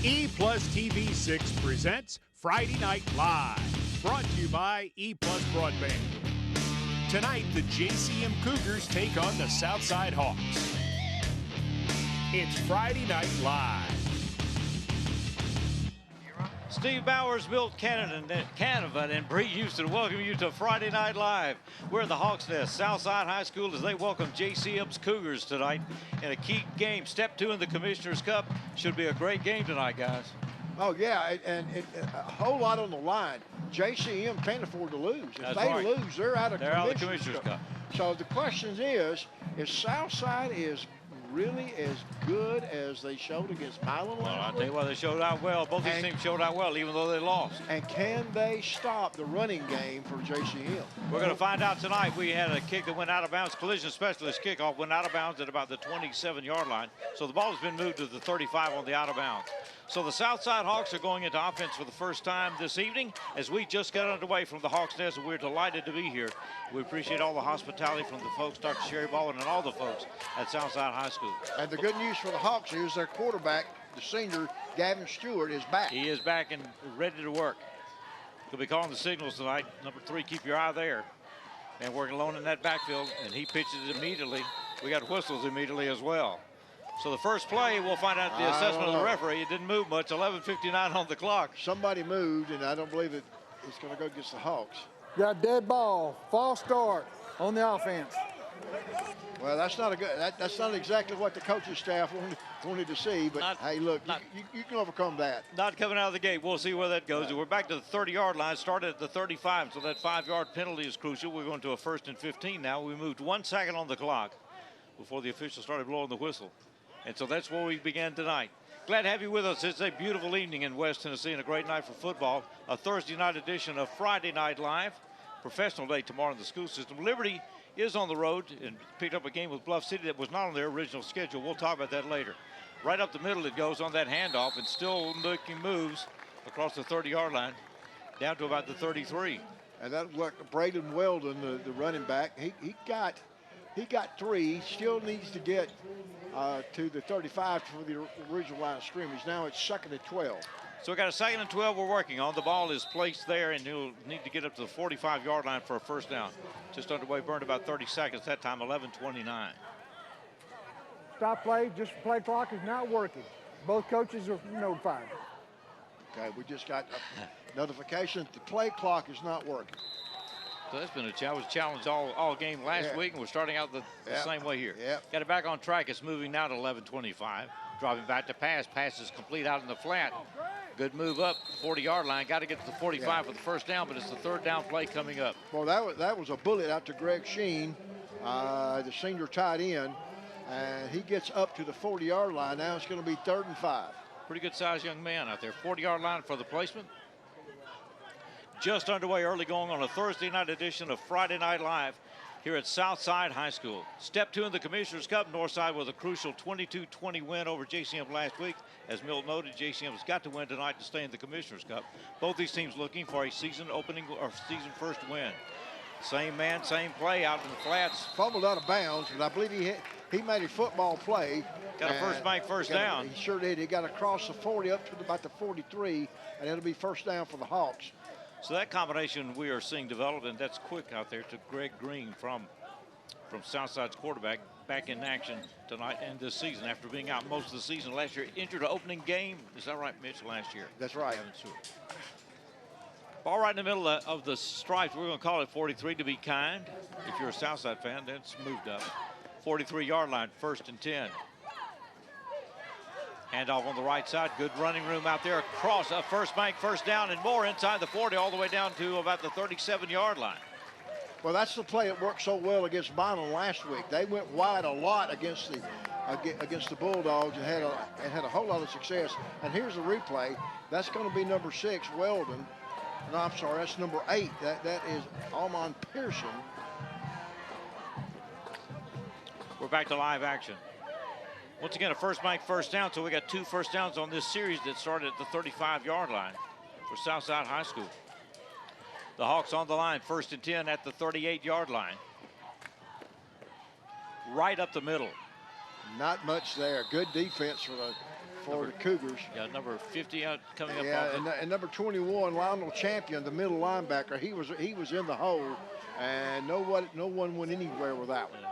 EPlus TV6 presents Friday Night Live, brought to you by EPlus Broadband. Tonight, the JCM Cougars take on the Southside Hawks. It's Friday Night Live. Steve Bowers, Milt Canavan, and Bree Houston welcome you to Friday Night Live. We're at the Hawks Nest, Southside High School, as they welcome JCM's Cougars tonight in a key game. Step 2 in the Commissioner's Cup. Should be a great game tonight, guys. Oh, yeah, and a whole lot on the line. JCM can't afford to lose. If they lose, they're out of the Commissioner's Cup. So the question is Southside is really as good as they showed against Milan last week? I'll tell you what, they showed out well. Both these teams showed out well, even though they lost. And can they stop the running game for JCM? We're going to find out tonight. We had a kick that went out of bounds. Collision specialist kickoff went out of bounds at about the 27-yard line. So the ball has been moved to the 35 on the out of bounds. So the Southside Hawks are going into offense for the first time this evening as we just got underway from the Hawks Nest, and we're delighted to be here. We appreciate all the hospitality from the folks, Dr. Sherry Baldwin, and all the folks at Southside High School. And the good news for the Hawks is their quarterback, the senior, Gavin Stewart, is back. He is back and ready to work. He'll be calling the signals tonight. Number 3, keep your eye there. And working alone in that backfield, and he pitches it immediately. We got whistles immediately as well. So the first play, we'll find out the assessment of the referee. It didn't move much, 11:59 on the clock. Somebody moved, and I don't believe it's going to go against the Hawks. Got dead ball, false start on the offense. Well, that's not a good. That's not exactly what the coaching staff wanted to see. But hey, look, you can overcome that. Not coming out of the gate. We'll see where that goes. And we're back to the 30-yard line. Started at the 35, so that 5-yard penalty is crucial. We're going to a 1st and 15 now. We moved 1 second on the clock before the official started blowing the whistle. And so that's where we began tonight. Glad to have you with us. It's a beautiful evening in West Tennessee and a great night for football. A Thursday night edition of Friday Night Live. Professional day tomorrow in the school system. Liberty is on the road and picked up a game with Bluff City that was not on their original schedule. We'll talk about that later. Right up the middle it goes on that handoff, and still making moves across the 30-yard line down to about the 33. And that what Braden Weldon, the running back, he got 3. Still needs to get to the 35 for the original line of scrimmage. Now it's 2nd and 12. So we got a 2nd and 12 we're working on. The ball is placed there, and he'll need to get up to the 45-yard line for a first down. Just underway, burned about 30 seconds that time, 11:29. Stop play, just play clock is not working. Both coaches are notified. Okay, we just got a notification that the play clock is not working. So that's been a challenge all game last week, and we're starting out the same way here. Got it back on track. It's moving now to 11:25. Driving back to pass. Pass is complete out in the flat. Good move up, 40-yard line. Got to get to the 45 for the first down, but it's the 3rd down play coming up. Well, that was a bullet out to Greg Sheen, the senior tight end. And he gets up to the 40-yard line. Now it's going to be 3rd and 5. Pretty good sized young man out there. 40-yard line for the placement. Just underway early going on a Thursday night edition of Friday Night Live here at Southside High School. Step 2 in the Commissioner's Cup. Northside with a crucial 22-20 win over JCM last week. As Milt noted, JCM has got to win tonight to stay in the Commissioner's Cup. Both these teams looking for a season opening or season first win. Same man, same play out in the flats. Fumbled out of bounds, but I believe he made a football play. Got a first bank first down. He sure did. He got across the 40 up to about the 43, and it'll be first down for the Hawks. So that combination we are seeing develop, and that's quick out there to Greg Green from Southside's quarterback, back in action tonight and this season after being out most of the season last year. Injured an opening game. Is that right, Mitch, last year? That's right. Ball right in the middle of the stripes. We're going to call it 43 to be kind. If you're a Southside fan, that's moved up. 43-yard line, 1st and 10. Handoff on the right side. Good running room out there across a first bank, first down, and more inside the 40 all the way down to about the 37-yard line. Well, that's the play that worked so well against Milan last week. They went wide a lot against the Bulldogs and had a whole lot of success. And here's the replay. That's going to be number 6, Weldon. No, I'm sorry, that's number 8. That is Almon Pearson. We're back to live action. Once again, a first bank, first down. So we got 2 first downs on this series that started at the 35-yard line for Southside High School. The Hawks on the line, 1st and 10 at the 38-yard line. Right up the middle. Not much there. Good defense for the Cougars. Yeah, number 50 out coming up. Yeah, and number 21, Lionel Champion, the middle linebacker, he was in the hole, and no one went anywhere with that one. Yeah.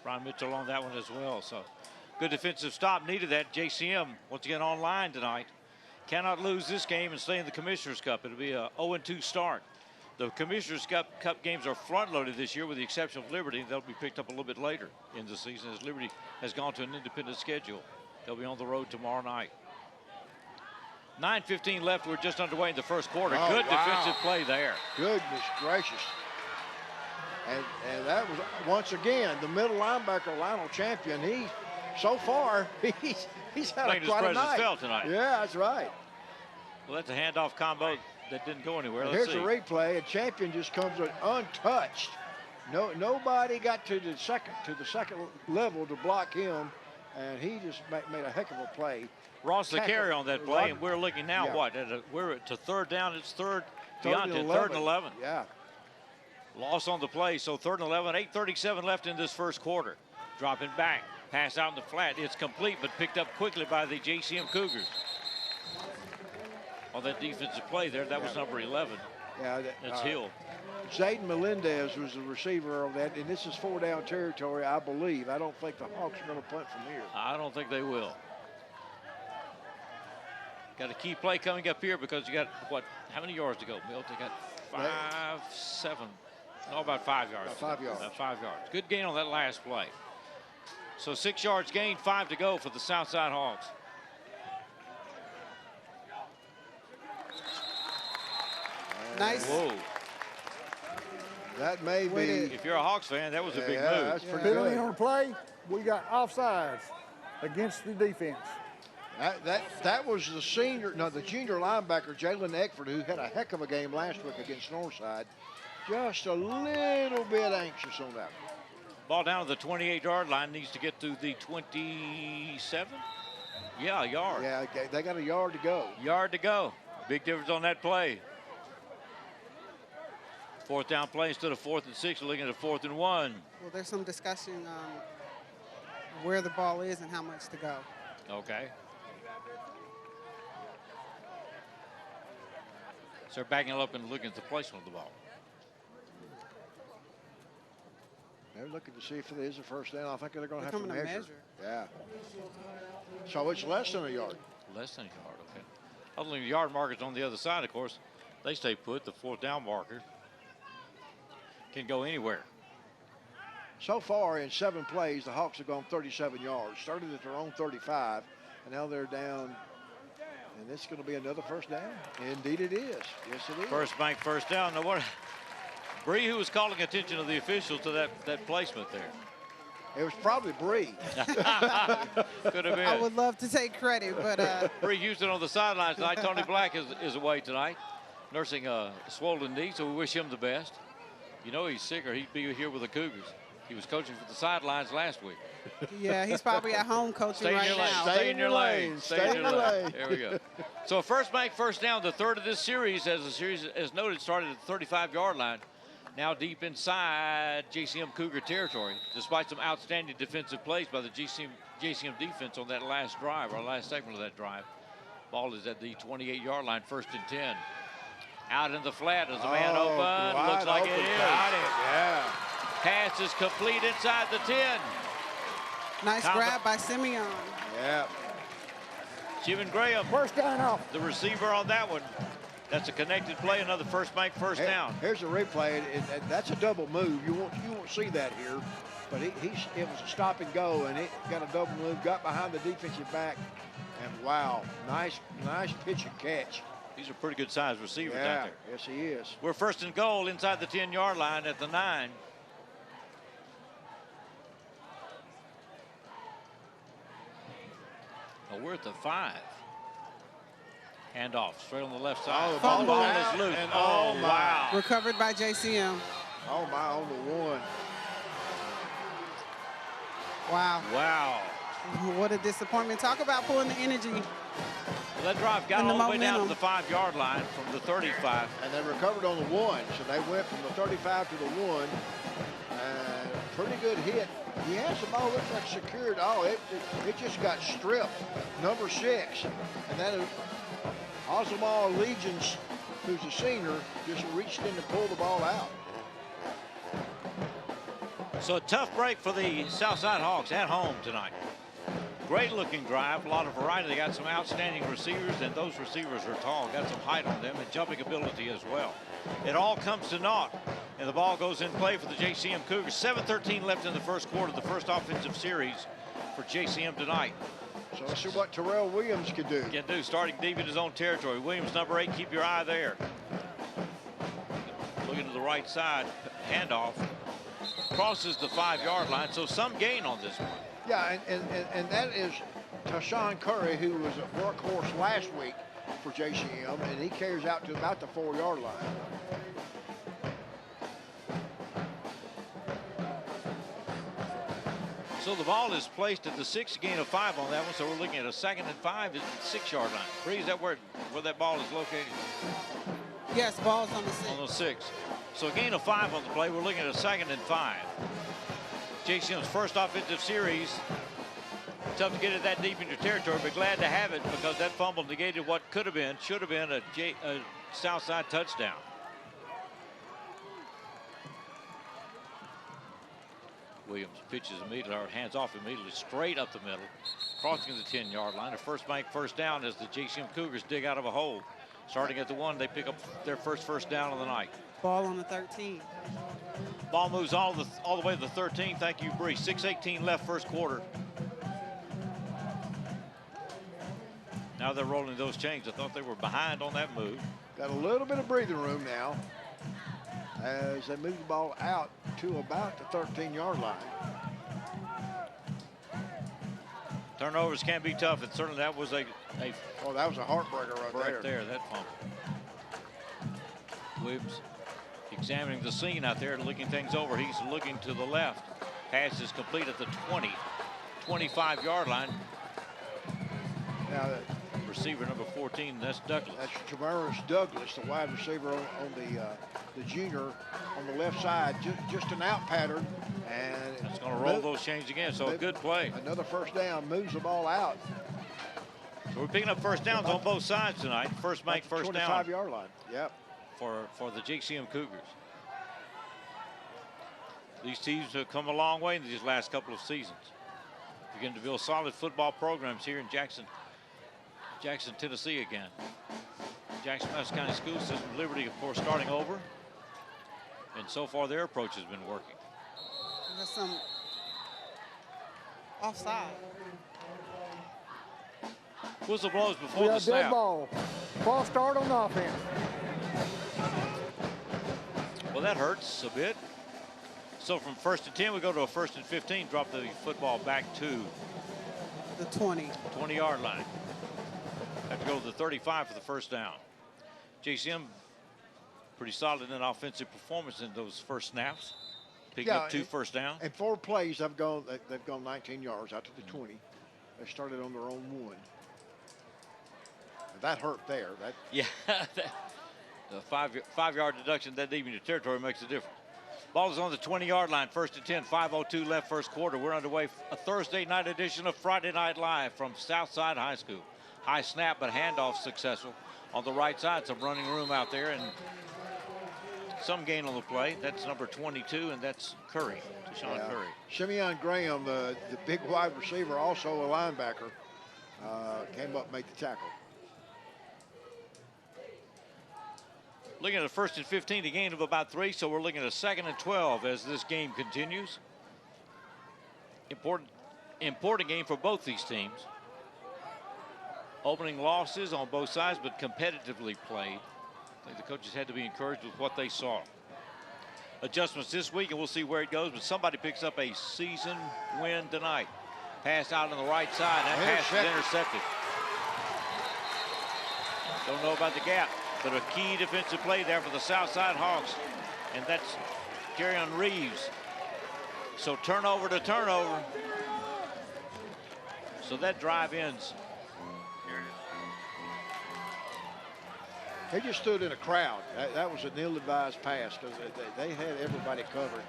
Ron Mitchell on that one as well. So good defensive stop needed that. JCM once again online tonight. Cannot lose this game and stay in the Commissioner's Cup. It'll be a 0-2 start. The Commissioner's Cup games are front-loaded this year with the exception of Liberty. They'll be picked up a little bit later in the season as Liberty has gone to an independent schedule. They'll be on the road tomorrow night. 9:15 left. We're just underway in the first quarter. Oh, good wow. defensive play there. Goodness gracious. And that was, once again, the middle linebacker, Lionel Champion, so far, he's had Made his quite a presence night. felt tonight. Yeah, that's right. Well, that's a handoff combo that didn't go anywhere. And Let's here's see. a replay, and Champion just comes in untouched. Nobody got to the second level to block him, and he just made a heck of a play. Ross the carry on that play, and we're looking now, Yeah. what? We're to third down. It's third and and 11. Yeah. Loss on the play, so 3rd and 11. 8:37 left in this first quarter. Dropping back, pass out in the flat. It's complete, but picked up quickly by the JCM Cougars. On that defensive play there, that was number 11. Yeah, That's Hill. Zayden Melendez was the receiver on that, and this is 4-down territory, I believe. I don't think the Hawks are going to punt from here. I don't think they will. Got a key play coming up here because you got, what, how many yards to go, Milt? They got about 5 yards. About 5 yards. About 5 yards. Good gain on that last play. So 6 yards gained, 5 to go for the Southside Hawks. Nice. Whoa. That may be. If you're a Hawks fan, that was a big move. That's pretty Penalty good. on the play, we got offsides against the defense. That was the junior linebacker, Jalen Eckford, who had a heck of a game last week against Northside. Just a little bit anxious on that one. Ball down to the 28-yard line, needs to get to the 27? Yeah, a yard. Yeah, they got a yard to go. Yard to go. Big difference on that play. 4th down play instead of 4th and 6, we're looking at a 4th and 1. Well, there's some discussion where the ball is and how much to go. Okay. So they're backing up and looking at the placement of the ball. They're looking to see if it is a first down. I think they're going to They're have to coming to measure. measure. Yeah. So it's less than a yard. Less than a yard, okay. Other than the yard markers on the other side, of course, they stay put. The 4th down marker can go anywhere. So far in 7 plays, the Hawks have gone 37 yards. Started at their own 35, and now they're down. And this is going to be another first down. Indeed it is. Yes, it is. First bank, first down. Now what? Bree, who was calling attention to the officials to that placement there. It was probably Bree. Could have been. I would love to take credit, but Bree Houston on the sidelines tonight. Tony Black is away tonight, nursing a swollen knee, so we wish him the best. You know he's sick or he'd be here with the Cougars. He was coaching for the sidelines last week. yeah, he's probably at home coaching Stay in right your lane. now. Stay in your lane. Stay in your lane. There we go. So first bank, first down, the third of this series, as the series, as noted, started at the 35-yard line. Now deep inside JCM Cougar territory, despite some outstanding defensive plays by the JCM defense on that last drive, or last segment of that drive. Ball is at the 28-yard line, 1st and 10. Out in the flat as a man open. Looks like it is. Got it, yeah. Pass is complete inside the 10. Nice grab by Simeon. Yeah. Jim Graham, First down off. the receiver on that one. That's a connected play, another first bank, first down. Here's a replay. That's a double move. You won't see that here, but it was a stop and go, and it got a double move, got behind the defensive back, and wow, nice pitch and catch. These are pretty good sized receivers out Yeah, there. yes he is. We're 1st and goal inside the 10-yard line at the 9. Well, we're at the 5. Handoff straight on the left side. Oh, the Ball ball is loose. and Oh, oh, my. wow. Recovered by JCM. Oh my, on the 1. Wow. Wow. What a disappointment. Talk about pulling the energy. Well, that drive got And the all the way down to momentum. the 5-yard line from the 35. And they recovered on the 1, so they went from the 35 to the 1. pretty good hit. He has the ball, looks like secured. Oh, it just got stripped. Number 6. And that is Osamal Legions, who's a senior, just reached in to pull the ball out. So a tough break for the Southside Hawks at home tonight. Great looking drive, a lot of variety. They got some outstanding receivers, and those receivers are tall, got some height on them and jumping ability as well. It all comes to naught, and the ball goes in play for the JCM Cougars. 7:13 left in the first quarter, the first offensive series for JCM tonight. So let's see what Terrell Williams can do. Starting deep in his own territory. Williams, number 8, keep your eye there. Looking to the right side, handoff. Crosses the 5-yard line, so some gain on this one. Yeah, and that is Tashawn Curry, who was a workhorse last week for JCM, and he carries out to about the 4-yard line. So the ball is placed at the 6, gain of 5 on that one, so we're looking at a 2nd and 5 at the 6-yard line. Bree, is that where that ball is located? Yes, ball's on the 6. On the 6. So a gain of 5 on the play. We're looking at a 2nd and 5. JCM's first offensive series. Tough to get it that deep into territory, but glad to have it because that fumble negated what should have been a Southside touchdown. Williams pitches immediately, or hands off immediately, straight up the middle, crossing the 10-yard line. A first down as the JCM Cougars dig out of a hole. Starting at the 1, they pick up their first down of the night. Ball on the 13. Ball moves all the way to the 13. Thank you, Bree. 6:18 left first quarter. Now they're rolling those chains. I thought they were behind on that move. Got a little bit of breathing room now as they move the ball out to about the 13-yard line. Turnovers can be tough, and certainly that was Oh, that was a heartbreaker right there, that fumble. Williams examining the scene out there, looking things over. He's looking to the left. Pass is complete at the 25-yard line. Now, receiver number 14, that's Douglas. That's Tavares Douglas, the wide receiver on the junior on the left side. Just an out pattern. And it's going to roll those chains again, so a good play. Another first down, moves the ball out. So we're picking up first downs on both sides tonight. First down. 25-yard line, yep. For the JCM Cougars. These teams have come a long way in these last couple of seasons. Beginning to build solid football programs here in Jackson, Tennessee again. Jackson-Madison County School System, Liberty, of course, starting over. And so far, their approach has been working. There's some offside. Whistle blows before the snap. Dead ball. False start on offense. Well, that hurts a bit. So from 1st and 10, we go to a 1st and 15. Drop the football back to the 20-yard line. Have to go to the 35 for the first down. JCM pretty solid in offensive performance in those first snaps. Picking up 2 first downs. And 4 plays, they've gone 19 yards out to the 20. They started on their own 1. That hurt there. Yeah, the 5-yard deduction that deep into territory makes a difference. Ball is on the 20-yard line, 1st and 10, 5:02 left first quarter. We're underway, a Thursday night edition of Friday Night Live from Southside High School. High snap, but handoff successful. On the right side, some running room out there, and some gain on the play. That's number 22, and that's Curry, Tashawn Curry. Simeon Graham, the big wide receiver, also a linebacker, came up and made the tackle. Looking at a 1st and 15, a gain of about 3, so we're looking at a 2nd and 12 as this game continues. Important game for both these teams. Opening losses on both sides, but competitively played. I think the coaches had to be encouraged with what they saw. Adjustments this week, and we'll see where it goes, but somebody picks up a season win tonight. Pass out on the right side, that pass is intercepted. Don't know about the gap, but a key defensive play there for the Southside Hawks, and that's Kerryon Reeves. So turnover to turnover. So that drive ends He just stood in a crowd. That was an ill-advised pass because they had everybody covered.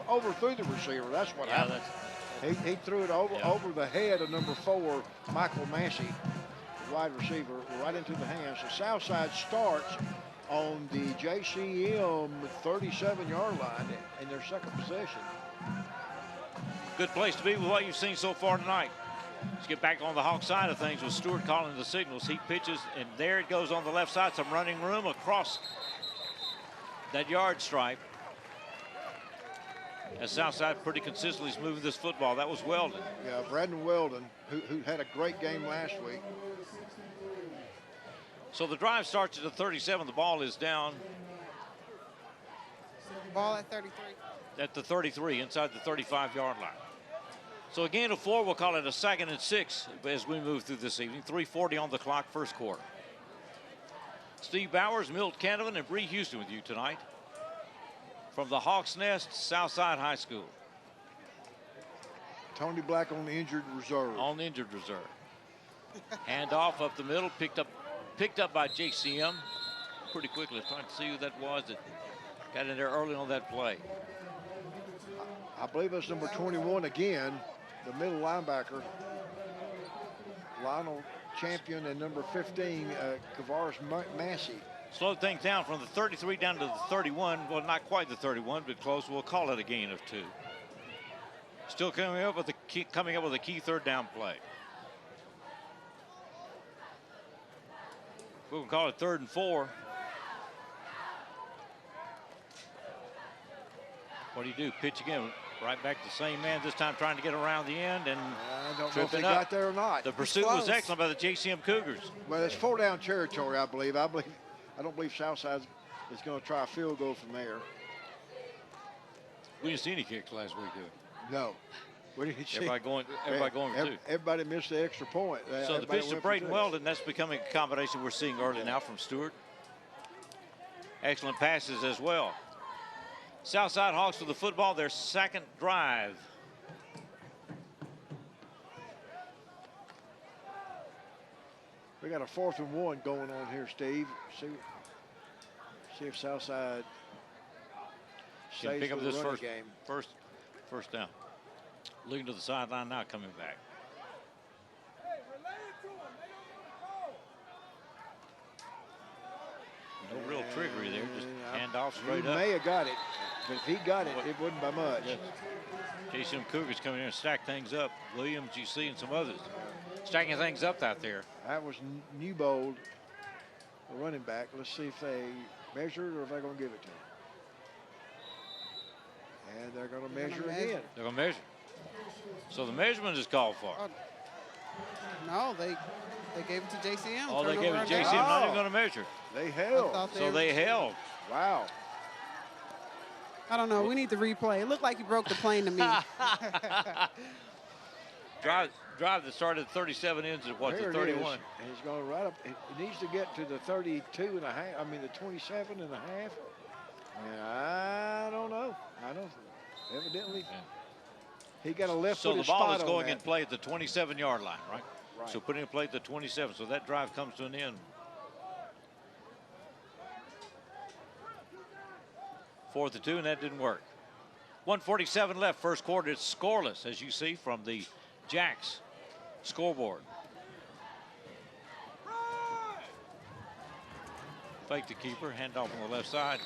Overthrew the receiver. That's what happened. He threw it over the head of number 4, Michael Massey, the wide receiver, right into the hands. So Southside starts on the JCM 37-yard line in their second possession. Good place to be with what you've seen so far tonight. Let's get back on the Hawk side of things with Stewart calling the signals. He pitches, and there it goes on the left side. Some running room across that yard stripe. As Southside pretty consistently is moving this football. That was Weldon. Yeah, Brandon Weldon, who had a great game last week. So the drive starts at the 37. The ball is down. Ball at 33. At the 33, inside the 35-yard line. So a gain of 4, we'll call it a 2nd and 6 as we move through this evening. 3:40 on the clock, first quarter. Steve Bowers, Milt Canavan, and Bree Houston with you tonight from the Hawks Nest, Southside High School. Tony Black on the injured reserve. On the injured reserve. Handoff up the middle, picked up by JCM pretty quickly. Trying to see who that was that got in there early on that play. I believe it's number 21 again, the middle linebacker, Lionel Champion, and number 15, Kavaris Massey. Slowed things down from the 33 down to the 31. Well, not quite the 31, but close. We'll call it a gain of 2. Still coming up with a key third down play. We'll call it 3rd and 4. What do you do? Pitch again. Right back to the same man, this time trying to get around the end and I don't know if they got there or not. The pursuit was excellent by the JCM Cougars. Well, it's 4-down territory, I believe. I don't believe Southside is going to try a field goal from there. We didn't see any kicks last week, did we? No. What did you see? Everybody going for 2. Everybody missed the extra point. So the pitch to Braden Weldon, that's becoming a combination we're seeing early now from Stewart. Excellent passes as well. Southside Hawks with the football, their second drive. We got a 4th and 1 going on here, Steve. See if Southside stays pick up with this the running game. First down. Looking to the sideline now, coming back. No real trickery there, just hand off straight up. He may have got it, but if he got it, it wouldn't by much. Yes. JCM Cougars coming in and stack things up. Williams, GC, and some others stacking things up out there. That was Newbold, the running back. Let's see if they measure it or if they're going to give it to him. And they're going to measure again. They're going to measure. So the measurement is called for. No, they gave it to JCM. Oh, they gave it to JCM. Not even going to measure. They held. They held. Wow. I don't know. We need the replay. It looked like he broke the plane to me. Drive that started at 37 ends at what, the 31. And he's going right up. It needs to get to the 32 and a half. I mean, the 27 and a half. And I don't know. Evidently, he got a left So footed the ball spot is going on in that. play at the 27-yard line, right? Right. So putting in play at the 27. So that drive comes to an end. 4th and 2, and that didn't work. 1:47 left, first quarter. It's scoreless, as you see from the Jacks scoreboard. Fake the keeper, hand off on the left side.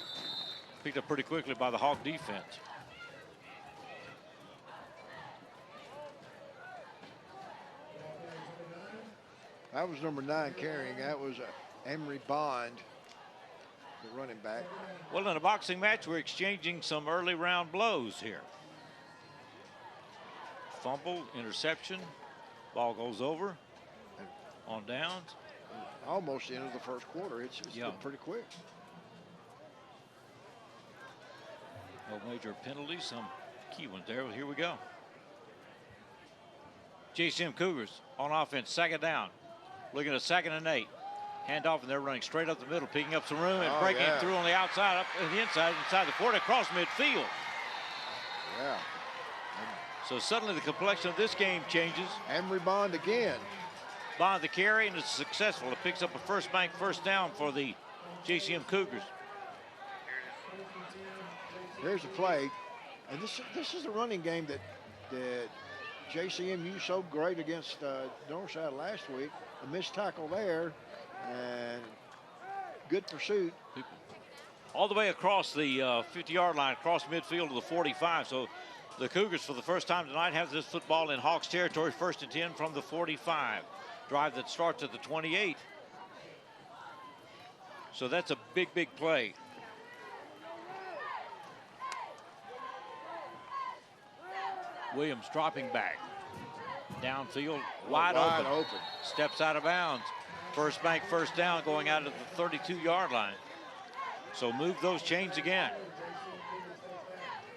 Picked up pretty quickly by the Hawk defense. That was number 9 carrying. That was Emery Bond, the running back. Well, in a boxing match, we're exchanging some early round blows here. Fumble, interception, ball goes over, on downs. Almost the end of the first quarter. It's been pretty quick. No major penalties, some key ones there. Well, here we go. JCM Cougars on offense, second down. Looking at 2nd and 8. Hand off, and they're running straight up the middle, picking up some room and breaking through on the outside, up the inside the 40, across midfield. Yeah. So suddenly the complexion of this game changes. Emery Bond again. Bond the carry, and it's successful. It picks up a first down for the JCM Cougars. Here's the play. And this is the running game that JCM used so great against Northside last week. A missed tackle there, and good pursuit. All the way across the 50-yard line, across midfield to the 45. So the Cougars, for the first time tonight, have this football in Hawks territory, 1st and 10 from the 45. Drive that starts at the 28. So that's a big, big play. Williams dropping back. Downfield, wide open. Steps out of bounds. First bank, first down, going out at the 32-yard line. So move those chains again.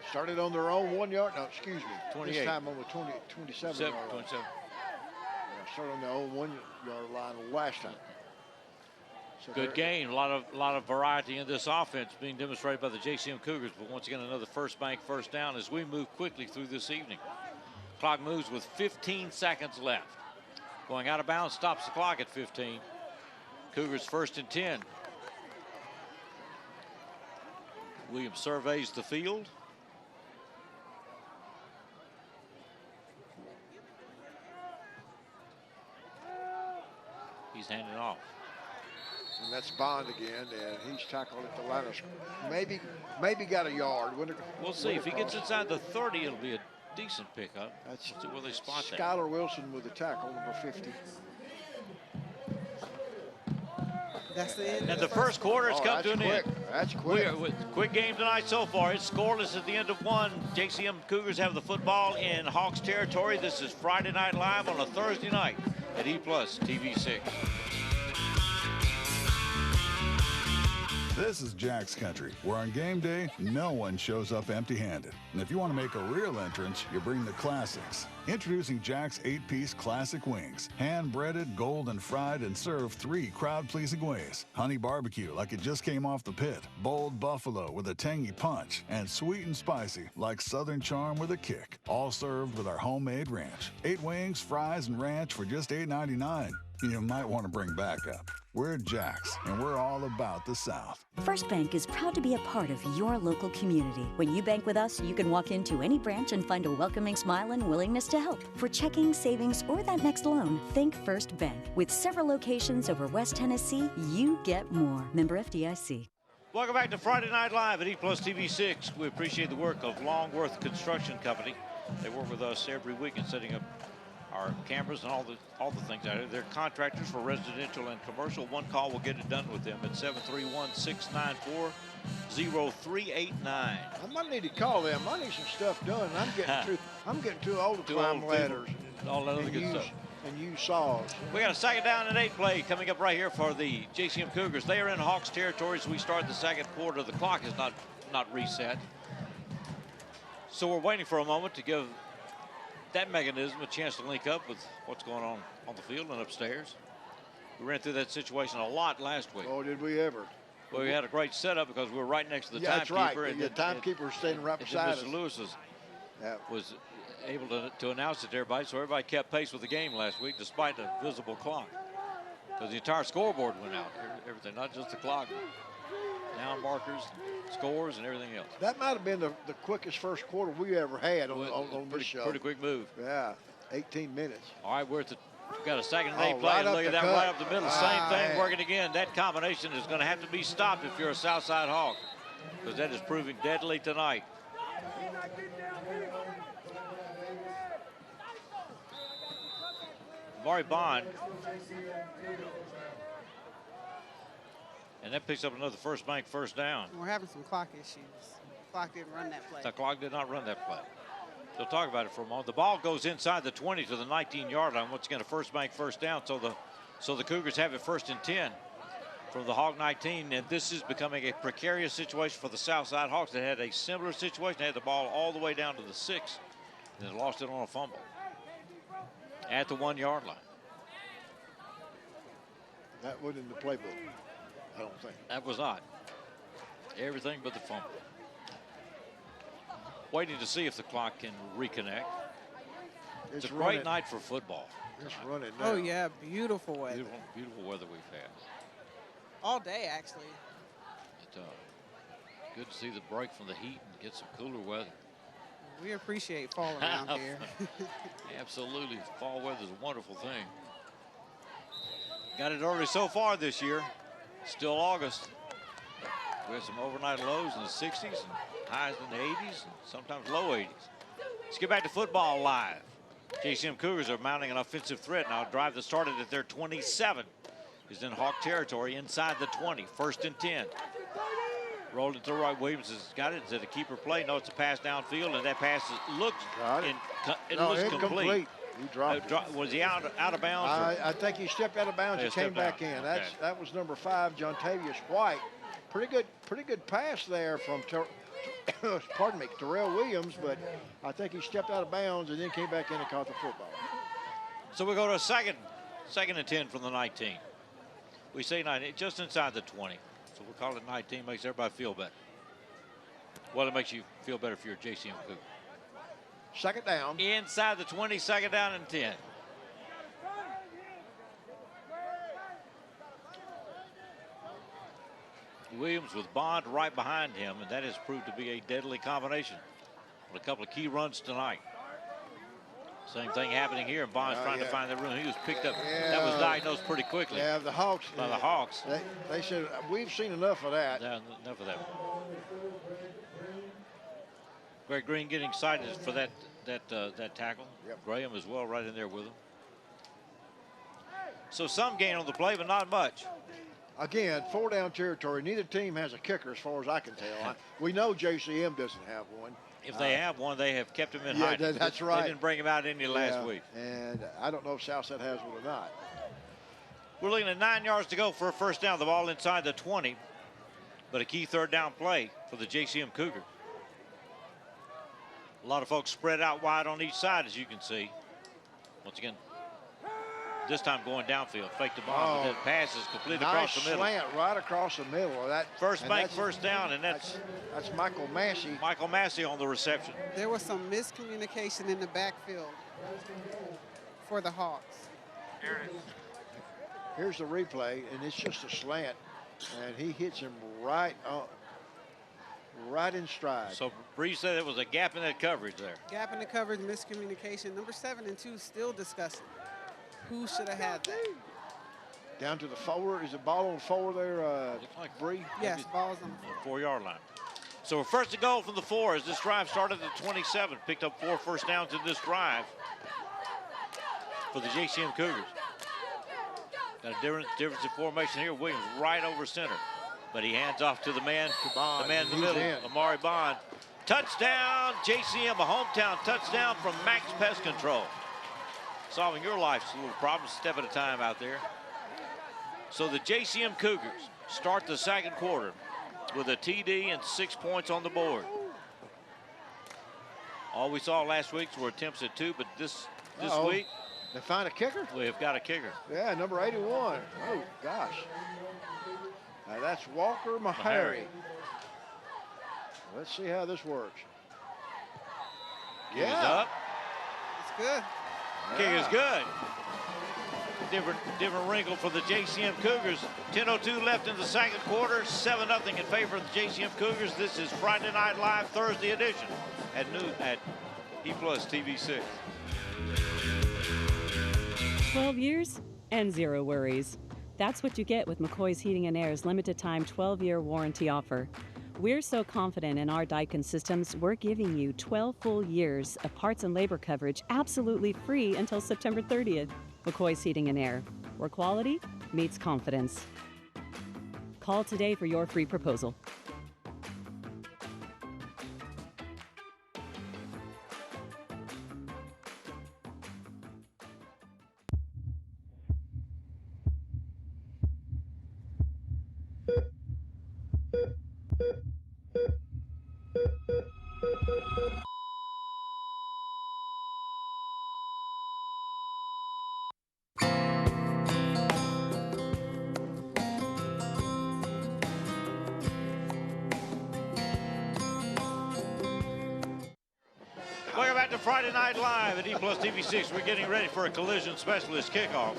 Started on their own 1 yard. No, excuse me. 28. This time on the 27 yard line. 27. Yeah, started on their own 1 yard line last time. So Good gain. A lot of variety in this offense being demonstrated by the JCM Cougars. But once again, another first bank, first down as we move quickly through this evening. Clock moves with 15 seconds left. Going out of bounds stops the clock at 15. Cougars 1st and 10. Williams surveys the field. He's handing off. And that's Bond again, and he's tackled at the line of maybe got a yard. We'll see. If he gets inside the 30, it'll be a decent pickup. That's Let's see where they spot that. Skylar Wilson with the tackle, number 50. That's the end. And the first quarter has come to an end. That's quick. Quick game tonight so far. It's scoreless at the end of one. JCM Cougars have the football in Hawks territory. This is Friday Night Live on a Thursday night at EPlus TV6. This is Jack's Country, where on game day, no one shows up empty-handed. And if you want to make a real entrance, you bring the classics. Introducing Jack's 8-piece classic wings. Hand-breaded, golden fried, and served 3 crowd-pleasing ways. Honey barbecue, like it just came off the pit. Bold buffalo with a tangy punch. And sweet and spicy, like Southern charm with a kick. All served with our homemade ranch. 8 wings, fries, and ranch for just $8.99. You might want to bring backup. We're Jack's, and we're all about the South. First Bank is proud to be a part of your local community. When you bank with us, you can walk into any branch and find a welcoming smile and willingness to help. For checking, savings, or that next loan, think First Bank. With several locations over West Tennessee, you get more. Member FDIC. Welcome back to Friday Night Live at EPlus TV6. We appreciate the work of Longworth Construction Company. They work with us every week in setting up our cameras and all the things out there. They're contractors for residential and commercial. One call will get it done with them at 731-694-0389. I might need to call them. I need some stuff done. I'm getting too old to climb ladders. All that other good stuff. And use saws. We got a 2nd down and 8 play coming up right here for the JCM Cougars. They are in Hawks territory as we start the 2nd quarter. The clock is not reset. So we're waiting for a moment to give that mechanism a chance to link up with what's going on the field and upstairs. We ran through that situation a lot last week. Oh, did we ever? Well, we had a great setup because we were right next to the timekeeper. That's right. And the timekeeper was standing right beside us. Mr. Lewis was able to announce it to everybody, so everybody kept pace with the game last week despite a visible clock. Because the entire scoreboard went out, everything, not just the clock. Down markers, scores, and everything else. That might have been the quickest first quarter we ever had on this show. Pretty quick move. Yeah, 18 minutes. All right, we've got a 2nd and 8 play, and look at that right up the middle. Same thing working again. That combination is going to have to be stopped if you're a Southside Hawk, because that is proving deadly tonight. Maury Bond. And that picks up another first bank, first down. We're having some clock issues. The clock didn't run that play. The clock did not run that play. They'll talk about it for a moment. The ball goes inside the 20 to the 19-yard line. Once again, a first bank, first down. So the Cougars have it 1st and 10 from the Hawk 19. And this is becoming a precarious situation for the Southside Hawks. They had a similar situation. They had the ball all the way down to the 6 and they lost it on a fumble at the 1-yard line. That wasn't in the playbook, I don't think. That was not. Everything but the fumble. Waiting to see if the clock can reconnect. It's a great night for football. It's running now. Oh, yeah, beautiful weather. Beautiful weather we've had. All day, actually. Good to see the break from the heat and get some cooler weather. We appreciate fall around here. Absolutely. Fall weather is a wonderful thing. Got it early so far this year. Still August. We have some overnight lows in the 60s and highs in the 80s and sometimes low 80s. Let's get back to football live. JCM Cougars are mounting an offensive threat now. A drive that started at their 27 is in Hawk territory inside the 20. 1st and 10. Rolled it to the right. Williams has got it. Is it a keeper play? No, it's a pass downfield, and that pass looks complete. He dropped it. Was he out of bounds? I think he stepped out of bounds and came back in. Okay. That was number 5, Jontavius White. Pretty good pass there from pardon me, Terrell Williams, but I think he stepped out of bounds and then came back in and caught the football. So we go to a second and 10 from the 19. We say 19, just inside the 20. So we'll call it 19, makes everybody feel better. Well, it makes you feel better if you're a JCM Cougar. Second down. Inside the 20, second down and 10. Williams with Bond right behind him, and that has proved to be a deadly combination. With a couple of key runs tonight. Same thing happening here. Bond's trying to find the room. He was picked up. Yeah. That was diagnosed pretty quickly. Yeah, the Hawks. By the Hawks. They said, we've seen enough of that. Yeah, enough of that. Greg Green getting excited for that tackle. Yep. Graham as well right in there with him. So some gain on the play, but not much. Again, 4-down territory. Neither team has a kicker as far as I can tell. We know JCM doesn't have one. If they have one, they have kept him in yeah, hiding. That's right. They didn't bring him out any last week. And I don't know if Southside has one or not. We're looking at 9 yards to go for a first down. The ball inside the 20. But a key third down play for the JCM Cougars. A lot of folks spread out wide on each side, as you can see. Once again, this time going downfield. Fake the ball, but that pass is completely across the middle. Nice slant right across the middle. First down, and that's Michael Massey. Michael Massey on the reception. There was some miscommunication in the backfield for the Hawks. Here's the replay, and it's just a slant, and he hits him right in stride. So Bree said there was a gap in that coverage there. Gap in the coverage, miscommunication. Number 7 and 2 still discussing who should have had that. Down to the 4. Is the ball on the 4 there, Looks like Bree? Yes, ball is on the 4-yard line. So we're first to goal from the 4 as this drive started at 27. Picked up 4 first downs in this drive for the JCM Cougars. Got a difference in formation here. Williams right over center. But he hands off to the man in the middle, Amari Bond. Touchdown, JCM, a hometown touchdown from Max Pest Control. Solving your life's little problems step at a time out there. So the JCM Cougars start the second quarter with a TD and 6 points on the board. All we saw last week were attempts at 2, but this week they find a kicker? We have got a kicker. Yeah, number 81. Oh, gosh. That's Walker Mahari. Let's see how this works. Kick is up. It's good. Kick is good. Different wrinkle for the JCM Cougars. 10:02 left in the second quarter. 7-0 in favor of the JCM Cougars. This is Friday Night Live Thursday edition at noon at EPlus TV 6. 12 years and 0 worries. That's what you get with McCoy's Heating and Air's limited time 12-year warranty offer. We're so confident in our Daikin systems, we're giving you 12 full years of parts and labor coverage absolutely free until September 30th. McCoy's Heating and Air, where quality meets confidence. Call today for your free proposal. Welcome back to Friday Night Live at EPlus TV 6. We're getting ready for a collision specialist kickoff.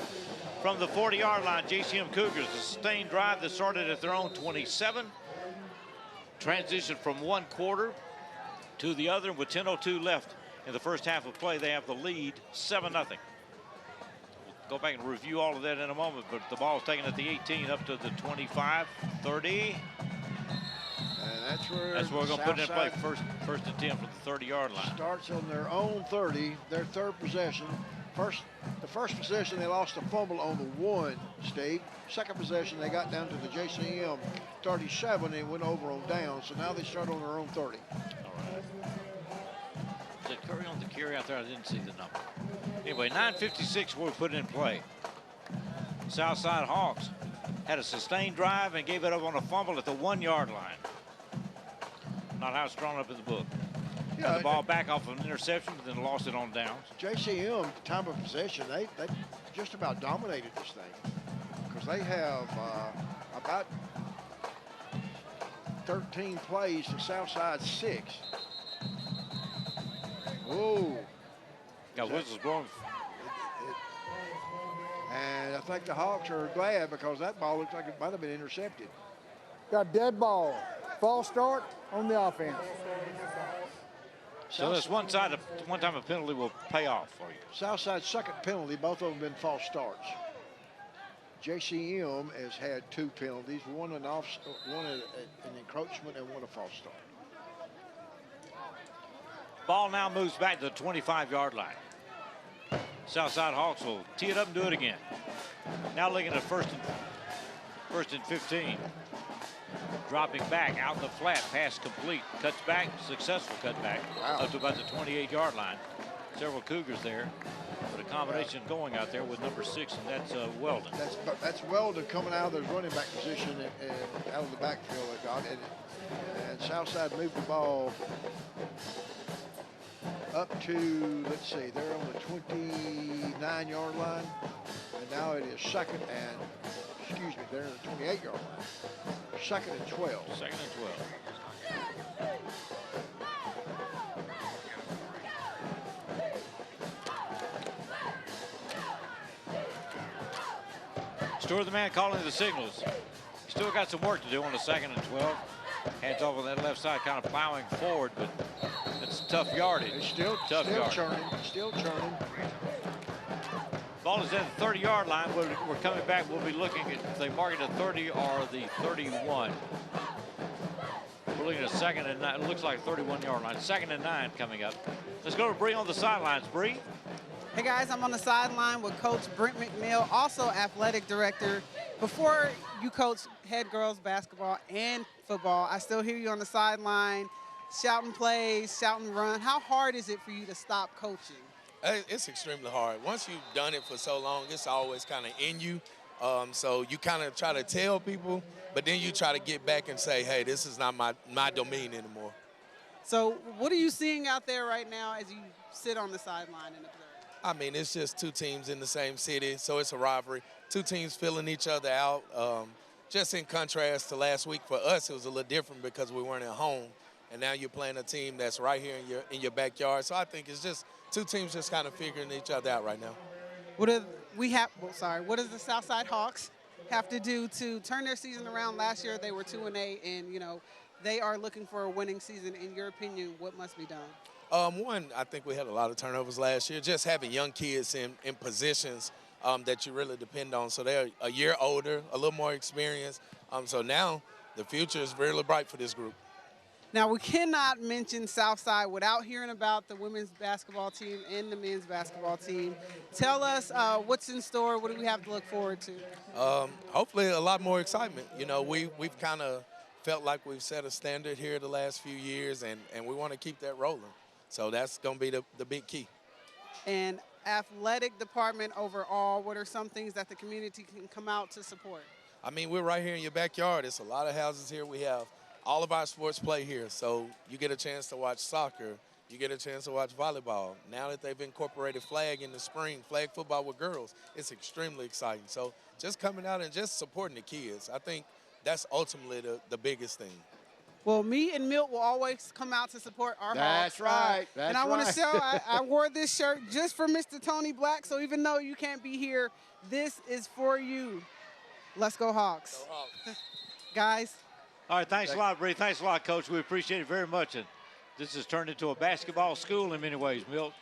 From the 40-yard line, JCM Cougars, a sustained drive that started at their own 27. Transition from one quarter to the other with 10:02 left in the first half of play. They have the lead 7-0. We'll go back and review all of that in a moment, but the ball's taken at the 18 up to the 25, 30. And that's where we're going to put it in play. First and 10 from the 30-yard line. Starts on their own 30, their third possession. The first possession, they lost a fumble on the 1, Steve. Second possession, they got down to the JCM 37 and went over on down. So now they start on their own 30. All right. Is it Curry on the carry out there? I didn't see the number. Anyway, 9:56 we're putting in play. Southside Hawks had a sustained drive and gave it up on a fumble at the 1-yard line. Not how it's drawn up in the book. Got the ball back off of an interception, but then lost it on downs. JCM, time of possession, they just about dominated this thing because they have about 13 plays to Southside 6. Whoa. Got whistles blowing. And I think the Hawks are glad because that ball looks like it might have been intercepted. Got dead ball. False start on the offense. So this one time a penalty will pay off for you. Southside's second penalty, both of them been false starts. JCM has had 2 penalties, one an encroachment and one a false start. Ball now moves back to the 25-yard line. Southside Hawks will tee it up and do it again. Now looking at first and 15. Dropping back out in the flat, pass complete, cuts back, successful cutback up to about the 28-yard line. Several Cougars there, but a combination going out there with number 6, and that's Weldon. That's Weldon coming out of the running back position and out of the backfield. And Southside moved the ball up to, let's see, they're on the 29-yard line, and now it is second and, excuse me, they're in the 28-yard line. Second and 12. Second and 12. Stewart, the man calling the signals. Still got some work to do on the second and 12. Hands off on that left side, kind of plowing forward, but it's tough yardage. It's still churning. Ball is at the 30-yard line. We're coming back. We'll be looking at if they mark it at 30 or the 31. We're looking at second and 9. It looks like 31-yard line. Second and 9 coming up. Let's go to Bree on the sidelines. Bree. Hey guys, I'm on the sideline with Coach Brent McNeil, also athletic director. Before you coach head girls basketball and football, I still hear you on the sideline shouting plays, shouting run. How hard is it for you to stop coaching? It's extremely hard. Once you've done it for so long, it's always kind of in you. So you kind of try to tell people, but then you try to get back and say, hey, this is not my domain anymore. So what are you seeing out there right now as you sit on the sideline and observe? I mean, it's just 2 teams in the same city, so it's a rivalry. 2 teams filling each other out. Just in contrast to last week, for us, it was a little different because we weren't at home. And now you're playing a team that's right here in your backyard. So I think it's just 2 teams just kind of figuring each other out right now. What does the Southside Hawks have to do to turn their season around? Last year they were 2-8, and they are looking for a winning season. In your opinion, what must be done? One, I think we had a lot of turnovers last year. Just having young kids in positions that you really depend on. So they're a year older, a little more experienced. So now the future is really bright for this group. Now, we cannot mention Southside without hearing about the women's basketball team and the men's basketball team. Tell us what's in store. What do we have to look forward to? Hopefully a lot more excitement. We've kind of felt like we've set a standard here the last few years, and we want to keep that rolling. So that's going to be the big key. And athletic department overall, what are some things that the community can come out to support? I mean, we're right here in your backyard. It's a lot of houses here. We have all of our sports play here. So you get a chance to watch soccer. You get a chance to watch volleyball. Now that they've incorporated flag in the spring, flag football with girls, it's extremely exciting. So just coming out and just supporting the kids, I think that's ultimately the biggest thing. Well, me and Milt will always come out to support our Hawks. That's right. That's and I want to right. show I wore this shirt just for Mr. Tony Black. So even though you can't be here, this is for you. Let's go Hawks. Go Hawks. Guys. All right, thanks a lot, Bree. Thanks a lot, Coach. We appreciate it very much. And this has turned into a basketball school in many ways, Milt.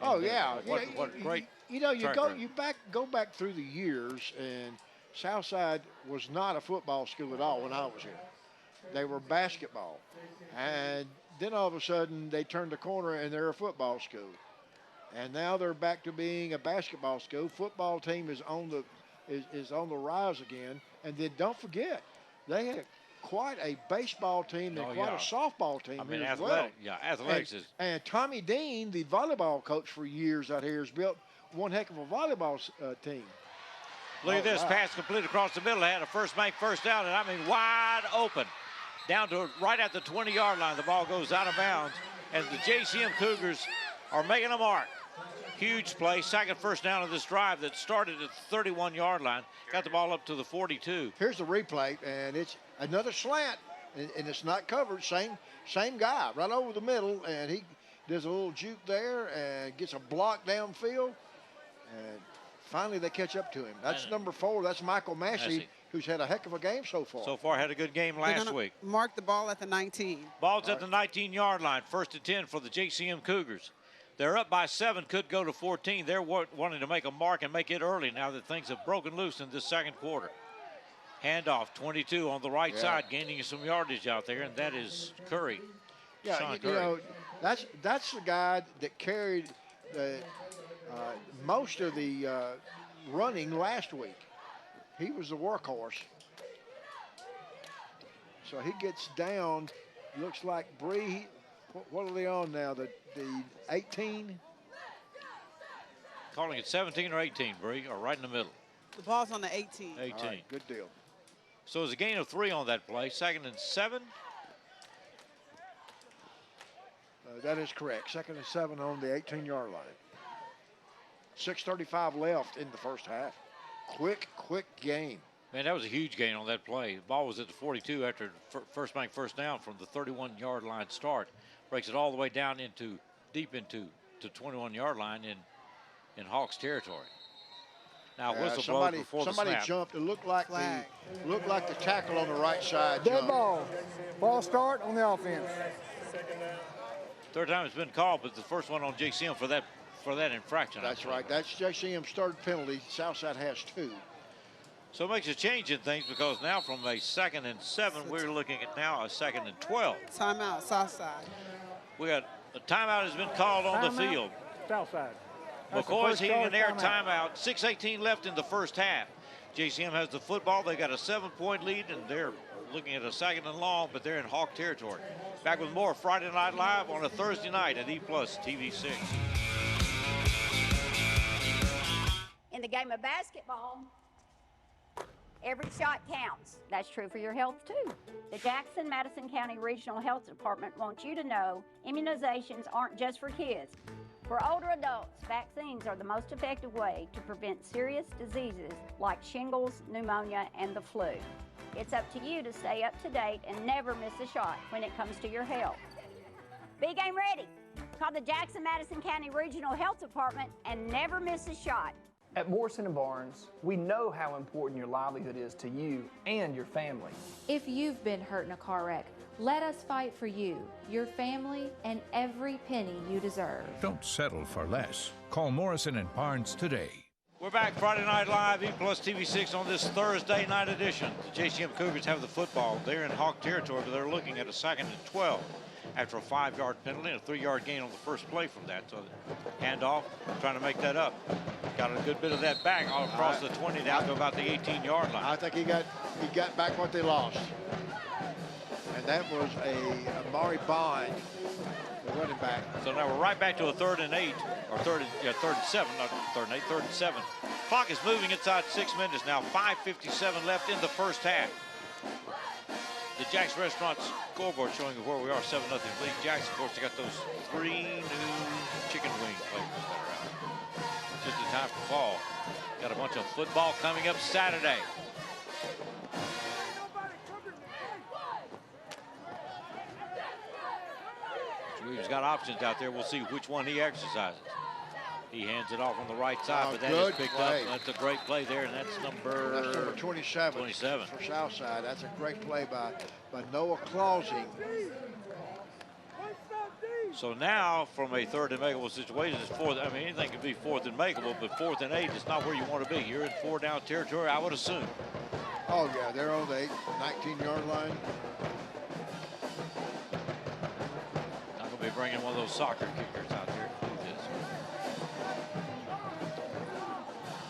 Oh, yeah. What great You know, track go record. back through the years, and Southside was not a football school at all when I was here. They were basketball. And then all of a sudden they turned the corner and they're a football school. And now they're back to being a basketball school. Football team is on the rise again. And then don't forget, they had quite a baseball team and quite a softball team as well. Yeah, athletics is. And Tommy Dean, the volleyball coach for years out here, has built one heck of a volleyball team. Look at this pass complete across the middle. They had a first down, and I mean wide open. Down to right at the 20-yard line. The ball goes out of bounds, and the JCM Cougars are making a mark. Huge play, second first down of this drive that started at the 31-yard line. Got the ball up to the 42. Here's the replay, and it's another slant, and it's not covered. Same guy, right over the middle, and he does a little juke there and gets a block downfield. And finally, they catch up to him. That's number 4. That's Michael Massey, who's had a heck of a game so far. So far, had a good game last week. Mark the ball at the 19. Ball's at the 19-yard line. First and 10 for the JCM Cougars. They're up by 7, could go to 14. They're wanting to make a mark and make it early now that things have broken loose in this second quarter. Handoff, 22 on the right side, gaining some yardage out there, and that is Curry. Yeah, Sean you Curry. know, that's the guy that carried most of the running last week. He was the workhorse. So he gets down. Looks like Bree. What are they on now? The 18? Calling it 17 or 18, Bree, or right in the middle. The ball's on the 18. 18. All right, good deal. So it's a gain of 3 on that play. Second and 7. That is correct. Second and 7 on the 18-yard line. 6:35 left in the first half. Quick game. Man, that was a huge gain on that play. The ball was at the 42 after first down from the 31-yard line start. Breaks it all the way down deep into the 21-yard line in Hawks territory. Now whistle blows before the snap. Somebody jumped. It looked like the tackle on the right side. Dead ball. Ball start on the offense. Third time it's been called, but the first one on JCM for that infraction. That's right. That's JCM's third penalty. Southside has 2. So it makes a change in things because now from a 2nd and 7, we're looking at now a 2nd and 12. Timeout, Southside. We got a timeout has been called on the field. Southside. McCoy's Heating and Air timeout. 6:18 left in the first half. JCM has the football. They got a 7-point lead, and they're looking at a 2nd and long, but they're in Hawk territory. Back with more Friday Night Live on a Thursday night at EPlus TV6. In the game of basketball, every shot counts. That's true for your health, too. The Jackson-Madison County Regional Health Department wants you to know immunizations aren't just for kids. For older adults, vaccines are the most effective way to prevent serious diseases like shingles, pneumonia, and the flu. It's up to you to stay up to date and never miss a shot when it comes to your health. Be game ready. Call the Jackson-Madison County Regional Health Department and never miss a shot. At Morrison & Barnes, we know how important your livelihood is to you and your family. If you've been hurt in a car wreck, let us fight for you, your family, and every penny you deserve. Don't settle for less. Call Morrison & Barnes today. We're back Friday Night Live, EPlus TV6 on this Thursday night edition. The JCM Cougars have the football. They're in Hawk territory, but they're looking at a 2nd and 12 after a 5-yard penalty and a 3-yard gain on the first play from that. So handoff, trying to make that up. Got a good bit of that back all across the 20 down to about the 18-yard line. I think he got back what they lost. And that was a Amari Bond, the running back. So now we're right back to a 3rd and 8, or 3rd and 7, not 3rd and 8, 3rd and 7. Clock is moving inside 6 minutes now. 5:57 left in the first half. The Jack's Restaurant scoreboard showing where we are, 7-0 lead. Jack's, of course, they got those 3 new chicken wing flavors that are out. Just in time for fall. Got a bunch of football coming up Saturday. JCM's got options out there. We'll see which one he exercises. He hands it off on the right side, but that is picked play. up. That's a great play there, and that's number 27. 27 for Southside. That's a great play by Noah Clausing. So now, from a third and makeable situation, it's fourth. I mean, anything can be fourth and makeable, but 4th and 8 is not where you want to be. You're in 4-down territory, I would assume. Oh, yeah, they're on the 19-yard line. Not going to be bringing one of those soccer kickers out there to do this.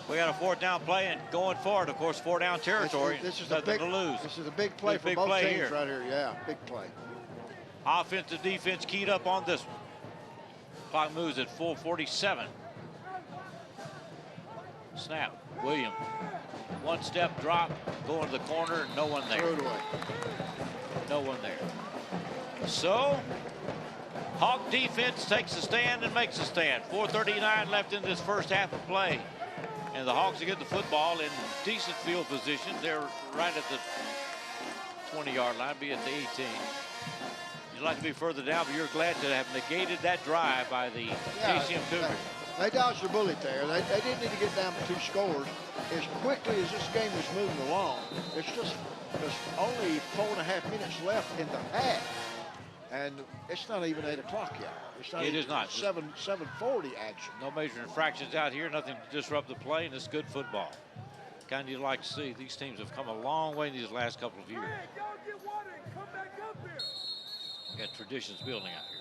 We got a 4th down play and going forward, of course, 4-down territory. This is nothing to lose. This is a big play for both teams right here. Yeah, big play. Offensive defense keyed up on this one. Clock moves at 4:47. Snap. William. One step drop, going to the corner, no one there. No one there. So, Hawk defense takes a stand and makes a stand. 4:39 left in this first half of play. And the Hawks will get the football in decent field position. They're right at the 20-yard line, be at the 18. You'd like to be further down, but you're glad to have negated that drive by the JCM Cougars. They dodged a bullet there. They didn't need to get down to 2 scores. As quickly as this game was moving along, there's only 4.5 minutes left in the half. And it's not even 8 o'clock yet. It is not. 7:40 action. No major infractions out here, nothing to disrupt the play, and it's good football. Kind of you'd like to see. These teams have come a long way in these last couple of years. Got traditions building out here.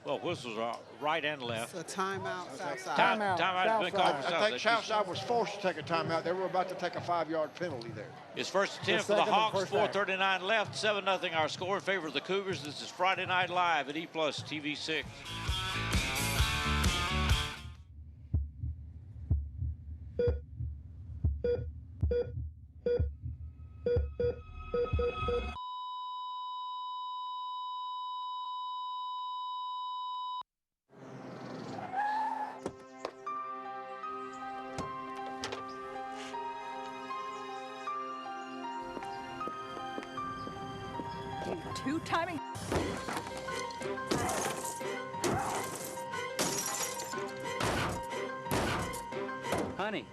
Well, whistles are right and left. It's a timeout, Southside. Timeout has been called for Southside. I think Southside was forced to take a timeout. They were about to take a 5-yard penalty there. It's 1st and 10 for the Hawks. 4:39 left. 7-0 our score in favor of the Cougars. This is Friday Night Live at EPlus TV 6. Two timing. Honey,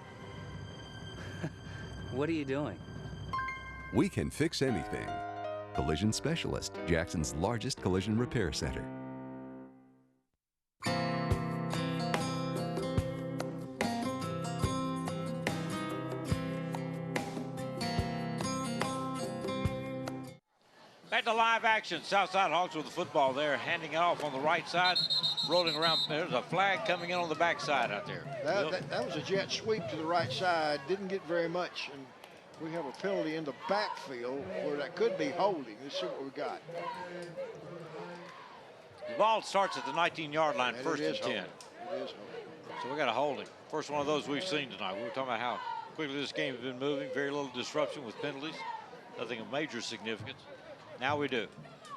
what are you doing? We can fix anything. Collision Specialist, Jackson's largest collision repair center. Back to live action. Southside Hawks with the football there, handing it off on the right side, rolling around. There's a flag coming in on the backside out there. That was a jet sweep to the right side. Didn't get very much. And we have a penalty in the backfield where that could be holding. Let's see what we got. The ball starts at the 19-yard line, And 1st and 10. It is holding. So we got a holding. First one of those we've seen tonight. We were talking about how quickly this game has been moving. Very little disruption with penalties. Nothing of major significance. Now we do.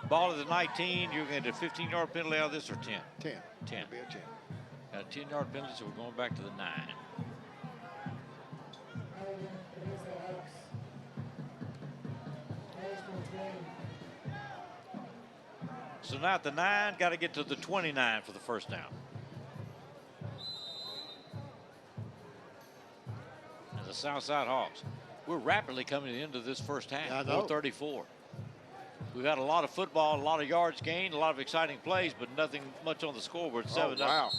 Ball at the 19. You're going to get a 15-yard penalty out of this or 10? 10. 10. It'll be a 10. Got a 10-yard penalty, so we're going back to the 9. So now at the 9, got to get to the 29 for the first down. And the Southside Hawks. We're rapidly coming to the end of this first half. 4:34. We've had a lot of football, a lot of yards gained, a lot of exciting plays, but nothing much on the scoreboard. 7-0. Wow.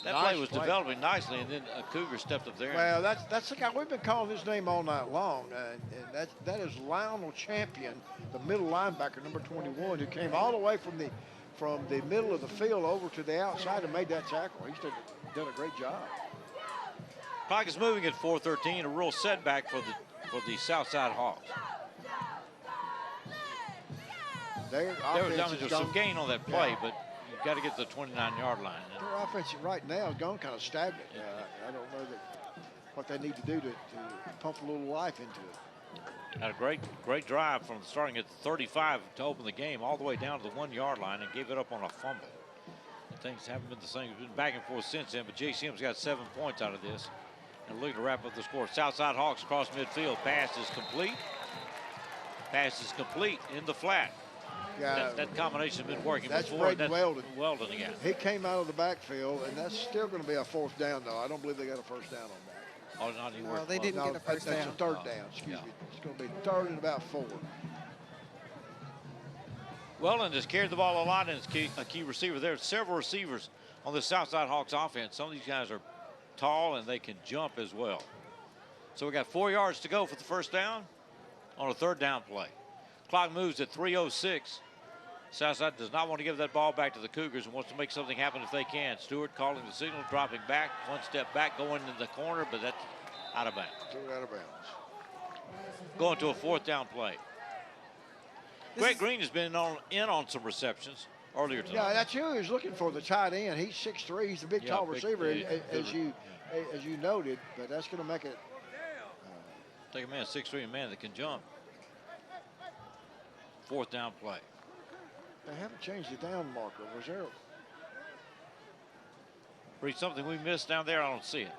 That Nice play was developing nicely, and then a Cougar stepped up there. Well, that's the guy. We've been calling his name all night long. And that is Lionel Champion, the middle linebacker, number 21, who came all the way from the middle of the field over to the outside and made that tackle. He's done a great job. Clock is moving at 4:13, a real setback for the Southside Hawks. There's some gain on that play, but you've got to get to the 29-yard line. Their offense right now has gone kind of stagnant. I don't know what they need to do to pump a little life into it. Had a great drive from starting at 35 to open the game all the way down to the 1-yard line and gave it up on a fumble. Things haven't been the same. It's been back and forth since then, but JCM's got 7 points out of this. And looking to wrap up the score. Southside Hawks across midfield. Pass is complete. Pass is complete in the flat. Yeah, that combination has been working that's before. Braden Weldon. Weldon again. He came out of the backfield, and that's still going to be a 4th down, though. I don't believe they got a first down on that. Oh, not anymore. No, they didn't get a first That's down. a 3rd down, excuse me. It's going to be 3rd and about 4. Weldon has carried the ball a lot and is a key receiver. There are several receivers on the Southside Hawks offense. Some of these guys are tall and they can jump as well. So we got 4 yards to go for the first down on a 3rd down play. Clock moves at 3:06. Southside does not want to give that ball back to the Cougars and wants to make something happen if they can. Stewart calling the signal, dropping back, 1 step back, going in the corner, but that's out of bounds. Out of bounds. Going to a 4th down play. Greg Green has been in on some receptions earlier tonight. Yeah, that's who he was looking for, the tight end. He's 6'3". He's a big, tall receiver, as you noted, but that's going to make it. Take a man 6'3", a man that can jump. 4th down play. They haven't changed the down marker. Was there? Read something we missed down there? I don't see it.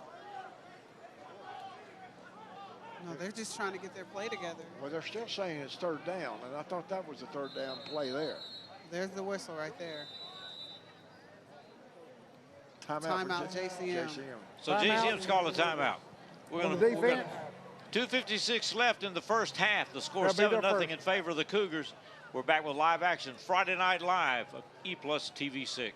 No, they're just trying to get their play together. Well, they're still saying it's 3rd down, and I thought that was the 3rd down play there. There's the whistle right there. Timeout, JCM. So JCM's called a timeout. We're going to 2:56 left in the first half. The score 7-0 in favor of the Cougars. We're back with live action Friday Night Live of EPlus TV6.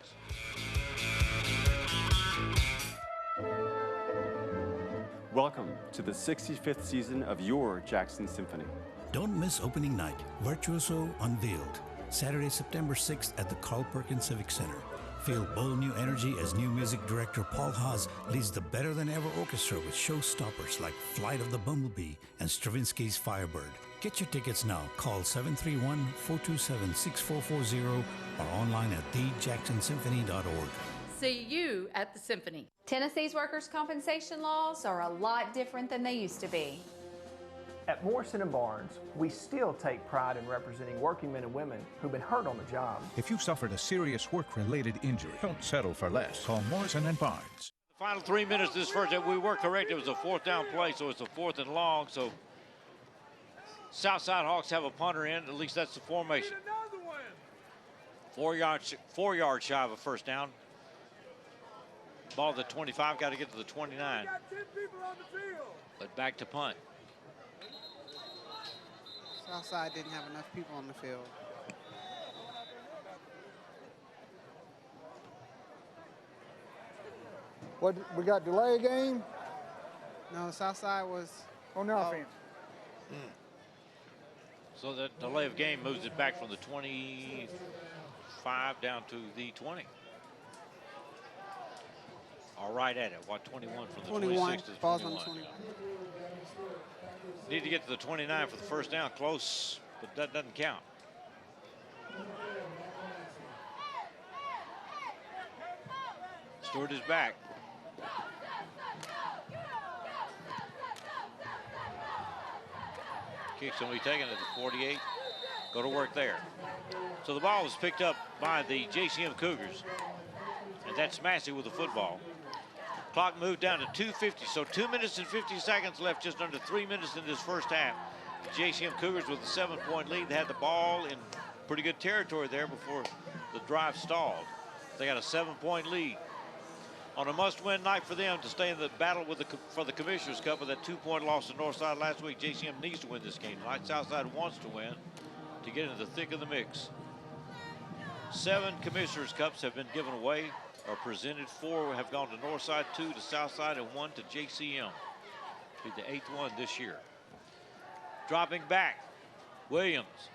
Welcome to the 65th season of your Jackson Symphony. Don't miss opening night, Virtuoso Unveiled, Saturday, September 6th at the Carl Perkins Civic Center. Feel bold new energy as new music director Paul Haas leads the Better Than Ever Orchestra with showstoppers like Flight of the Bumblebee and Stravinsky's Firebird. Get your tickets now. Call 731-427-6440 or online at thejacksonsymphony.org. See you at the Symphony. Tennessee's workers' compensation laws are a lot different than they used to be. At Morrison & Barnes, we still take pride in representing working men and women who've been hurt on the job. If you suffered a serious work-related injury, don't settle for less. Call Morrison & Barnes. The final 3 minutes of this first half, we were correct. It was a 4th down play, so it's a 4th and long. So Southside Hawks have a punter in. At least that's the formation. 4 yards shy of a first down. Ball at the 25, got to get to the 29. But back to punt. Southside didn't have enough people on the field. What, we got delay game? No, Southside was on the offense. So that delay of game moves it back from the 25 down to the 20. All right at it. What, 21 from the 26 to the 21. 21. Need to get to the 29 for the first down. Close, but that doesn't count. Stewart is back. Kick's going to be taken at the 48. Go to work there. So the ball was picked up by the JCM Cougars. And that's Massey with the football. Clock moved down to 2:50, so 2 minutes and 50 seconds left, just under 3 minutes in this first half. The JCM Cougars with a 7-point lead. They had the ball in pretty good territory there before the drive stalled. They got a 7-point lead. On a must-win night for them to stay in the battle for the Commissioner's Cup with that 2-point loss to Northside last week, JCM needs to win this game tonight. Southside wants to win to get into the thick of the mix. 7 Commissioner's Cups have been given away or presented. 4 have gone to Northside, 2 to Southside, and 1 to JCM. Be the 8th one this year. Dropping back, Williams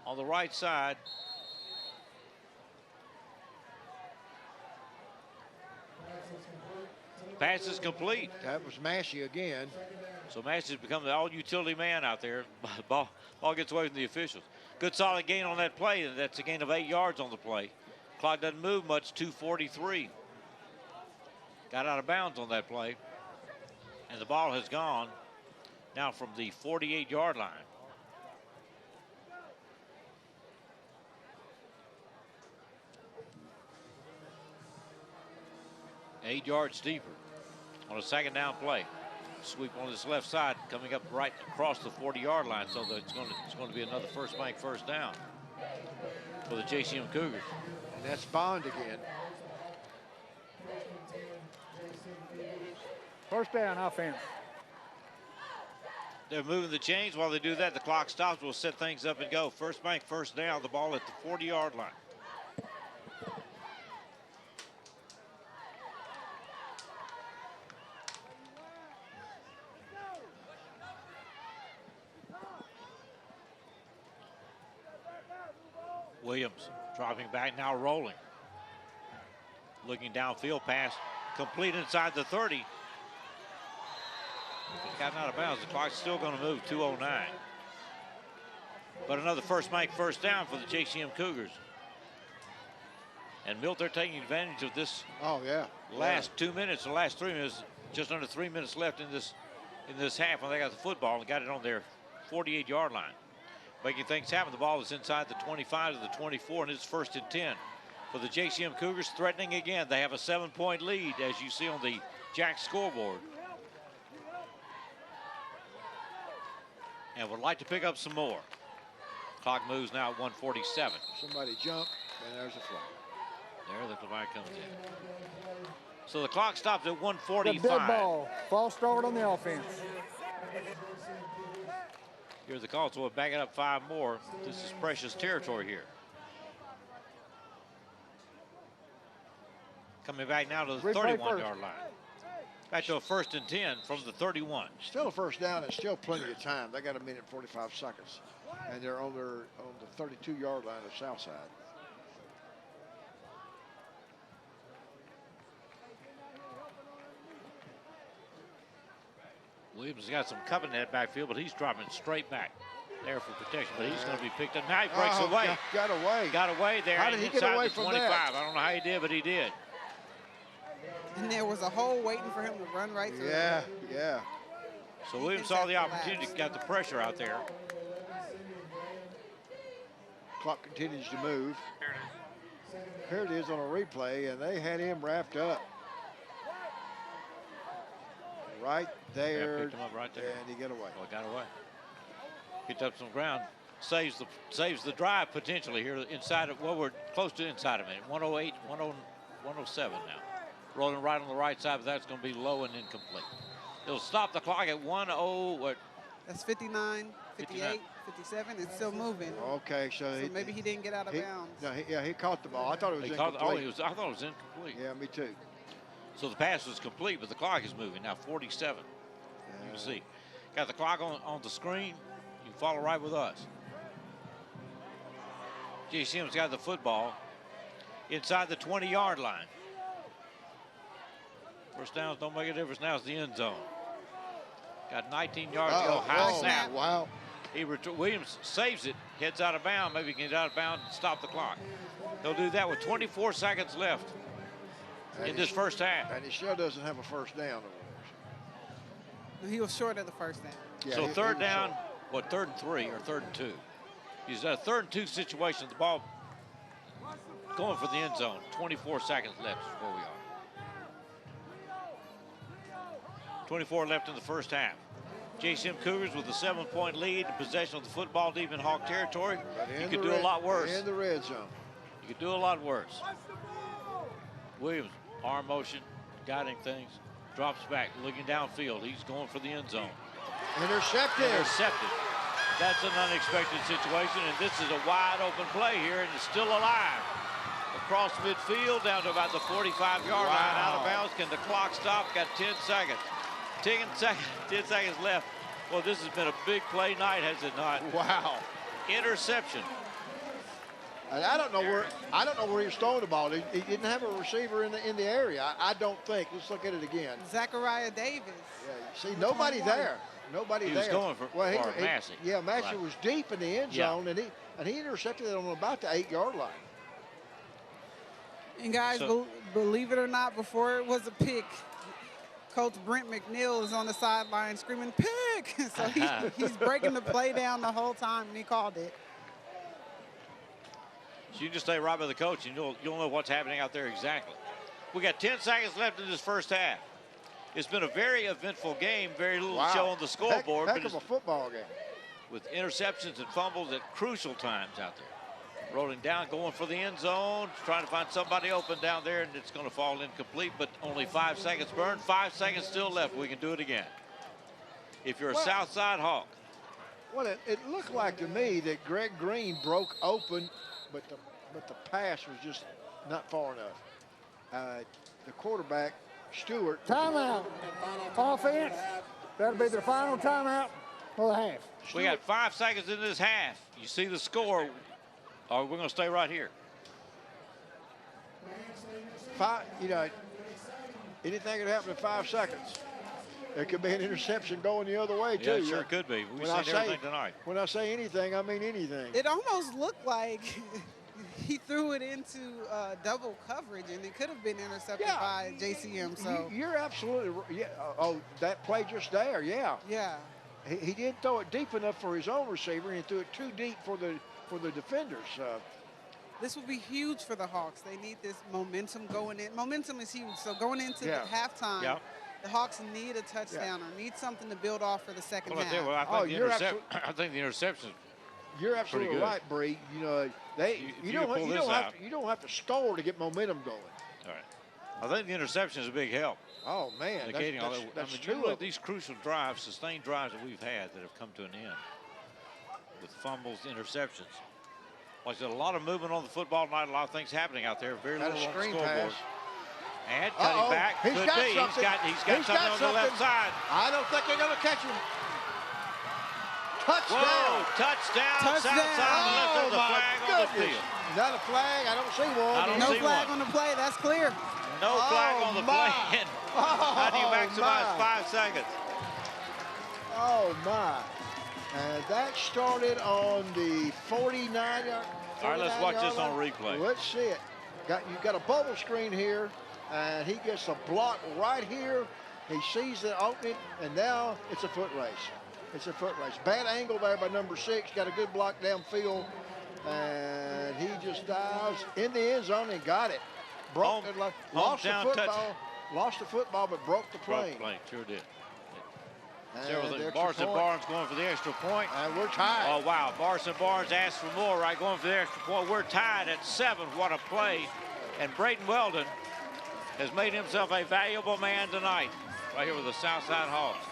on the right side. Pass is complete. That was Massey again. So Massey's become the all-utility man out there. Ball gets away from the officials. Good solid gain on that play, and that's a gain of 8 yards on the play. Clock doesn't move much, 2:43. Got out of bounds on that play. And the ball has gone now from the 48-yard line. Eight yards deeper on a second down play. Sweep on this left side, coming up right across the 40-yard line, so that it's going to be another first bank first down. for the JCM Cougars. And that's Bond again. First down offense. They're moving the chains. While they do that, the clock stops. We'll set things up and go. First bank, first down. The ball at the 40-yard line. Williams dropping back, now rolling. Looking downfield, pass complete inside the 30. If it's gotten out of bounds, the clock's still going to move, 2:09. But another first bank, first down for the JCM Cougars. And Milt, they're taking advantage of this. Oh, yeah. Last 2 minutes, the last 3 minutes, just under 3 minutes left in this half when they got the football and got it on their 48-yard line. Making things happen. The ball is inside the 25 to the 24, and it's 1st and 10 for the JCM Cougars, threatening again. They have a 7-point lead, as you see on the Jack scoreboard, and would like to pick up some more. Clock moves now at 1:47. Somebody jumped, and there's a flag. There, the flag comes in. So the clock stops at 1:45. The dead ball. False start on the offense. Here's the call, so we'll back it up 5 more. This is precious territory here. Coming back now to the 31-yard line. Back to a 1st and 10 from the 31. Still a first down and still plenty of time. They got 1:45 seconds. And they're on the 32-yard line of Southside. Williams has got some cover in that backfield, but he's dropping straight back there for protection. But he's going to be picked up. Now he breaks away. Got away. Got away there. How did he get away from 25. that? I don't know how he did, but he did. And there was a hole waiting for him to run right through. Yeah, yeah. So Williams saw the opportunity, got the pressure out there. Clock continues to move. Here it is on a replay, and they had him wrapped up. Right there. Yeah, picked him up right there. And he got away. Oh, got away. Picked up some ground. Saves the drive potentially here inside of, well, we're close to inside of it. 108, 107 now. Rolling right on the right side, but that's going to be low and incomplete. It'll stop the clock at 1:0. What? That's 59, 58, 57. It's still moving. Okay, so maybe he didn't get out of bounds. No, he caught the ball. I thought it was incomplete. I thought it was incomplete. Yeah, me too. So the pass was complete, but the clock is moving now. 47. You can see. Got the clock on the screen. You can follow right with us. JCM's got the football inside the 20-yard line. First downs don't make a difference. Now it's the end zone. Got 19 yards to go. High snap. Wow. Williams saves it, heads out of bounds. Maybe he can get out of bounds and stop the clock. He'll do that with 24 seconds left in this first half. And he still doesn't have a first down. He was short of the first down. Yeah, so third down, what, 3rd and 3 or 3rd and 2? He's got a 3rd and 2 situation. The ball going for the end zone. 24 seconds left is where we are. 24 left in the first half. JCM Cougars with a 7-point lead, possession of the football deep in Hawk territory. You could do a lot worse. In the red zone. You could do a lot worse. Williams, arm motion, guiding things, drops back, looking downfield. He's going for the end zone. Intercepted. Intercepted. That's an unexpected situation, and this is a wide open play here, and it's still alive. Across midfield, down to about the 45-yard line, out of bounds. Can the clock stop? Got 10 seconds. 10 seconds left. Well, this has been a big play night, has it not? Wow. Interception. And I don't know where he was throwing the ball. He didn't have a receiver in the area. I don't think. Let's look at it again. Zachariah Davis. Yeah, see, nobody there. Nobody there. He was going for Massey. Yeah, Massey was deep in the end zone, and he intercepted it on about the 8-yard line. And guys, believe it or not, before it was a pick, Coach Brent McNeil is on the sideline screaming, pick! So he's breaking the play down the whole time, and he called it. So you just stay right by the coach, and you'll know what's happening out there exactly. We got 10 seconds left in this first half. It's been a very eventful game, very little show on the scoreboard. Heck of a football game. With interceptions and fumbles at crucial times out there. Rolling down, going for the end zone, trying to find somebody open down there, and it's going to fall incomplete, but only 5 seconds burned. 5 seconds still left. We can do it again. If you're a Southside Hawk. Well, it looked like to me that Greg Green broke open, but the pass was just not far enough. The quarterback, Stewart. Timeout. Offense. That'll be the final timeout for the half. We got 5 seconds in this half. You see the score, or we're going to stay right here. Anything could happen in 5 seconds. There could be an interception going the other way, too. Yeah, it sure could be. We've seen everything tonight. When I say anything, I mean anything. It almost looked like he threw it into double coverage, and it could have been intercepted by JCM. So you're absolutely right. Yeah. Oh, that play just there, yeah. Yeah. He did throw it deep enough for his own receiver, and he threw it too deep for the defenders. This will be huge for the Hawks. They need this momentum going in. Momentum is huge. So going into the halftime, the Hawks need a touchdown or need something to build off for the second half. I think the interception. You're absolutely right, Bree. You know, you don't have to score to get momentum going. All right. I think the interception is a big help. Oh man, that's you look at these crucial drives, sustained drives that we've had that have come to an end with fumbles, interceptions. Like I said, a lot of movement on the football tonight, a lot of things happening out there. Very little on the scoreboard. And cutting back. He's got something on the left side. I don't think they're going to catch him. Touchdown. Whoa, touchdown. Southside left of the flag on the field. Is that a flag? I don't see one. No flag on the play. That's clear. No flag on the play. How do you maximize 5 seconds? Oh, my. And that started on the 49-yard. All right, let's watch this on replay. Let's see it. You've got a bubble screen here, and he gets a block right here. He sees the opening, and now it's a foot race. It's a foot race. Bad angle there by number 6. Got a good block downfield, and he just dives in the end zone and got it. Lost the football, but broke the plane. Sure did. Barnes and Barnes going for the extra point. And we're tied. Oh, wow. Barnes and Barnes asked for more, right? Going for the extra point. We're tied at 7. What a play. And Brayton Weldon has made himself a valuable man tonight, right here with the Southside Hawks.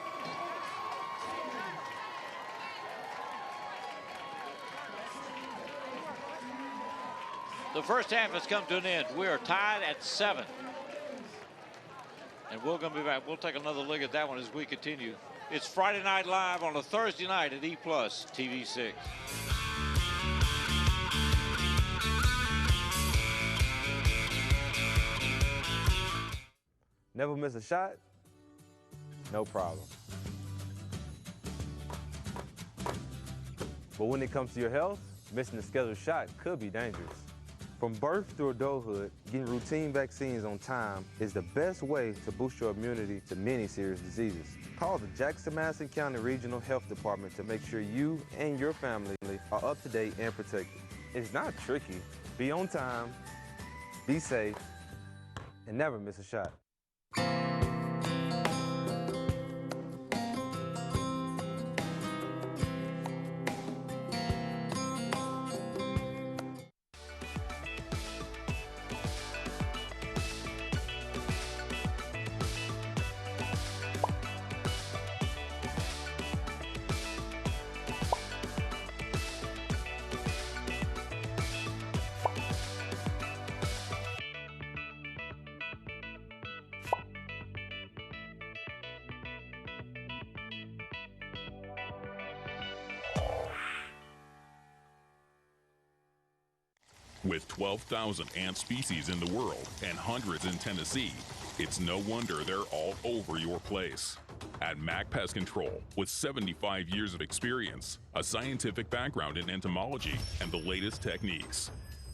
The first half has come to an end. We are tied at 7. And we're going to be back. We'll take another look at that one as we continue. It's Friday Night Live on a Thursday night at EPlus TV6. Never miss a shot? No problem. But when it comes to your health, missing a scheduled shot could be dangerous. From birth through adulthood, getting routine vaccines on time is the best way to boost your immunity to many serious diseases. Call the Jackson-Madison County Regional Health Department to make sure you and your family are up to date and protected. It's not tricky. Be on time, be safe, and never miss a shot. With 12,000 ant species in the world and hundreds in Tennessee, it's no wonder they're all over your place. At Mac Pest Control, with 75 years of experience, a scientific background in entomology, and the latest techniques,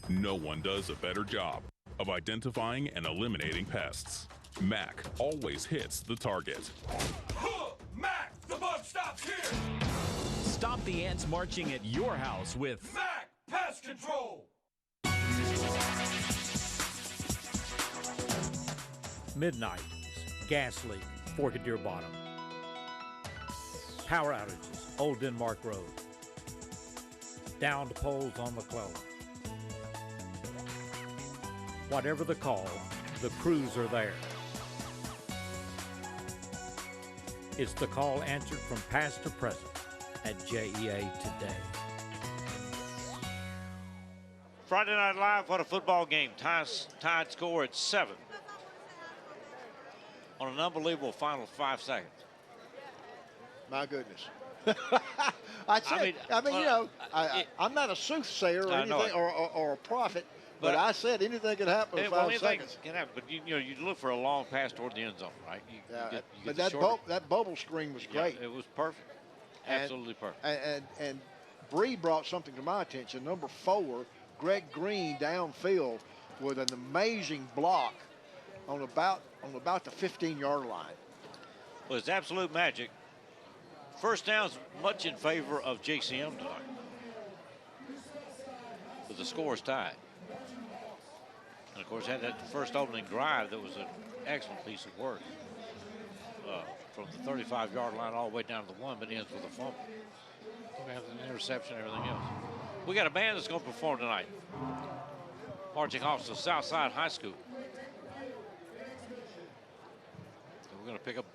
no one does a better job of identifying and eliminating pests. Mac always hits the target. Mac, the bug stops here! Stop the ants marching at your house with Mac Pest Control! Mid-90s, gas leak, Fork of Deer Bottom. Power outages, Old Denmark Road. Downed poles on McClellan. Whatever the call, the crews are there. It's the call answered from past to present at JEA Today. Friday Night Live, what a football game. Tied score at 7 on an unbelievable final 5 seconds. My goodness. I'm not a soothsayer or anything or a prophet, but I said anything can happen in 5 seconds. Can happen, but you look for a long pass toward the end zone, right? You get that bubble screen was great. Yeah, it was perfect. Absolutely perfect. And Bree brought something to my attention. Number 4, Greg Green downfield with an amazing block on about the 15-yard line. Well, it's absolute magic. First down's much in favor of JCM tonight. But the score is tied. And of course, had that first opening drive that was an excellent piece of work. From the 35-yard line all the way down to the 1, but ends with a fumble. We have an interception and everything else. We got a band that's going to perform tonight. Marching off to Southside High School. So we're going to pick up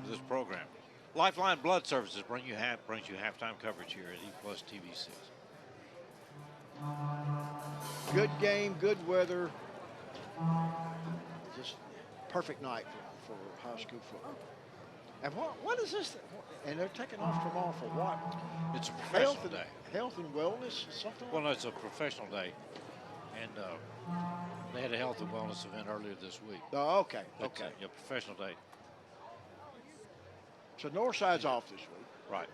this program. Lifeline Blood Services brings you halftime coverage here at EPlus TV6. Good game, good weather. Just perfect night for high school football. And what is this? And they're taking off tomorrow for what? It's a professional day. Health and wellness, something. Well, no, it's a professional day, and they had a health and wellness event earlier this week. Oh, okay, But, yeah, professional day. So Northside's off this week. Right.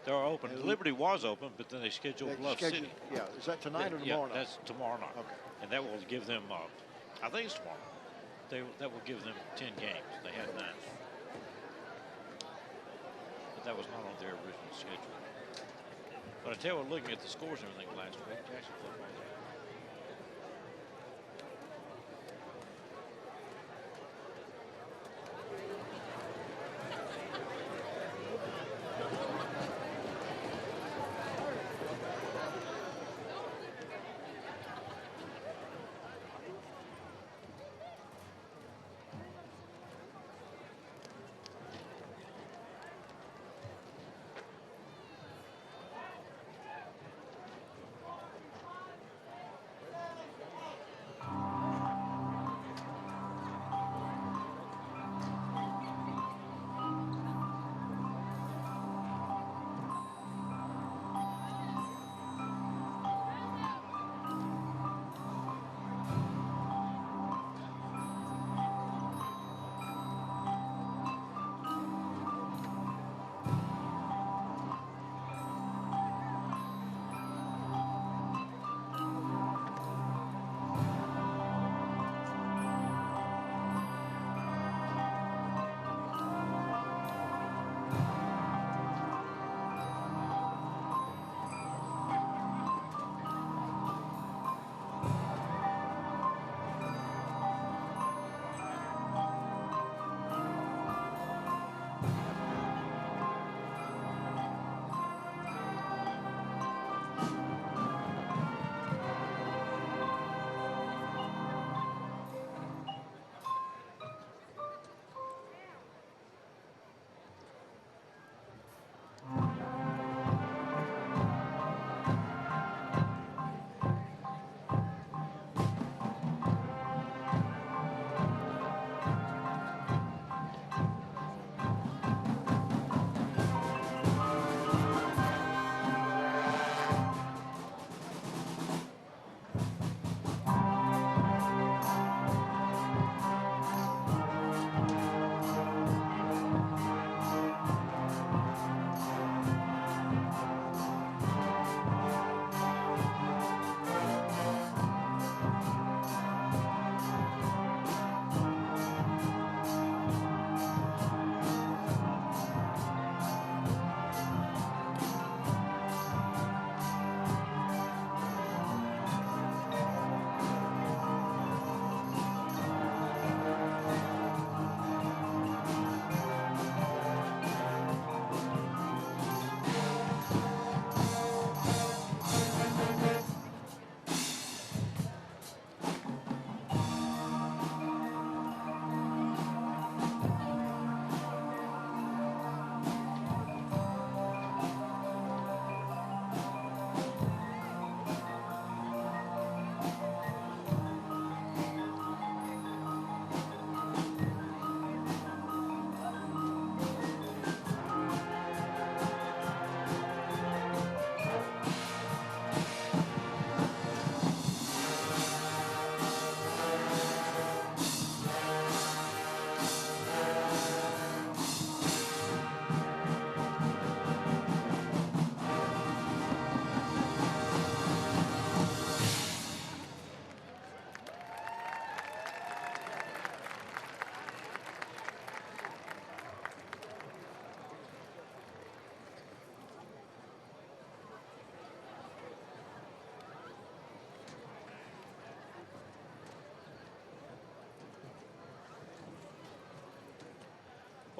They're open. Liberty was open, but then they scheduled Bluff City. Yeah, is that tonight or tomorrow night? That's tomorrow night. Okay. And that will give them, I think it's tomorrow. That will give them 10 games. They had 9. But that was not on their original schedule. But I tell you what, looking at the scores and everything last week, Jackson football.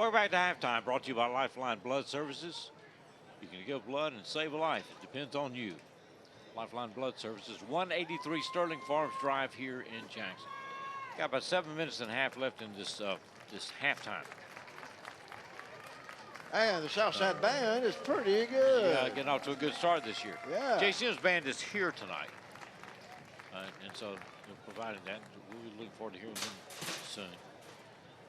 We're back to halftime, brought to you by Lifeline Blood Services. You can give blood and save a life. It depends on you. Lifeline Blood Services, 183 Sterling Farms Drive here in Jackson. Got about 7 minutes and a half left in this halftime. And the Southside Band is pretty good. Yeah, getting off to a good start this year. Yeah. JCM's band is here tonight. And so, provided that, we'll be looking forward to hearing them soon.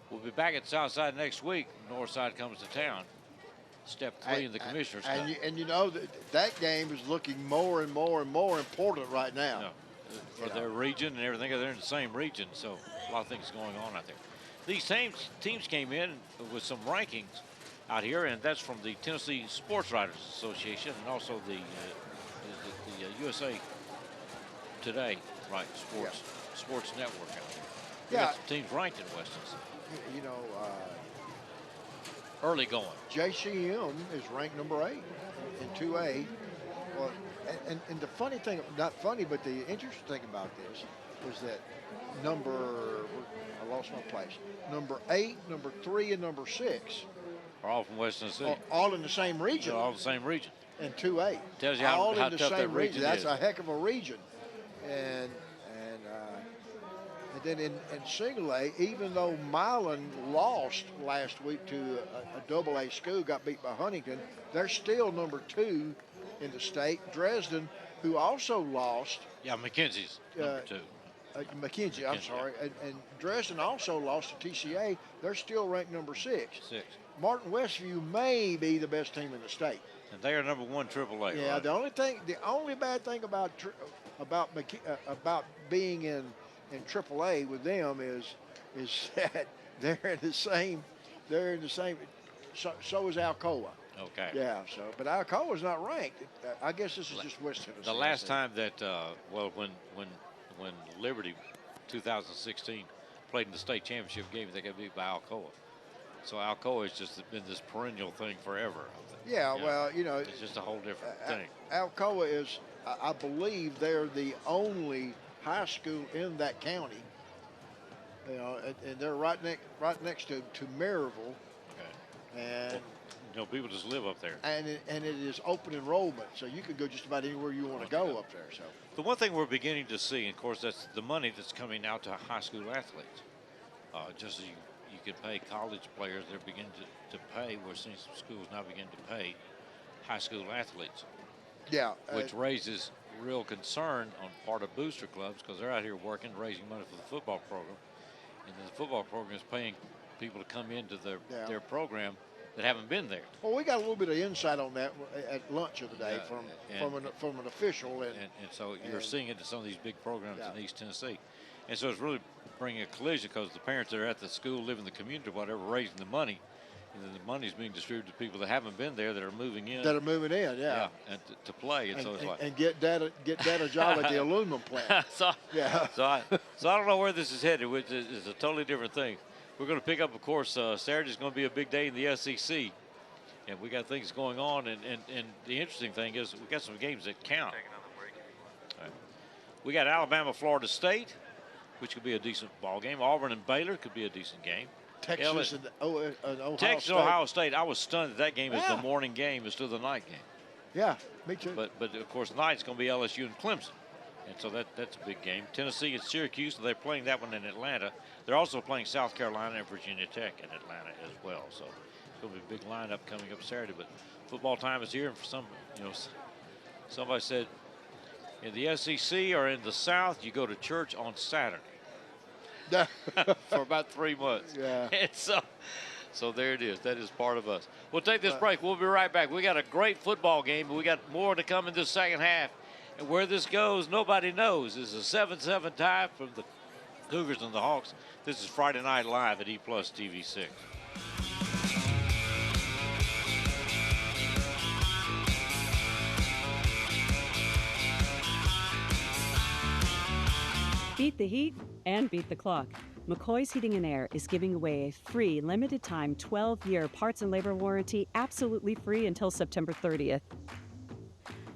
We'll be back at Southside next week. Northside comes to town. Step 3 in the Commissioner's Cup. And you know, that game is looking more and more and more important right now. For their region and everything, they're in the same region, so a lot of things going on out there. These teams came in with some rankings out here, and that's from the Tennessee Sports Writers Association and also the USA Today, right, Sports Network out there. We got some teams ranked in West Tennessee. You know, early going. JCM is ranked number 8 in 2A. Well, and the funny thing, not funny, but the interesting thing about this is that I lost my place. Number 8, number 3, and number 6 are all from West Tennessee. All in the same region. They're all in the same region. In 2A. Tells you all how in the tough same that region That's is. a heck of a region. And then in single A, even though Milan lost last week to a double-A school, got beat by Huntington, they're still number 2 in the state. Dresden, who also lost. Yeah, McKenzie's number 2. McKenzie, I'm sorry. And Dresden also lost to TCA. They're still ranked number 6. Martin Westview may be the best team in the state. And they are number 1 AAA. Yeah, right? the only bad thing about being in AAA with them is that they're in the same. So is Alcoa. Okay. Yeah. So, but Alcoa's not ranked. I guess this is just West Tennessee. The last time that when Liberty 2016 played in the state championship game, they got beat by Alcoa. So Alcoa has just been this perennial thing forever. Yeah, well, you know, it's just a whole different thing. Alcoa is, I believe, they're the only high school in that county. You know, and they're right next to Maryville. Okay. And people just live up there. And it is open enrollment, so you can go just about anywhere you want to go up there. So the one thing we're beginning to see, and of course, that's the money that's coming out to high school athletes. Just as you can pay college players, they're beginning to pay. We're seeing some schools now begin to pay high school athletes. Yeah. Which raises real concern on part of booster clubs because they're out here working, raising money for the football program. And the football program is paying people to come into their program that haven't been there. Well, we got a little bit of insight on that at lunch of the day from an official. And so you're seeing it in some of these big programs in East Tennessee. And so it's really bringing a collision because the parents that are at the school, live in the community, whatever, raising the money, and then the money's being distributed to people that haven't been there that are moving in. Yeah. And to play. And so it's like. And get that a job at the aluminum plant. So I don't know where this is headed, which is a totally different thing. We're going to pick up, of course, Saturday's going to be a big day in the SEC. And we got things going on. And the interesting thing is we got some games that count. Right. We got Alabama, Florida State, which could be a decent ball game. Auburn and Baylor could be a decent game. Texas and Ohio Texas, State. Ohio State. I was stunned that game is the morning game instead of the night game. Yeah, me too. But of course, night's going to be LSU and Clemson. And so that's a big game. Tennessee and Syracuse, they're playing that one in Atlanta. They're also playing South Carolina and Virginia Tech in Atlanta as well. So it's going to be a big lineup coming up Saturday. But football time is here. And for some, somebody said in the SEC or in the South, you go to church on Saturday. For about 3 months. Yeah. And so there it is. That is part of us. We'll take this break. We'll be right back. We got a great football game, but we got more to come in this second half. And where this goes, nobody knows. It's a 7-7 tie from the Cougars and the Hawks. This is Friday Night Live at EPlus TV 6. Beat the heat and beat the clock. McCoy's Heating and Air is giving away a free limited-time 12-year parts and labor warranty absolutely free until September 30th.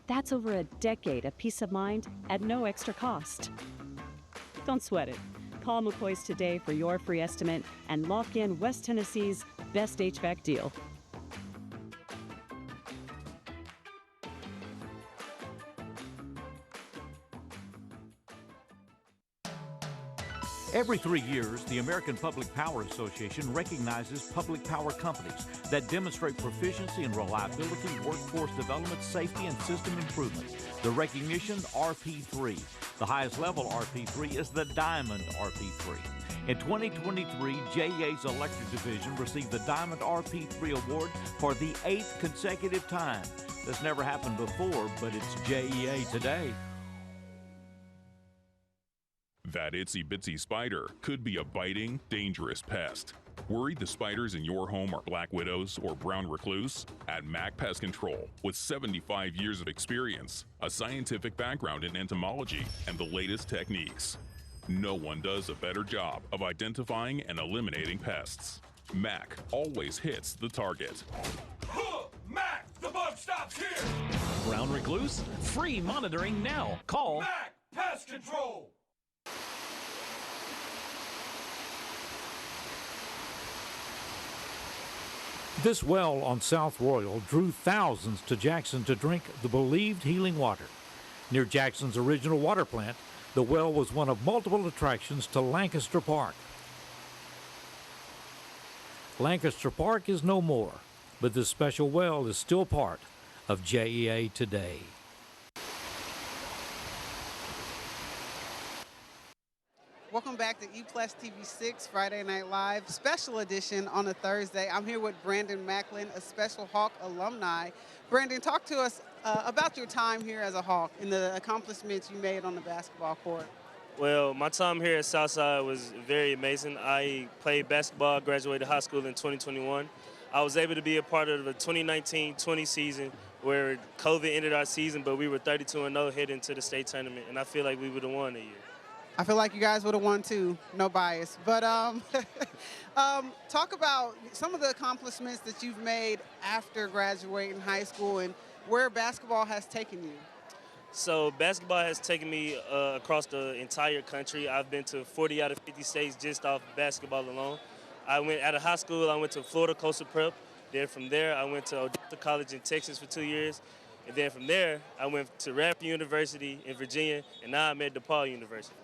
That's over a decade of peace of mind at no extra cost. Don't sweat it. Call McCoy's today for your free estimate and lock in West Tennessee's Best HVAC deal. Every 3 years, the American Public Power Association recognizes public power companies that demonstrate proficiency in reliability, workforce development, safety, and system improvement. The recognition, RP3. The highest level RP3 is the Diamond RP3. In 2023, JEA's Electric Division received the Diamond RP3 award for the 8th consecutive time. This never happened before, but it's JEA today. That itsy bitsy spider could be a biting, dangerous pest. Worried the spiders in your home are black widows or brown recluse? At Mac Pest Control, with 75 years of experience, a scientific background in entomology, and the latest techniques, no one does a better job of identifying and eliminating pests. Mac always hits the target. Mac, the bug stops here. Brown recluse? Free monitoring now. Call Mac Pest Control. This well on South Royal drew thousands to Jackson to drink the believed healing water. Near Jackson's original water plant, the well was one of multiple attractions to Lancaster Park. Lancaster Park is no more, but this special well is still part of JEA today. Welcome back to EPlus TV6 Friday Night Live special edition on a Thursday. I'm here with Brandon Macklin, a special Hawk alumni. Brandon, talk to us about your time here as a Hawk and the accomplishments you made on the basketball court. Well, my time here at Southside was very amazing. I played basketball, graduated high school in 2021. I was able to be a part of the 2019-20 season where COVID ended our season, but we were 32-0 heading into the state tournament, and I feel like we would have won that year. I feel like you guys would have won too, no bias. But talk about some of the accomplishments that you've made after graduating high school and where basketball has taken you. So basketball has taken me across the entire country. I've been to 40 out of 50 states just off basketball alone. I went out of high school, I went to Florida Coastal Prep. Then from there, I went to Odessa College in Texas for 2 years. And then from there, I went to Radford University in Virginia, and now I'm at DePaul University.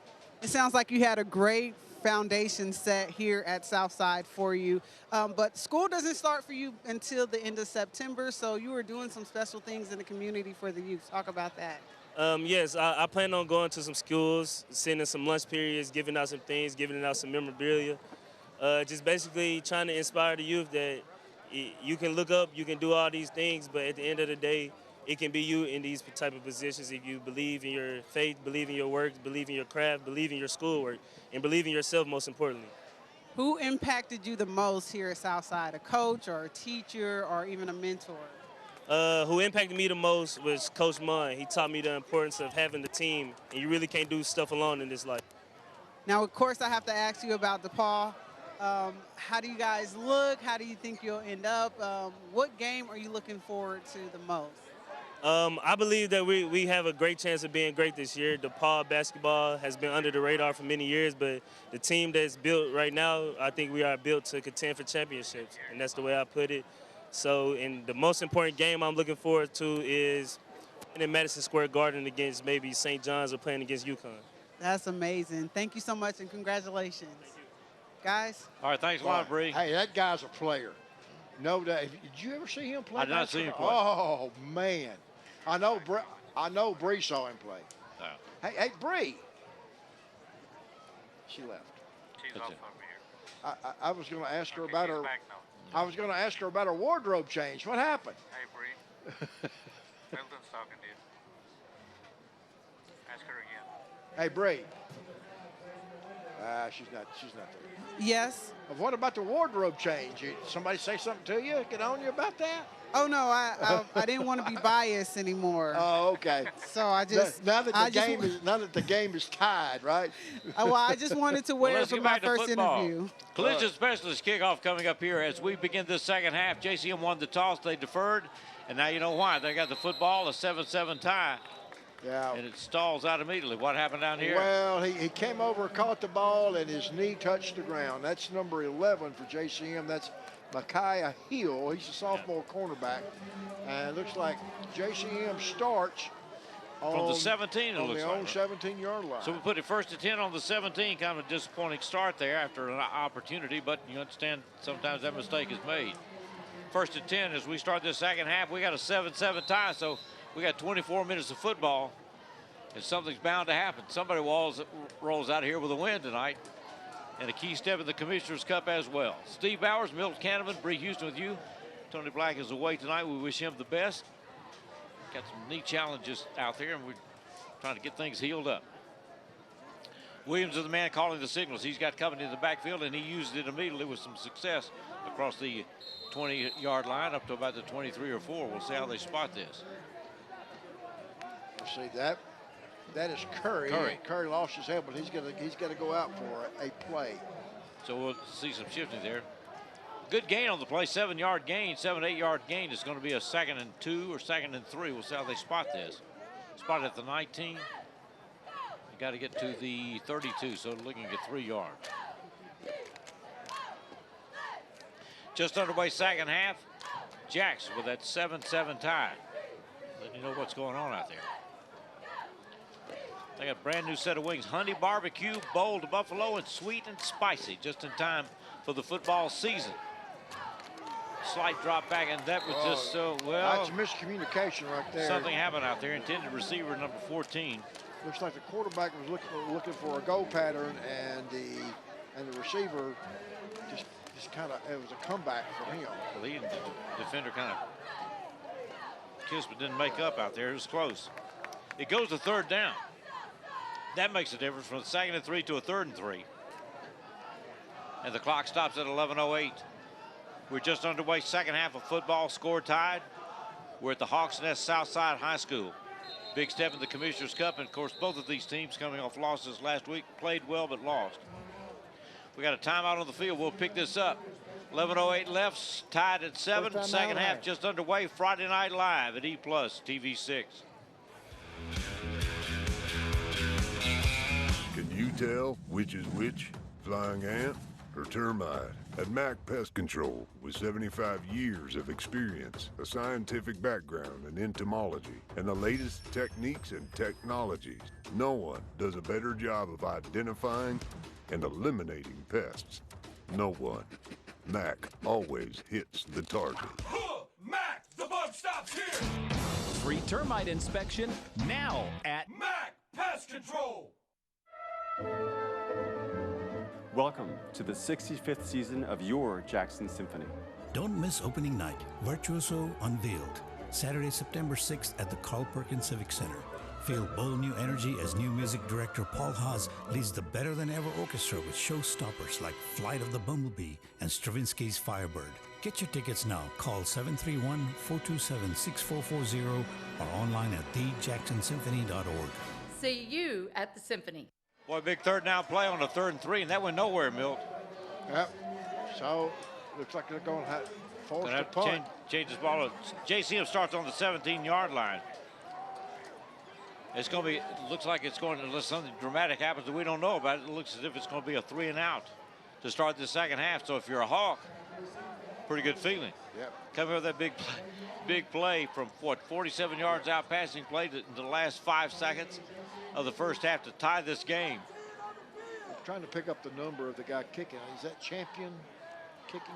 It sounds like you had a great foundation set here at Southside for you, but school doesn't start for you until the end of September, so you were doing some special things in the community for the youth. Talk about that. Yes, I plan on going to some schools, sending some lunch periods, giving out some things, giving out some memorabilia, just basically trying to inspire the youth that you can look up, you can do all these things, but at the end of the day, it can be you in these type of positions if you believe in your faith, believe in your work, believe in your craft, believe in your schoolwork, and believe in yourself most importantly. Who impacted you the most here at Southside, a coach or a teacher or even a mentor? Who impacted me the most was Coach Munn. He taught me the importance of having the team, and you really can't do stuff alone in this life. Now, of course, I have to ask you about DePaul. How do you guys look? How do you think you'll end up? What game are you looking forward to the most? I believe that we have a great chance of being great this year. DePaul basketball has been under the radar for many years, but the team that's built right now, I think we are built to contend for championships, and that's the way I put it. So, and the most important game I'm looking forward to is in Madison Square Garden against maybe St. John's or playing against UConn. That's amazing. Thank you so much, and congratulations. Guys? All right, thanks a lot, Bree. Hey, that guy's a player. No doubt. Did you ever see him play? I did not see him play. Oh, man. I know Bree saw him play. No. Hey, Bree. She left. She's off over here. I was going to ask her about her. I was going to ask her about her wardrobe change. What happened? Hey, Bree. Milton's talking to you. Ask her again. Hey, Bree. She's not there. Yes. What about the wardrobe change? Somebody say something to you? Get on you about that? Oh no, I didn't want to be biased anymore. Oh, okay. So I just now that the game is tied, right? Well, I just wanted to wear it for my first interview. Collision specialist kickoff coming up here as we begin this second half. JCM won the toss, they deferred, and now you know why. They got the football, a 7-7 tie. Yeah. And it stalls out immediately. What happened down here? Well, he came over, caught the ball, and his knee touched the ground. That's number 11 for JCM. That's Micaiah Hill. He's a sophomore cornerback. And it looks like JCM starts from the 17, it on looks the like. own 17-yard line. So we put it 1st and 10 on the 17. Kind of a disappointing start there after an opportunity, but you understand sometimes that mistake is made. 1st and 10 as we start this second half. We got a 7-7 tie, so we got 24 minutes of football, and something's bound to happen. Somebody rolls out of here with a win tonight, and a key step in the Commissioner's Cup as well. Steve Bowers, Milt Canterman, Bree Houston with you. Tony Black is away tonight. We wish him the best. Got some neat challenges out there, and we're trying to get things healed up. Williams is the man calling the signals. He's got company in the backfield, and he used it immediately with some success across the 20-yard line up to about the 23 or 4. We'll see how they spot this. We'll see that. That is Curry. Curry lost his head, but he's gonna go out for a play. So we'll see some shifting there. Good gain on the play, 7-yard gain, 8-yard gain. It's going to be a 2nd and 2 or 2nd and 3. We'll see how they spot this. Spot at the 19. You got to get to the 32, so looking at 3 yards. Just underway second half. Jacks with that 7-7 tie. Letting you know what's going on out there. They got a brand new set of wings. Honey barbecue, bold buffalo, and sweet and spicy. Just in time for the football season. Slight drop back, and that was just so well. That's miscommunication right there. Something happened out there. Intended receiver number 14. Looks like the quarterback was looking for a go pattern, and the receiver just kind of, it was a comeback for him. Well, the defender kind of kissed but didn't make up out there. It was close. It goes to 3rd down. That makes a difference from a 2nd and 3 to a 3rd and 3. And the clock stops at 11:08. We're just underway second half of football, score tied. We're at the Hawks Nest Southside High School. Big step in the Commissioner's Cup, and of course both of these teams coming off losses last week, played well but lost. We got a timeout on the field. We'll pick this up. 11:08 left, tied at 7. Second half just underway. Friday Night Live at EPlus TV6. Can you tell which is which? Flying ant or termite? At Mac Pest Control, with 75 years of experience, a scientific background in entomology, and the latest techniques and technologies, no one does a better job of identifying and eliminating pests. No one. Mac always hits the target. Mac, the bug stops here. Free termite inspection now at Mac Pest Control. Welcome to the 65th season of your Jackson Symphony. Don't miss opening night, Virtuoso Unveiled, Saturday, September 6th at the Carl Perkins Civic Center. Feel bold new energy as new music director Paul Haas leads the Better Than Ever Orchestra with showstoppers like Flight of the Bumblebee and Stravinsky's Firebird. Get your tickets now. Call 731-427-6440 or online at thejacksonsymphony.org. See you at the Symphony. Boy, big 3rd down play on the 3rd and 3, and that went nowhere, Milt. Yep. So looks like they're going to have forced a punt. Change this ball. JCM starts on the 17-yard line. It's going to be, looks like it's going to, unless something dramatic happens that we don't know about, it looks as if it's going to be a 3 and out to start the second half. So if you're a Hawk, pretty good feeling. Yep. Coming with that big play from, 47 yards out passing play in the last 5 seconds of the first half to tie this game. I'm trying to pick up the number of the guy kicking. Is that champion kicking?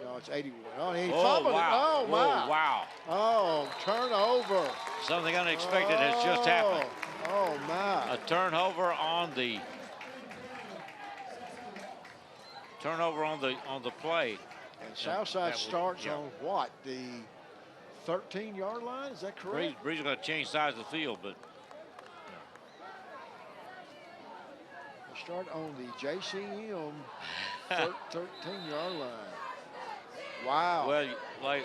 No, it's 81. Oh, he fumbled wow. it. Oh, my. Whoa, wow. Oh, turnover. Something unexpected has just happened. Oh, my. A turnover on the play. And Southside starts on what? The 13-yard line? Is that correct? Breeze is going to change sides of the field, but they start on the JCM 13-yard line. Wow. Well, like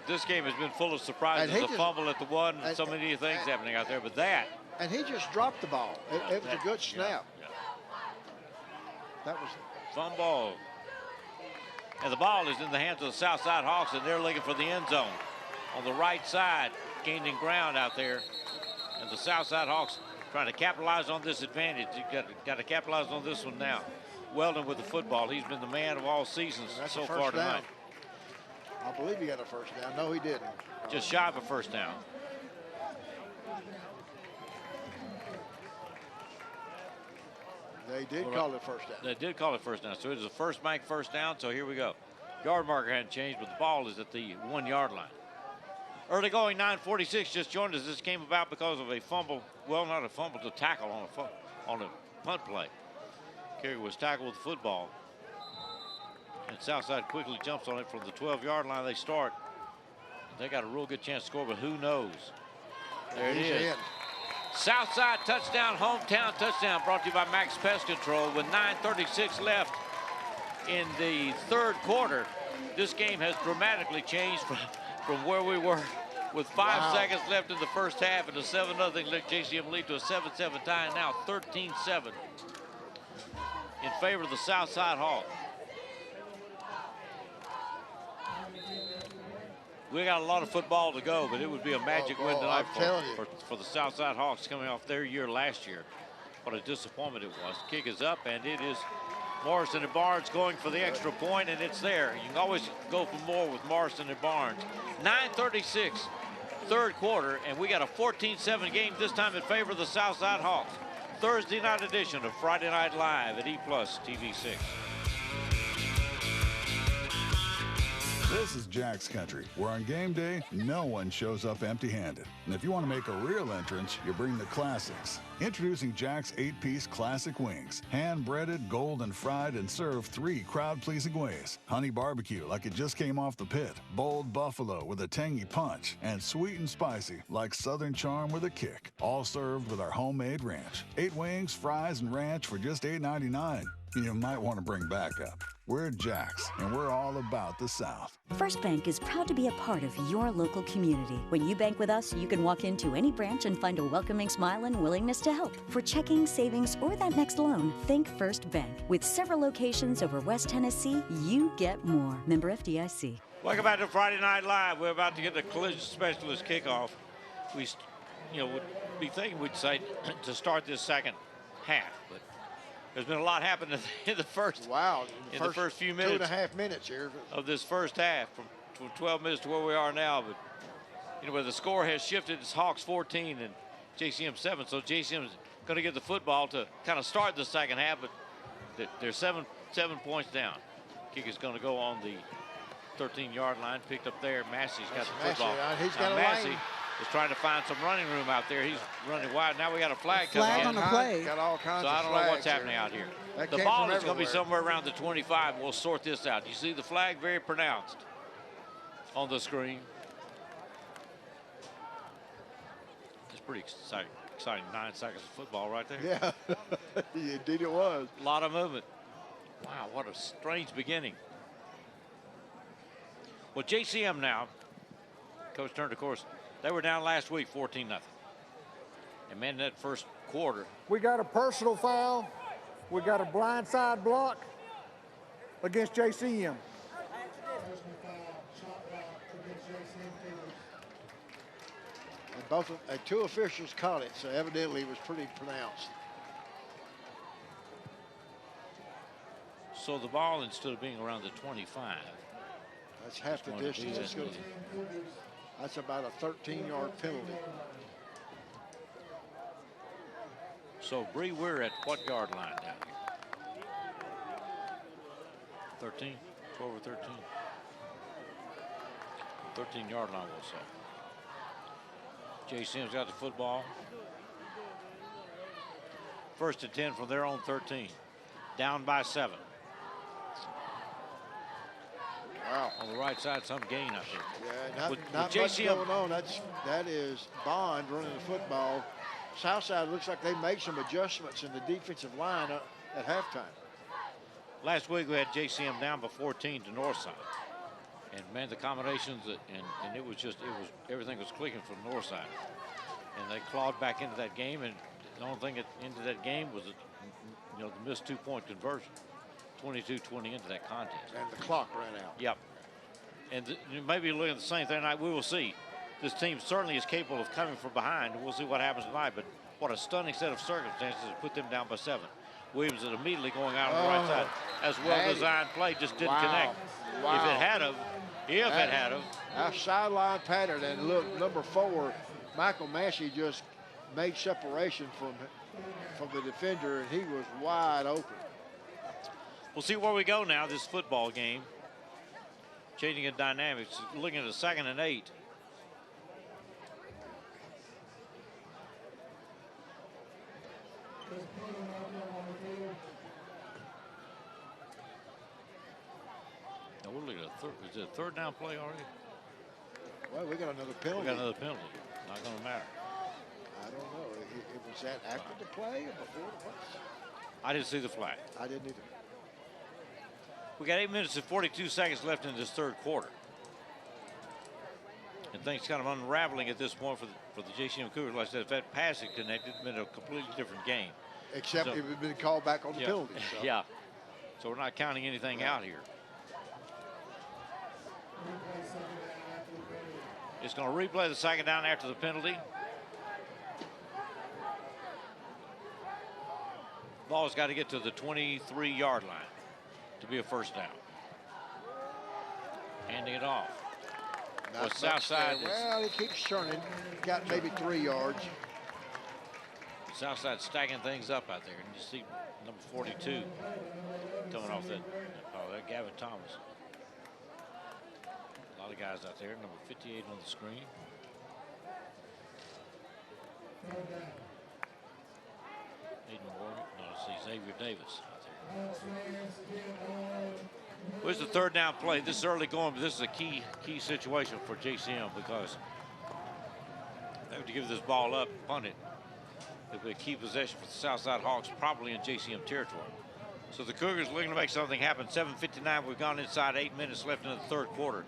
this game has been full of surprises. A fumble at the 1, and so many things happening out there. But that. And he just dropped the ball. It was a good snap. Yeah. That was fumble. And the ball is in the hands of the Southside Hawks, and they're looking for the end zone. On the right side, gaining ground out there. And the Southside Hawks trying to capitalize on this advantage. You got to capitalize on this one now. Weldon with the football. He's been the man of all seasons so far tonight. I believe he got a first down. No, he didn't. Just shy of a first down. They did call it first down. They did call it first down. So it is a first bank first down. So here we go. Yard marker hadn't changed, but the ball is at the 1 yard line. Early going, 9:46 just joined us. This came about because of a fumble. Well, not a fumble, a tackle on a punt play. Carey was tackled with the football. And Southside quickly jumps on it from the 12-yard line. They start. They got a real good chance to score, but who knows? There it is. Southside touchdown, hometown touchdown, brought to you by Max Pest Control. With 9:36 left in the third quarter, this game has dramatically changed from where we were with 5 seconds left in the first half and a 7-0 JCM lead to a 7-7 tie, and now 13-7 in favor of the Southside Hawks. We got a lot of football to go, but it would be a magic win tonight for the Southside Hawks coming off their year last year. What a disappointment it was. Kick is up, and it is Morrison and Barnes going for the extra point, and it's there. You can always go for more with Morrison and Barnes. 9:36, third quarter, and we got a 14-7 game, this time in favor of the Southside Hawks. Thursday night edition of Friday Night Live at EPlus TV6. This is Jack's Country, where on game day, no one shows up empty-handed. And if you want to make a real entrance, you bring the classics. Introducing Jack's 8-piece classic wings. Hand-breaded, golden fried, and served 3 crowd-pleasing ways. Honey barbecue, like it just came off the pit. Bold buffalo with a tangy punch. And sweet and spicy, like Southern Charm with a kick. All served with our homemade ranch. 8 wings, fries, and ranch for just $8.99. You might want to bring backup. We're Jack's, and we're all about the South. First Bank is proud to be a part of your local community. When you bank with us, you can walk into any branch and find a welcoming smile and willingness to help. For checking, savings, or that next loan, think First Bank. With several locations over West Tennessee, you get more. Member FDIC. Welcome back to Friday Night Live. We're about to get the collision specialist kickoff. We, would be thinking we'd say to start this second half, but there's been a lot happening in the first. Wow! In the first few minutes. 2.5 minutes here of this first half, from 12 minutes to where we are now. But where the score has shifted, it's Hawks 14 and JCM 7. So JCM is going to get the football to kind of start the second half, but they're seven points down. Kick is going to go on the 13-yard line, picked up there. Massey's got the football. He's got a Massey lane. is trying to find some running room out there. He's running wide. Now we got a flag coming in. Flag on the play. Got all kinds So of I don't know what's flags happening out here. That The came ball from is going to be everywhere. somewhere around the 25. We'll sort this out. You see the flag very pronounced on the screen. It's pretty exciting 9 seconds of football right there. Yeah, indeed it was. A lot of movement. Wow, what a strange beginning. Well, JCM now, Coach Turner, of course, they were down last week 14-0. And man, that first quarter. We got a personal foul. We got a blindside block against JCM. And two officials caught it, so evidently it was pretty pronounced. So the ball, instead of being around the 25. That's half the distance. That's about a 13-yard penalty. So Bree, we're at what yard line down here? 13, 12 or 13. 13-yard line, we'll say. JCM's got the football. First and 10 from their own 13. Down by 7. Wow. On the right side, some gain up here. Yeah, not much going on. That is Bond running the football. Southside looks like they made some adjustments in the defensive line at halftime. Last week we had JCM down by 14 to Northside. And man, the combinations and it was everything was clicking from Northside. And they clawed back into that game, and the only thing into that game was the missed 2-point conversion. 22-20 into that contest. And the clock ran out. Yep. And maybe looking at the same thing tonight, we will see. This team certainly is capable of coming from behind. We'll see what happens tonight, but what a stunning set of circumstances to put them down by 7. Williams is immediately going out on the right side. As well-designed play, just didn't connect. Wow. If it had him. That sideline pattern, and look, number 4, Michael Massey just made separation from the defender, and he was wide open. We'll see where we go now, this football game. Changing the dynamics, looking at a 2nd and 8. Now we're looking at is it a 3rd down play already? Well, we got another penalty. We got another penalty. Not going to matter. I don't know. It was that after the play or before the play? I didn't see the flag. I didn't either. We got 8 minutes and 42 seconds left in this 3rd quarter. And things kind of unraveling at this point for the JCM Cougars. Like I said, if that pass had connected, it'd been a completely different game. Except it had been called back on the penalty. So. Yeah. So we're not counting anything out here. It's going to replay the 2nd down after the penalty. Ball's got to get to the 23-yard line to be a 1st down. Handing it off. Not Southside. Well, he keeps turning. Got maybe 3 yards. Southside stacking things up out there. And you see number 42 coming off that Gavin Thomas. A lot of guys out there. Number 58 on the screen. Aiden Morgan. No, I see Xavier Davis out there. Where's the 3rd down play? This is early going, but this is a key situation for JCM because they have to give this ball up, punt it. It'll be a key possession for the Southside Hawks, probably in JCM territory. So the Cougars looking to make something happen. 7:59, we've gone inside 8 minutes left in the 3rd quarter.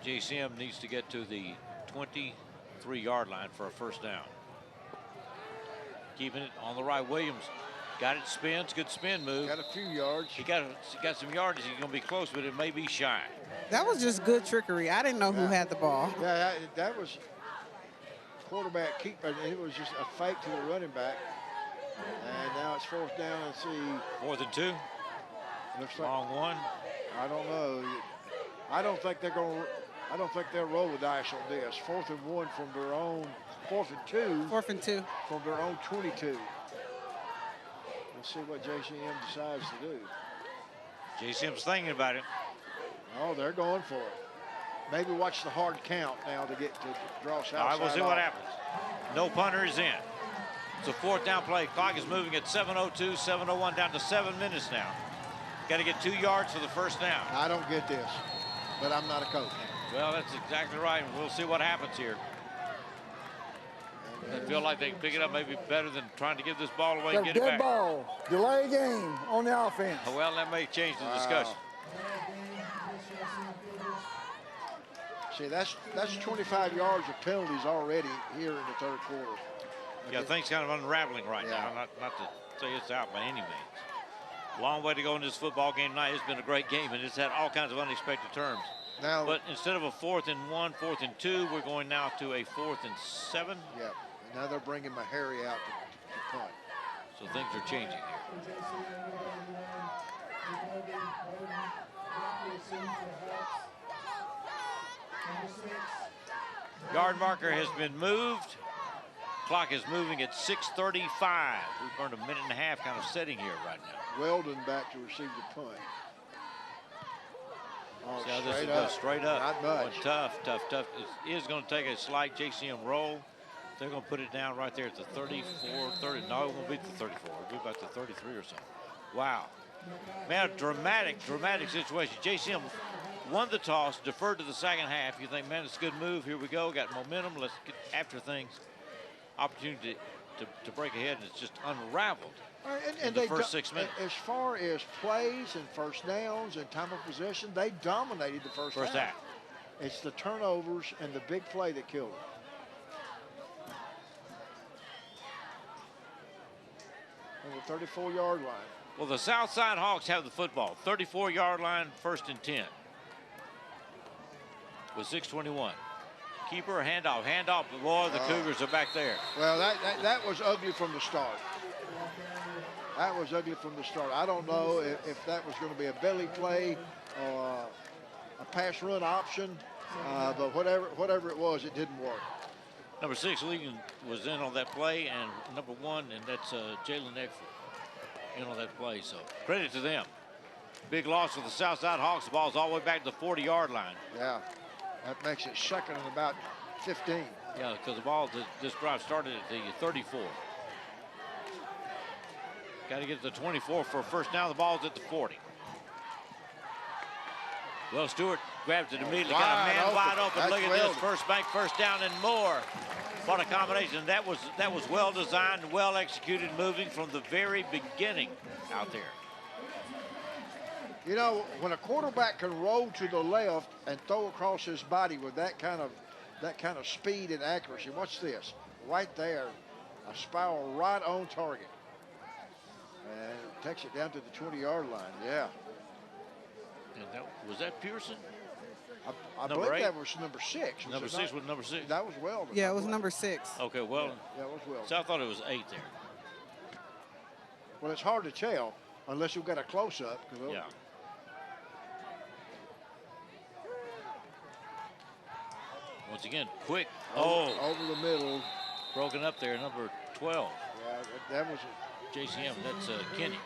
JCM needs to get to the 23-yard line for a 1st down. Keeping it on the right, Williams. Got it, spins, good spin move. Got a few yards. He got some yardage. He's going to be close, but it may be shy. That was just good trickery. I didn't know who had the ball. Yeah, that was quarterback keeper. It was just a fake to the running back. And now it's 4th down. Let's see. 4th and 2. Looks like, long one. I don't know. I don't think they're going to. I don't think they'll roll the dice on this. 4th and 1 from their own. 4th and 2. 4th and 2 from their own 22. Let's see what JCM decides to do. JCM's thinking about it. Oh, they're going for it. Maybe watch the hard count now to get to draw Southside. All right, we'll see off. what happens. No punter is in. It's a 4th down play. Clock is moving at 7:02, 7:01, down to 7 minutes now. Got to get 2 yards for the 1st down. I don't get this, but I'm not a coach. Well, that's exactly right. We'll see what happens here. They feel like they can pick it up maybe better than trying to give this ball away and get it dead back. ball, delay game on the offense. Well, that may change the discussion. See, that's 25 yards of penalties already here in the 3rd quarter. Yeah, things kind of unraveling right now. Not to say it's out by any means. Long way to go in this football game tonight. It's been a great game, and it's had all kinds of unexpected terms. Now, but instead of a 4th and 1, 4th and 2, we're going now to a 4th and 7. Yeah, now they're bringing Mahary out to punt. So things are changing here. Yard marker has been moved. Clock is moving at 6:35. We've earned a minute and a half kind of setting here right now. Weldon back to receive the punt. Oh, see how this goes straight up. Not much. Tough. It is going to take a slight JCM roll. They're going to put it down right there at the 34, 30. No, it won't be the 34. It'll be about the 33 or so. Wow. Man, dramatic situation. JCM won the toss, deferred to the 2nd half. You think, man, it's a good move. Here we go. Got momentum. Let's get after things. Opportunity to break ahead, and it's just unraveled in the first 6 minutes. As far as plays and 1st downs and time of possession, they dominated the first half. It's the turnovers and the big play that killed them. On the 34-yard line. Well, the Southside Hawks have the football. 34-yard line, 1st and 10. With 6:21. Keeper, handoff. Boy, the Cougars are back there. Well, that was ugly from the start. That was ugly from the start. I don't know if that was going to be a belly play or a pass run option, but whatever it was, it didn't work. Number 6, Legan, was in on that play, and number 1, and that's Jalen Eckford, in on that play. So credit to them. Big loss for the Southside Hawks. The ball's all the way back to the 40-yard line. Yeah, that makes it second and about 15. Yeah, because the ball, this drive started at the 34. Got to get to the 24 for a first down. The ball's at the 40. Well, Stewart grabs it immediately. Got a man wide open. Look at this. First bank, first down, and more. What a combination. That was well designed and well executed, moving from the very beginning out there. You know, when a quarterback can roll to the left and throw across his body with that kind of speed and accuracy, watch this. Right there, a spiral right on target. And takes it down to the 20-yard line, yeah. And was that Pearson? I believe that was number 6. Number 6 was number 6? That was Weldon. Yeah, it was number 6. Okay, Weldon. Yeah, it was Weldon. So I thought it was 8 there. Well, it's hard to tell unless you've got a close-up. Yeah. Once again, quick. Over the middle. Broken up there, number 12. Yeah, that was JCM. That's Kenny.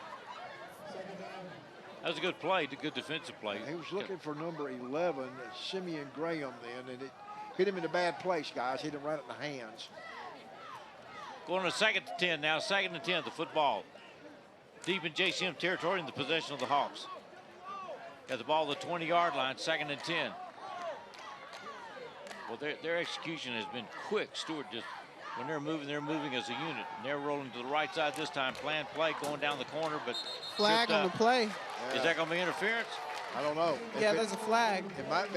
That was a good play, a good defensive play. He was looking for number 11, Simeon Graham then, and it hit him in a bad place, guys. Hit him right in the hands. Going to 2nd and 10 now. 2nd and 10, the football. Deep in JCM territory in the possession of the Hawks. Got the ball at the 20-yard line, 2nd and 10. Well, their execution has been quick. Stewart just, when they're moving as a unit. And they're rolling to the right side this time. Planned play, going down the corner, but flag on the play. Is that going to be interference? I don't know. Yeah, there's a flag. It might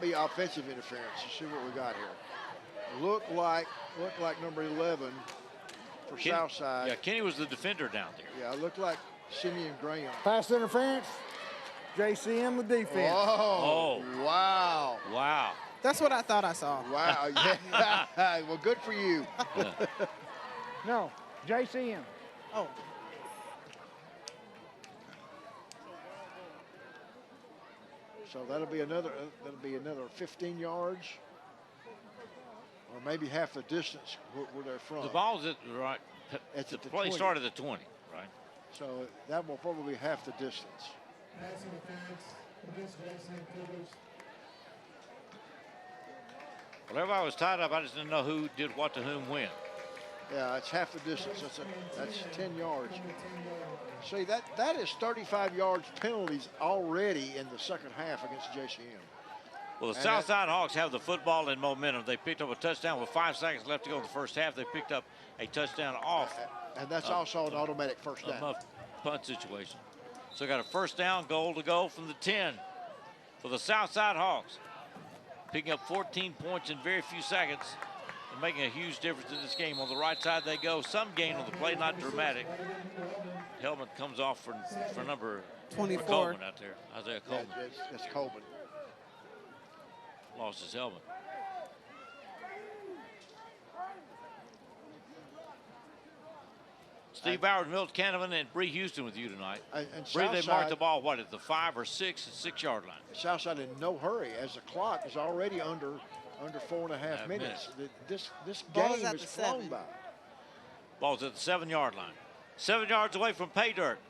be offensive interference. Let's see what we got here. Look like number 11 for Southside. Yeah, Kenny was the defender down there. Yeah, it looked like Simeon Graham. Pass interference. JCM the defense. Oh, wow. Wow. That's what I thought I saw. Wow, yeah. Well, good for you. No, JCM. Oh. So that'll be another 15 yards, or maybe half the distance where they're from. The ball's at the right. It's the at the play 20. started at 20, right? So that will probably be half the distance. Whenever I was tied up, I just didn't know who did what to whom when. Yeah, it's half the distance. That's 10 yards. See, that is 35 yards penalties already in the second half against JCM. Well, the Southside Hawks have the football and momentum. They picked up a touchdown with 5 seconds left to go in the first half. They picked up a touchdown off. And that's also an automatic first down. A punt situation. So got a first down, goal to go from the 10 for the Southside Hawks. Picking up 14 points in very few seconds and making a huge difference in this game. On the right side they go. Some gain on the play, not dramatic. Helmet comes off for number 24. Coleman out there. Isaiah Coleman. That's Coleman. Lost his helmet. Steve Bowers, Milt Canavan, and Bree Houston with you tonight. And Bree, they marked the ball, what, at the 5 or 6 yard line? Southside in no hurry as the clock is already under 4.5 minutes. This game is flown by. Ball's at the 7 yard line. 7 yards away from pay dirt.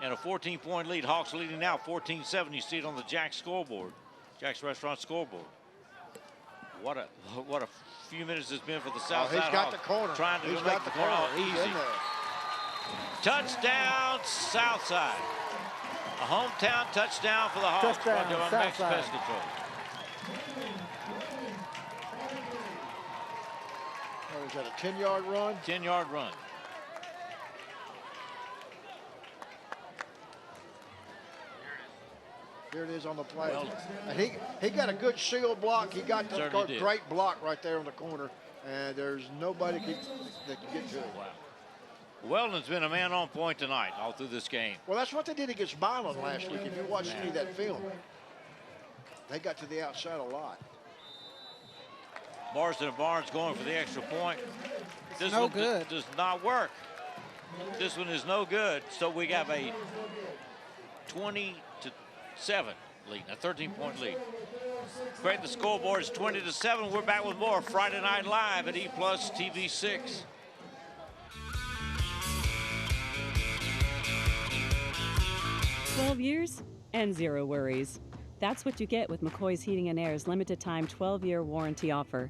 And a 14-point lead. Hawks leading now 14-7. You see it on the Jack's scoreboard. Jack's Restaurant scoreboard. What a few minutes it's been for the Southside He's got Hawks. the corner. Trying to He's make got the the corner corner. easy. Touchdown, Southside. A hometown touchdown for the Hawks. Touchdown, Brought to you by Max Southside. Pest Control. Was that a 10-yard run? 10-yard run. Here it is on the play. And he got a good seal block. He got the great block right there on the corner. And there's nobody that can get to it. Wow. Weldon's been a man on point tonight all through this game. Well, that's what they did against Milan last week. If you watched any of that film, they got to the outside a lot. Marsden and Barnes going for the extra point. This no one good. Does not work. This one is no good, so we have a 20-7 lead, a 13-point lead. Great, the scoreboard is 20-7. We're back with more Friday Night Live at EPlus TV 6. $12 and 0 worries. That's what you get with McCoy's Heating and Air's limited time 12-year warranty offer.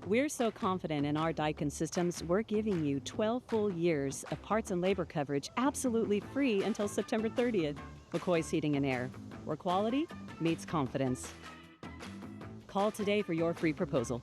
We're so confident in our Daikin systems, we're giving you 12 full years of parts and labor coverage absolutely free until September 30th. McCoy's Heating and Air, where quality meets confidence. Call today for your free proposal.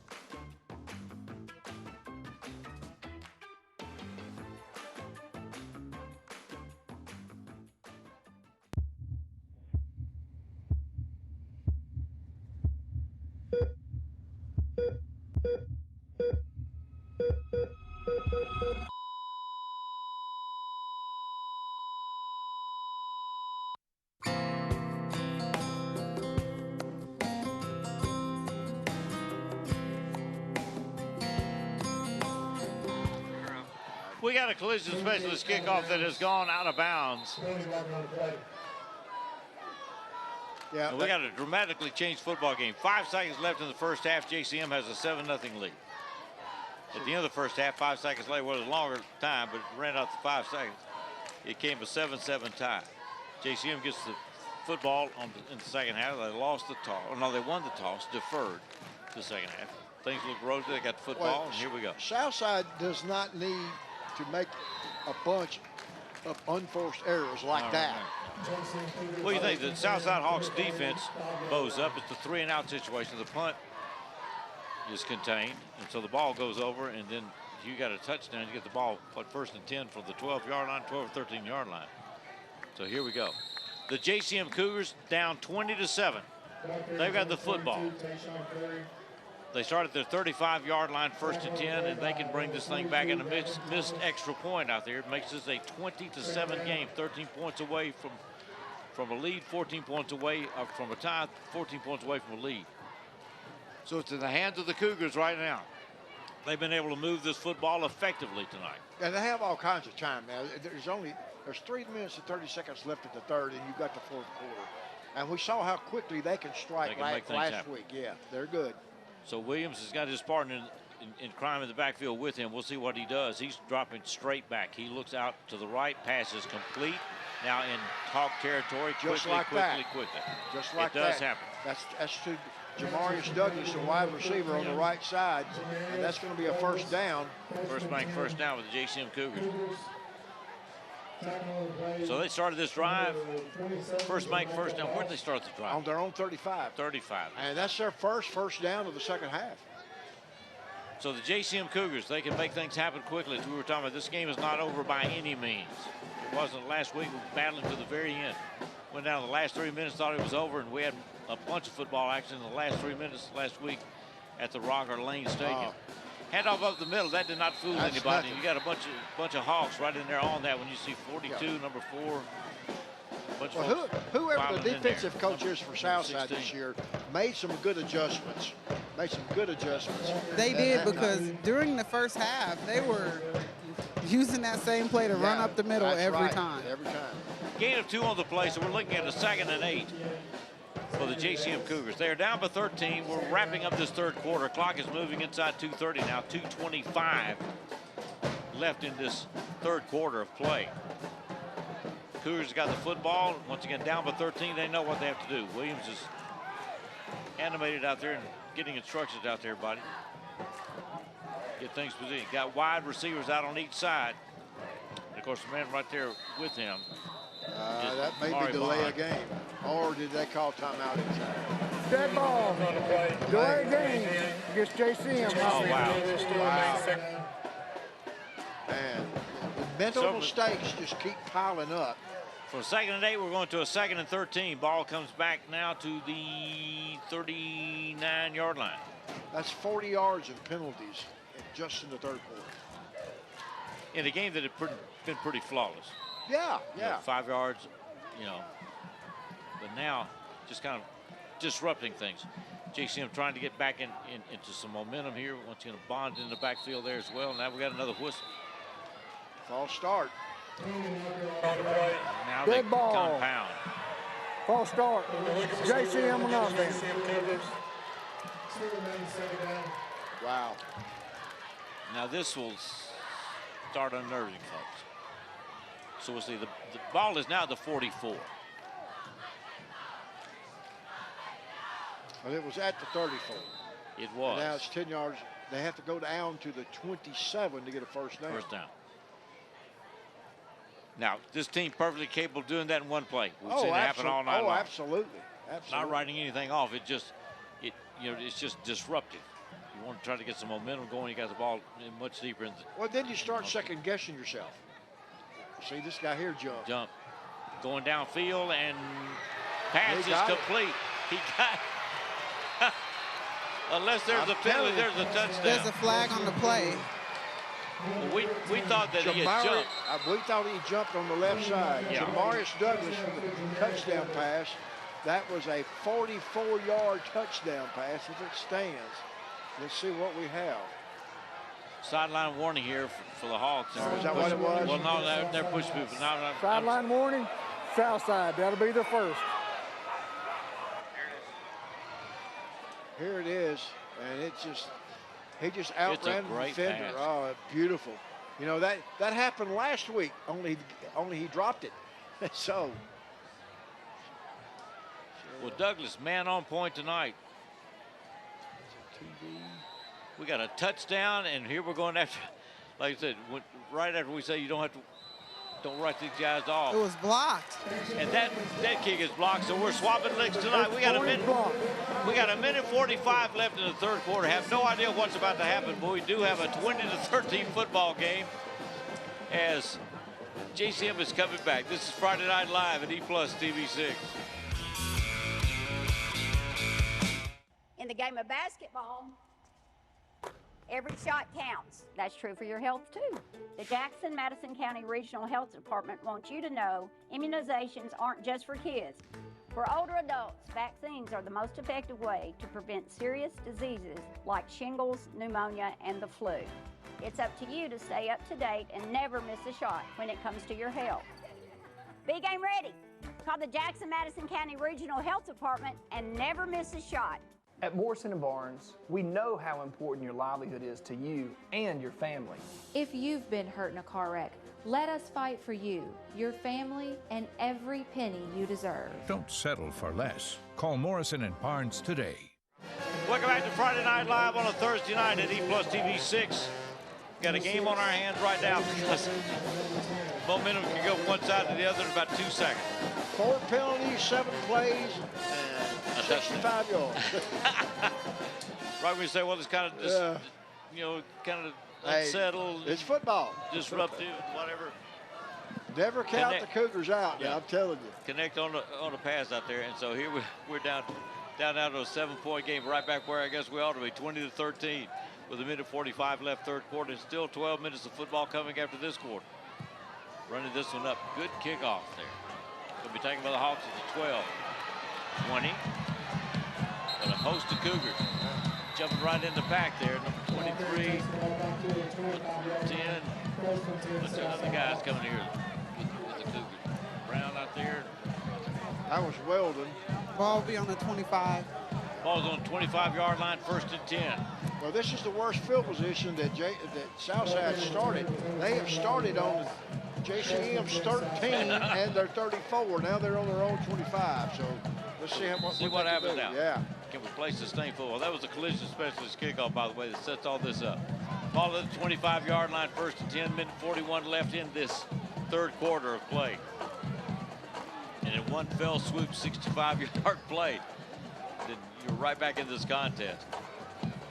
We got a collision specialist kickoff that has gone out of bounds. Yeah, and we got a dramatically changed football game. 5 seconds left in the first half. JCM has a 7-0 lead. At the end of the first half, 5 seconds later, well, it was a longer time, but it ran out to 5 seconds. It came a 7-7 tie. JCM gets the football in the second half. They lost the toss. Oh, no, they won the toss, deferred the second half. Things look rosy. They got the football, and here we go. Southside does not need to make a bunch of unforced errors like that. What do you think? The Southside Hawks defense bows up. It's the 3-and-out situation. The punt is contained, and so the ball goes over, and then you got a touchdown. You get the ball, first and 10 from the 12-yard line, 12 or 13-yard line. So here we go. The JCM Cougars down 20-7. They've got the football. They start at their 35-yard line, first and 10, and they can bring this thing back in a missed extra point out there. It makes this a 20-7 game, 13 points away from a lead, 14 points away from a tie, 14 points away from a lead. So it's in the hands of the Cougars right now. They've been able to move this football effectively tonight. And they have all kinds of time now. There's 3 minutes and 30 seconds left in the third, and you've got the fourth quarter. And we saw how quickly they can strike last week. Yeah, they're good. So Williams has got his partner in crime in the backfield with him. We'll see what he does. He's dropping straight back. He looks out to the right. Pass is complete. Now in Hawk territory. Just like that. Quickly. Just like that. It does happen. That's to Jamarius Douglas, the wide receiver on the right side. And that's going to be a first down. First bank first down with the JCM Cougars. So they started this drive. First bank first down. Where did they start the drive? On their own 35. 35. And that's their first down of the second half. So the JCM Cougars, they can make things happen quickly. As we were talking about, this game is not over by any means. It wasn't last week. We were battling to the very end. Went down to the last 3 minutes, thought it was over, and we had a bunch of football action in the last 3 minutes last week at the Rocker Lane Stadium. Handoff up the middle, that did not fool anybody. You got a bunch of Hawks right in there on that when you see 42, number 4. Well, whoever the defensive coach is for Southside this year made some good adjustments. They did, because during the first half, they were using that same play to run up the middle every time. Every time. Gain of 2 on the play, so we're looking at a 2nd and 8 for the JCM Cougars. They are down by 13. We're wrapping up this third quarter. Clock is moving inside 2:30 now. 2:25 left in this third quarter of play. Cougars got the football. Once again, down by 13. They know what they have to do. Williams is animated out there and getting instructions out there, buddy. Get things positioned. Got wide receivers out on each side. And of course, the man right there with him. That may be delay a game. Or did they call timeout inside? Dead ball. Delay a game against JCM. Oh, wow. And mental mistakes just keep piling up. For 2nd and 8, we're going to a 2nd and 13. Ball comes back now to the 39-yard line. That's 40 yards of penalties just in the third quarter. In a game that had been pretty flawless. Yeah. 5 yards, but now just kind of disrupting things. JCM trying to get back into some momentum here. Once again, a Bond in the backfield there as well. Now we got another whistle. False start. Now Dead they ball. compound. False start. JCM on offense. Wow. Now this will start unnerving folks. So we'll see. The ball is now at the 44. Well, it was at the 34. It was. And now it's 10 yards. They have to go down to the 27 to get a first down. First down. Now, this team perfectly capable of doing that in one play. We've seen it happen all night long. Absolutely. Not writing anything off. It's just disruptive. You want to try to get some momentum going. You got the ball much deeper in the. Well, then you start second guessing yourself. See this guy here jump. Going downfield and pass is complete. He got. Unless there's a penalty, there's a touchdown. There's a flag on the play. Well, we thought that he had jumped. We thought he jumped on the left side. Yeah. Jamarius Douglas for the touchdown pass. That was a 44-yard touchdown pass if it stands. Let's see what we have. Sideline warning here for the Hawks. Is that what it was? Well, no, they're push moving. Sideline warning, south side. That'll be the first. Here it is, and he just outran the defender. Pass. Oh, beautiful. You know, that happened last week, only he dropped it. So. Well, Douglas, man on point tonight. We got a touchdown, and here we're going after, like I said, right after we say you don't write these guys off. It was blocked. And that kick is blocked, so we're swapping legs tonight. We got a minute 45 left in the third quarter. Have no idea what's about to happen, but we do have a 20-13 football game as JCM is coming back. This is Friday Night Live at EPlus TV6. In the game of basketball, every shot counts. That's true for your health, too. The Jackson-Madison County Regional Health Department wants you to know immunizations aren't just for kids. For older adults, vaccines are the most effective way to prevent serious diseases like shingles, pneumonia, and the flu. It's up to you to stay up to date and never miss a shot when it comes to your health. Be game ready. Call the Jackson-Madison County Regional Health Department and never miss a shot. At Morrison & Barnes, we know how important your livelihood is to you and your family. If you've been hurt in a car wreck, let us fight for you, your family, and every penny you deserve. Don't settle for less. Call Morrison & Barnes today. Welcome back to Friday Night Live on a Thursday night at EPlus TV6. Got a game on our hands right now because momentum can go from one side to the other in about 2 seconds. 4 penalties, 7 plays, and 65 yards. Right when you say, well, it's kind of just, kind of unsettled. It's football. Disruptive, whatever. Never count the Cougars out, I'm telling you. Connect on the pass out there, and so here we're down to a 7-point game, right back where I guess we ought to be, 20-13, with a minute 45 left third quarter, and still 12 minutes of football coming after this quarter. Running this one up, good kickoff there. Going to be taken by the Hawks at the 12, 20. But a host of Cougars jumping right in the pack there. Number 23, 10. Let's see other guys coming here with the Cougars. Brown out there. That was Weldon. Ball will be on the 25. Ball's on the 25-yard line, 1st and 10. Well, this is the worst field position that Southside started. They have started on JCM's 13 and their 34. Now they're on their own 25. So let's see what happens now. Yeah. Can we play sustained football? That was a collision specialist kickoff, by the way, that sets all this up. Ball at the 25-yard line, 1st and 10, minute 41 left in this third quarter of play. And in one fell swoop, 65-yard play. Then you're right back in this contest.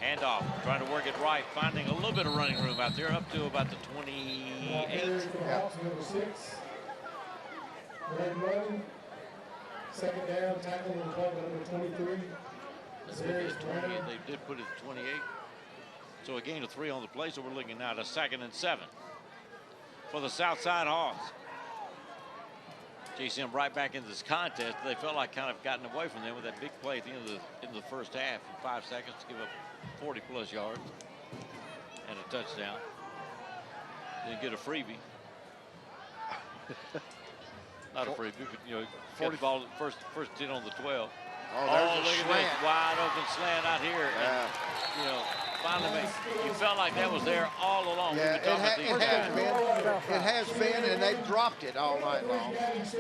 Handoff, trying to work it right, finding a little bit of running room out there, up to about the 28. Number 6. Second down, tackle on the play, number 23. They did put it at 28. So a gain of 3 on the play, so we're looking now at a 2nd and 7 for the Southside Hawks. JCM right back into this contest. They felt like kind of gotten away from them with that big play at the end of the first half in 5 seconds to give up 40-plus yards and a touchdown. Then get a freebie. Not afraid. You know, 40 ball first 10 on the 12. Oh, there's a look at slant. this wide open slant out here. Yeah. And, you know, finally, you felt like that was there all along. Yeah, it has been, and they've dropped it all night long.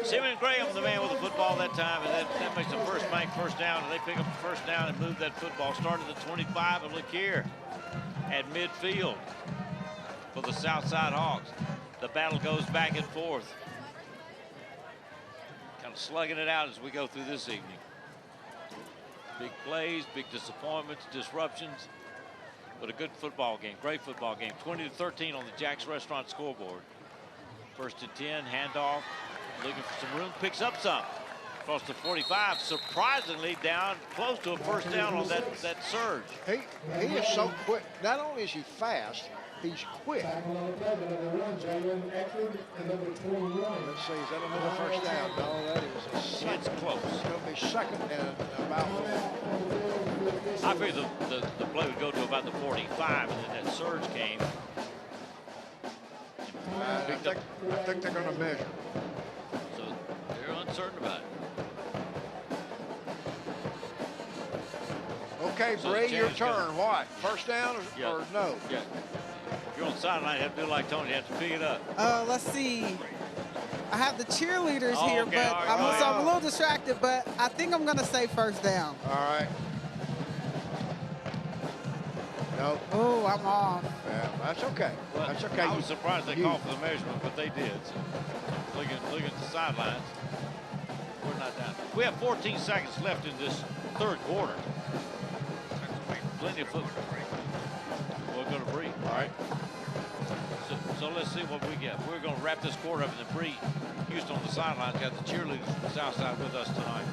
Simon Graham, the man with the football that time, and that makes the first down, and they pick up the first down and move that football. Started at 25, and look here at midfield for the Southside Hawks. The battle goes back and forth. Kind of slugging it out as we go through this evening. Big plays, big disappointments, disruptions, but a good football game, great football game. 20-13 on the Jack's Restaurant scoreboard. 1st and 10, handoff, looking for some room, picks up some. Across the 45, surprisingly down close to a first down on that surge. He is so quick. Not only is he fast, he's quick. Let's see, is that another first down? No, that is a second. It's close. It's going to be second and about. I figured the play would go to about the 45, and then that surge came. I think they're going to measure. So they're uncertain about it. Okay, So Bree, your James turn. What? First down or no? Yeah. If you're on the sideline, you have to do like Tony. You have to pick it up. Let's see. I have the cheerleaders here, okay, but all I'm, right. so I'm a little distracted, but I think I'm going to say first down. All right. No. Oh, I'm off. Yeah, that's okay. Well, that's okay. I was surprised they called for the measurement, but they did. So looking at the sidelines, we're not down. We have 14 seconds left in this third quarter. Plenty of football. We're going to Bree. All right. So let's see what we get. We're going to wrap this quarter up, and then Bree Houston on the sidelines got the cheerleaders from the south side with us tonight.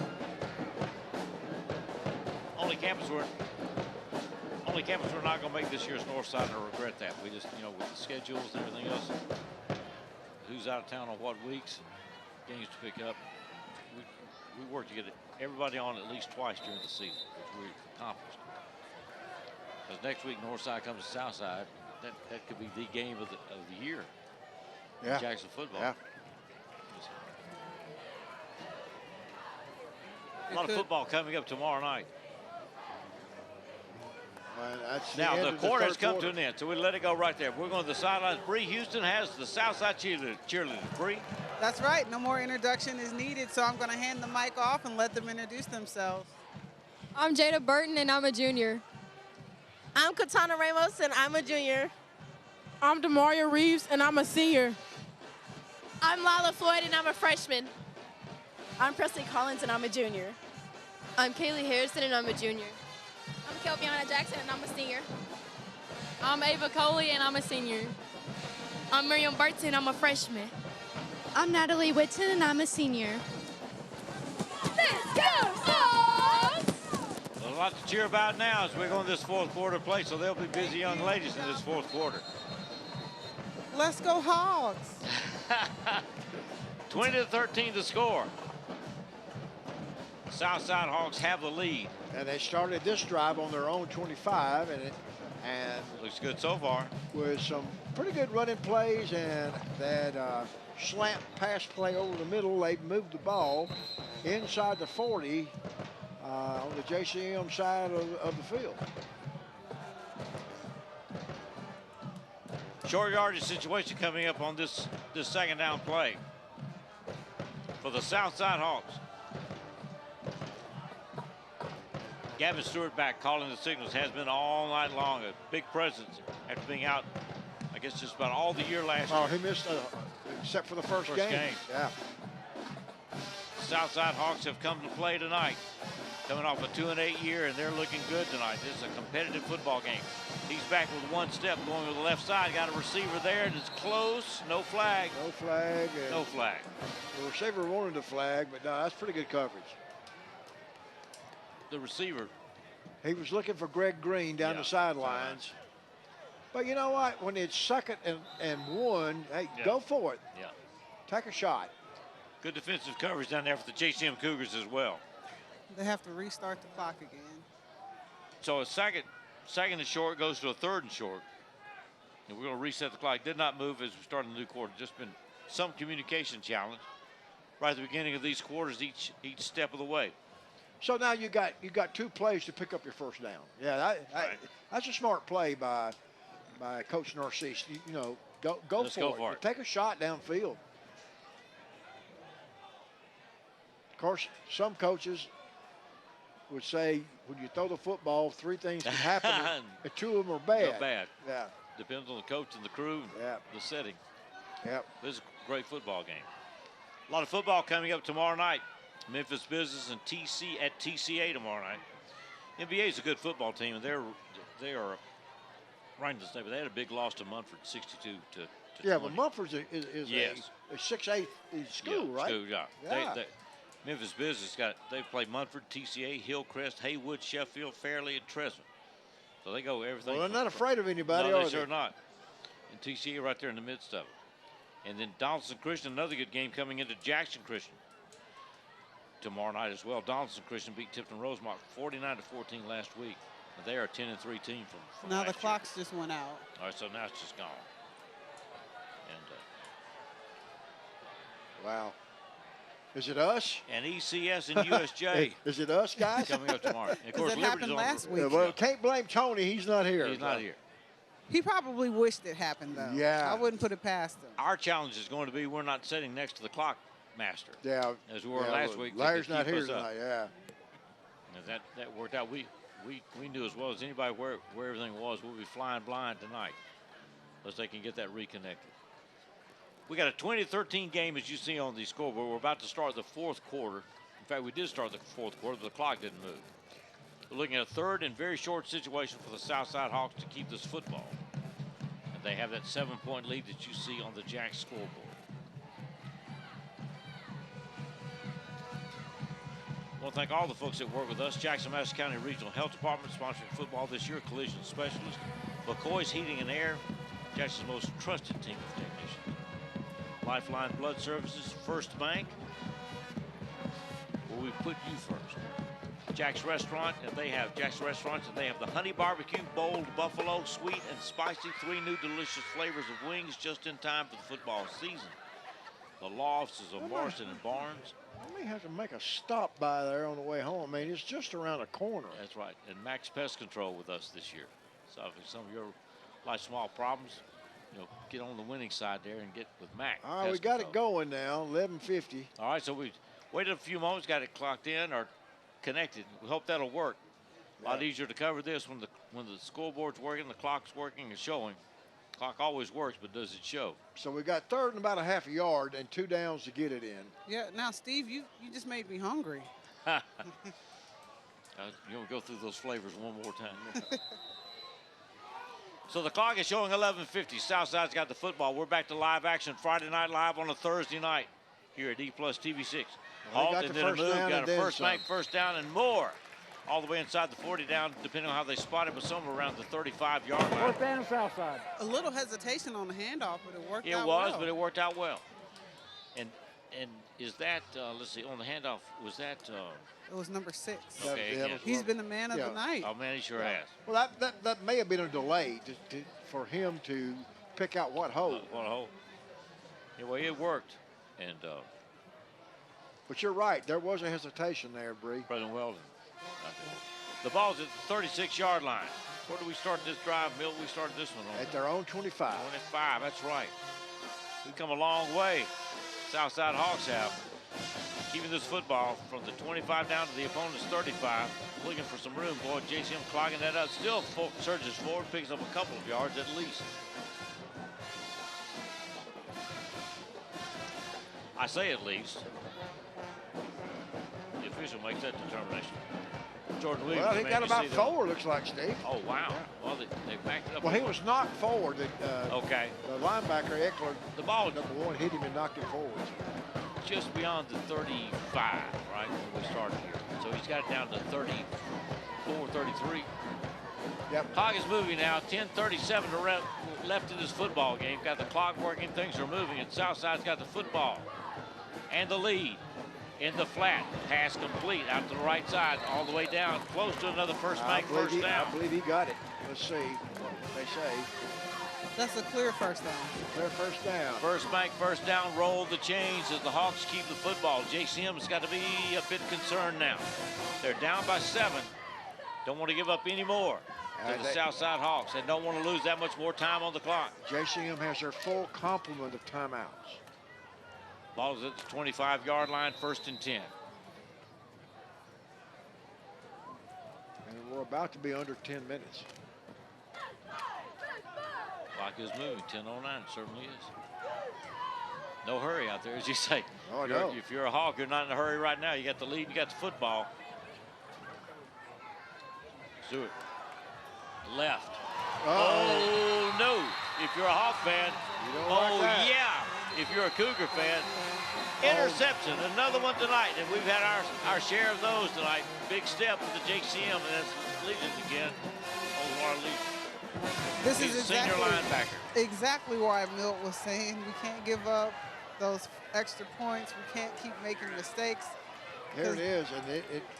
Only campus we're not going to make this year's north side, and I regret that. We just, you know, with the schedules and everything else, who's out of town on what weeks, games to pick up, we work to get everybody on at least twice during the season, which we accomplished. Because next week Northside comes to Southside, that could be the game of the year. Yeah. Jackson football. Yeah. A lot of football coming up tomorrow night. That's Now the quarter has come to an an end, so we let it go right there. We're going to the sidelines. Bree Houston has the Southside cheerleaders. Bree. That's right. No more introduction is needed, so I'm going to hand the mic off and let them introduce themselves. I'm Jada Burton, and I'm a junior. I'm Katana Ramos, and I'm a junior. I'm Demaria Reeves, and I'm a senior. I'm Lala Floyd, and I'm a freshman. I'm Presley Collins, and I'm a junior. I'm Kaylee Harrison, and I'm a junior. I'm Kelviana Jackson, and I'm a senior. I'm Ava Coley, and I'm a senior. I'm Miriam Burton, I'm a freshman. I'm Natalie Whitton, and I'm a senior. Let's go, Hawks! A lot to cheer about now as we go in this fourth quarter play, so they'll be busy young ladies in this fourth quarter. Let's go Hawks! 20-13 to score. Southside Hawks have the lead. And they started this drive on their own 25, and looks good so far. With some pretty good running plays and that slant pass play over the middle, they moved the ball inside the 40 on the JCM side of the field. Short yardage situation coming up on this second down play for the Southside Hawks. Gavin Stewart back calling the signals, has been all night long. A big presence after being out, I guess, just about all the year last year. Oh, he missed, except for the first game. Yeah. Southside Hawks have come to play tonight. Coming off a 2-8 year, and they're looking good tonight. This is a competitive football game. He's back with one step going to the left side. Got a receiver there, and it's close. No flag. No flag. No flag. The receiver wanted a flag, but no, that's pretty good coverage. The receiver. He was looking for Greg Green down the sidelines. But you know what? When it's second and one, hey, go for it. Yeah. Take a shot. Good defensive coverage down there for the JCM Cougars as well. They have to restart the clock again. So a second and short goes to a third and short. And we're going to reset the clock. Did not move as we started the new quarter. Just been some communication challenge right at the beginning of these quarters, each step of the way. So now you got 2 plays to pick up your first down. Yeah, that's a smart play by Coach Narcisse. You know, go for it. Take a shot downfield. Of course, some coaches would say when you throw the football, 3 things can happen, and 2 of them are bad. They're bad. Yeah. Depends on the coach and the crew and the setting. Yep. This is a great football game. A lot of football coming up tomorrow night. Memphis Business and TC at TCA tomorrow night. NBA is a good football team, and they are right in the state, but they had a big loss to Munford, 62 to 20. But Munford's is a 6A school, right? School, yeah. Memphis Business they play Munford, TCA, Hillcrest, Haywood, Sheffield, Fairleigh, and Tresvant. So they go everything. Well, they're not afraid of anybody, no, are they? Sure not. And TCA right there in the midst of it. And then Donaldson Christian, another good game coming into Jackson Christian tomorrow night as well. Donaldson Christian beat Tipton Rosemont 49-14 last week. And they are a 10-3 team from now last the clocks just went out. All right, so now it's just gone. And wow. Is it us? And ECS and USJ. Is it us, guys? Coming up tomorrow. And of course, it happened last week. Well, can't blame Tony. He's not here. He's not here. He probably wished it happened, though. Yeah. I wouldn't put it past him. Our challenge is going to be we're not sitting next to the clock master. Yeah. As we were last week. Larry's not here tonight, yeah. And that worked out. We knew as well as anybody where everything was. We'll be flying blind tonight unless they can get that reconnected. We got a 20-13 game, as you see on the scoreboard. We're about to start the 4th quarter. In fact, we did start the 4th quarter, but the clock didn't move. We're looking at a 3rd and very short situation for the Southside Hawks to keep this football. And they have that 7-point lead that you see on the Jack scoreboard. I want to thank all the folks that work with us. Jackson-Madison County Regional Health Department sponsoring football this year. Collision Specialist. McCoy's Heating and Air. Jackson's most trusted team of technicians. Lifeline Blood Services, First Bank, where we put you first. Jack's Restaurant, and they have Jack's Restaurants, and they have the Honey Barbecue, Bold Buffalo, Sweet and Spicy, 3 new delicious flavors of wings just in time for the football season. The law offices of Morrison and Barnes. I may have to make a stop by there on the way home. I mean, it's just around the corner. That's right. And Max Pest Control with us this year. So if some of your small problems, get on the winning side there and get with Mac. All right, we got it going now, 11:50. All right, so we waited a few moments, got it clocked in or connected. We hope that'll work. A lot easier to cover this when the scoreboard's working, the clock's working and showing. Clock always works, but does it show? So we got 3rd and about a half a yard and 2 downs to get it in. Yeah, now, Steve, you just made me hungry. You want to go through those flavors one more time. So the clock is showing 11:50. Southside's got the football. We're back to live action Friday Night Live on a Thursday night here at EPlus TV6. Well, and then a move, got a first bank, first down, and more. All the way inside the 40 down, depending on how they spot it, but somewhere around the 35-yard line. 4th down Southside. A little hesitation on the handoff, but it worked out well. well. It was, but it worked out well. And is that, let's see, on the handoff, was that? It was number 6. Okay, He's been the man of the night. Oh, man, he sure has. Well, that may have been a delay for him to pick out what hole. What hole. Yeah, well, it worked. And but you're right. There was a hesitation there, Bree. President Weldon. The ball's at the 36-yard line. Where do we start this drive, Mill? We started this one on. At their own 25. 25, that's right. We've come a long way. Southside Hawks have. Keeping this football from the 25 down to the opponent's 35. Looking for some room, boy. JCM clogging that up. Still surges forward, picks up a couple of yards at least. I say at least. The official makes that determination. Jordan Williams. Well, he got about 4, looks like, Steve. Oh, wow. Well, they backed it up. Well, he was knocked forward. Okay. The linebacker, Eckler, the ball, number 1, hit him and knocked him forward. Just beyond the 35, right, when we started here. So he's got it down to 34, 33. Yep. Hog is moving now. 10:37 left in this football game. Got the clock working. Things are moving. And Southside's got the football and the lead. In the flat, pass complete out to the right side, all the way down, close to another first bank, first down. I believe he got it. Let's see what they say. That's a clear first down. Clear first down. First bank, first down, roll the chains as the Hawks keep the football. JCM's got to be a bit concerned now. They're down by 7. Don't want to give up any more to the Southside Hawks. They don't want to lose that much more time on the clock. JCM has their full complement of timeouts. Ball is at the 25-yard line, 1st and 10. And we're about to be under 10 minutes. Clock is moving, 10:09, it certainly is. No hurry out there, as you say. Oh, no. If you're a Hawk, you're not in a hurry right now. You got the lead, you got the football. Stewart, left. Oh, no. If you're a Hawk fan, yeah. If you're a Cougar fan, interception, another one tonight. And we've had our share of those tonight. Big step with the JCM, and that's Legions again. Oldwater Legions. This is senior linebacker. Exactly why Milt was saying we can't give up those extra points. We can't keep making mistakes. Here it is, and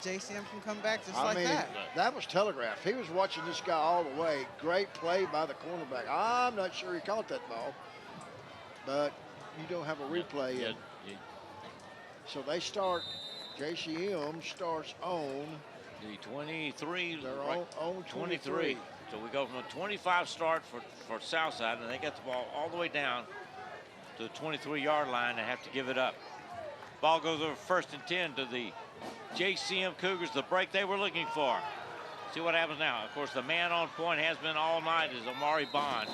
JCM can come back just like that. That was telegraphed. He was watching this guy all the way. Great play by the cornerback. I'm not sure he caught that ball, but you don't have a replay. Yeah. So they start, JCM starts on the 23. They're on 23. So we go from a 25 start for Southside, and they get the ball all the way down to the 23-yard line and have to give it up. Ball goes over 1st and 10 to the JCM Cougars, the break they were looking for. See what happens now. Of course, the man on point has been all night is Omari Bond.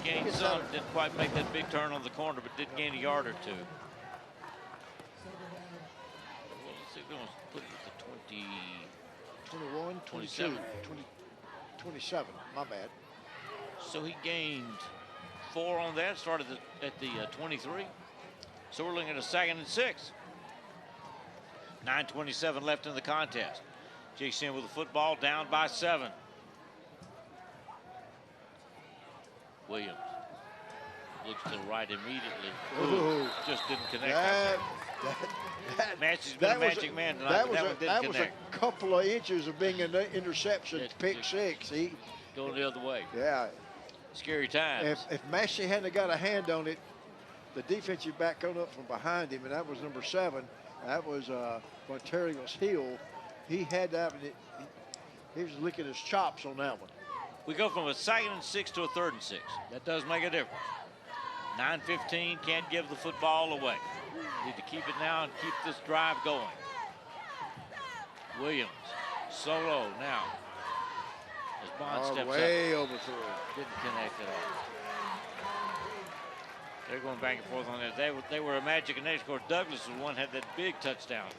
Gained some, didn't quite make that big turn on the corner, but did gain a yard or two. Well, let's see if we want to put it at the 21, 27. 27, my bad. So he gained 4 on that, started at the 23. So we're looking at a 2nd and 6. 9:27 left in the contest. JCM with the football, down by 7. Williams looks to the right immediately. Ooh, just didn't connect. Match has been a magic man tonight, that but that one didn't connect. Was a couple of inches of being an interception, pick 6. Going the other way. Yeah. Scary times. If Massey hadn't got a hand on it, the defensive back coming up from behind him, and that was number 7. That was Ontario's Hill. He had that. He was licking his chops on that one. We go from a 2nd and 6 to a 3rd and 6. That does make a difference. 9:15, can't give the football away. Need to keep it now and keep this drive going. Williams, solo now. As Bond steps way up. overthrown. Didn't connect at all. They're going back and forth on that. They were a magic and of course Douglas was one had that big touchdown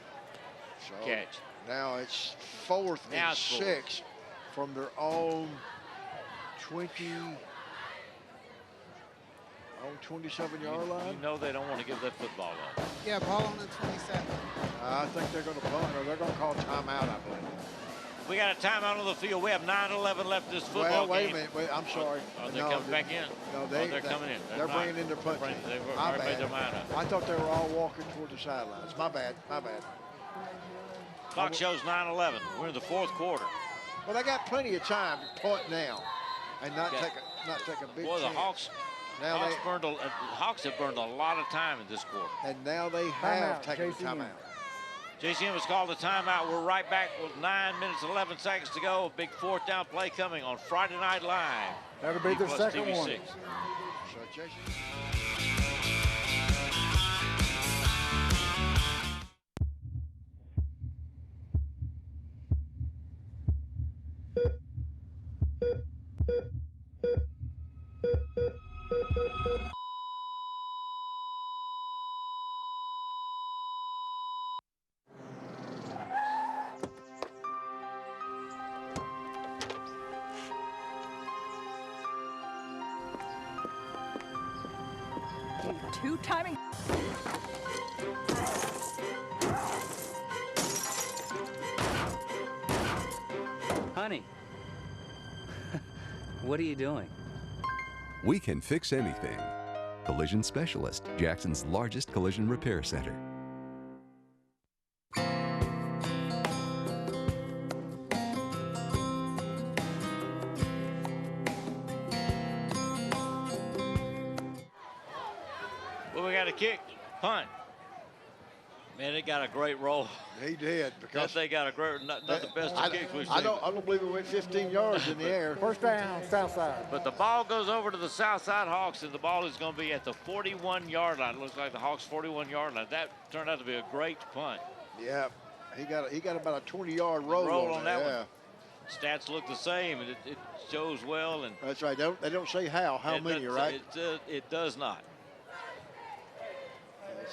catch. Now it's 4th and 6 from their own 27-yard line. You know they don't want to give that football up. Yeah, ball on the 27. I think they're going to punt, or they're going to call timeout, I believe. We got a timeout on the field. We have 9:11 left in this football game. Wait a minute. Wait, I'm sorry. They coming back in? No, they're coming in. They're bringing in their punt team. They've My already made bad. their mind up. I thought they were all walking toward the sidelines. My bad. My bad. Clock shows 9:11. We're in the 4th quarter. Well, they got plenty of time to punt now and not take a big Boy, the chance. Hawks have burned a lot of time in this quarter. And now they have taken a timeout. JCM has called a timeout. We're right back with 9 minutes, 11 seconds to go. A big 4th down play coming on Friday Night Live. That'll be the EPlus second TV6. one. So, Two timing. Honey, what are you doing? We can fix anything. Collision Specialist, Jackson's largest collision repair center. Well, we got a kick, punt. Man, it got a great roll. He did, because they got a great, not the best of kicks we've seen. I don't believe it went 15 yards in the air. First down, south side. But the ball goes over to the Southside Hawks, and the ball is going to be at the 41-yard line. It looks like the Hawks' 41-yard line. That turned out to be a great punt. Yeah, he got about a 20-yard roll on that one. Stats look the same, and it shows well. And that's right. They don't say how many, right? It does not.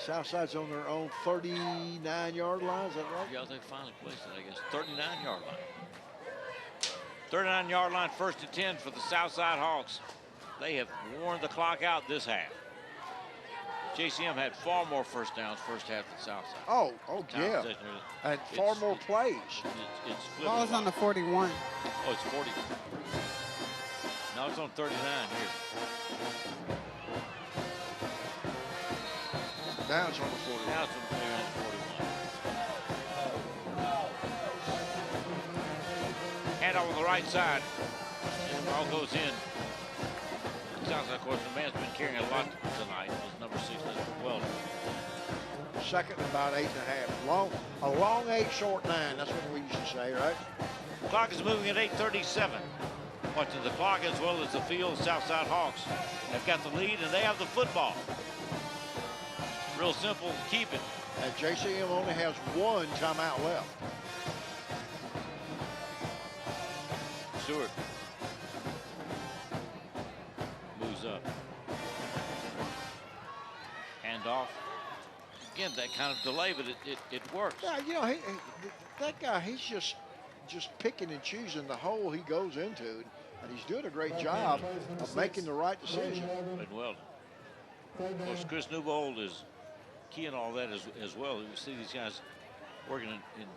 Southside's on their own 39-yard line. Is that right? Yeah, they finally placed it, I guess. 39-yard line. 39-yard line, 1st and 10 for the Southside Hawks. They have worn the clock out this half. JCM had far more first downs first half than Southside. Oh yeah. And far more plays. It's Ball is on the 41. Oh, it's 40. No, it's on 39 here. Now it's on the 41. Now it's on the 41. Hand over the right side. And the ball goes in. Southside, of course, the man's been carrying a lot tonight. Was number 6, well. Second and about 8.5. A long 8, short 9. That's what we used to say, right? The clock is moving at 8:37. Watching the clock as well as the field, Southside Hawks have got the lead, and they have the football. Real simple, keep it. And JCM only has 1 timeout left. Stewart moves up. Hand off. Again, that kind of delay, but it works. Yeah, you know, that guy, he's just picking and choosing the hole he goes into, and he's doing a great job of making the right decision. And well, of course, Chris Newbold is key in all that as well. You see these guys working in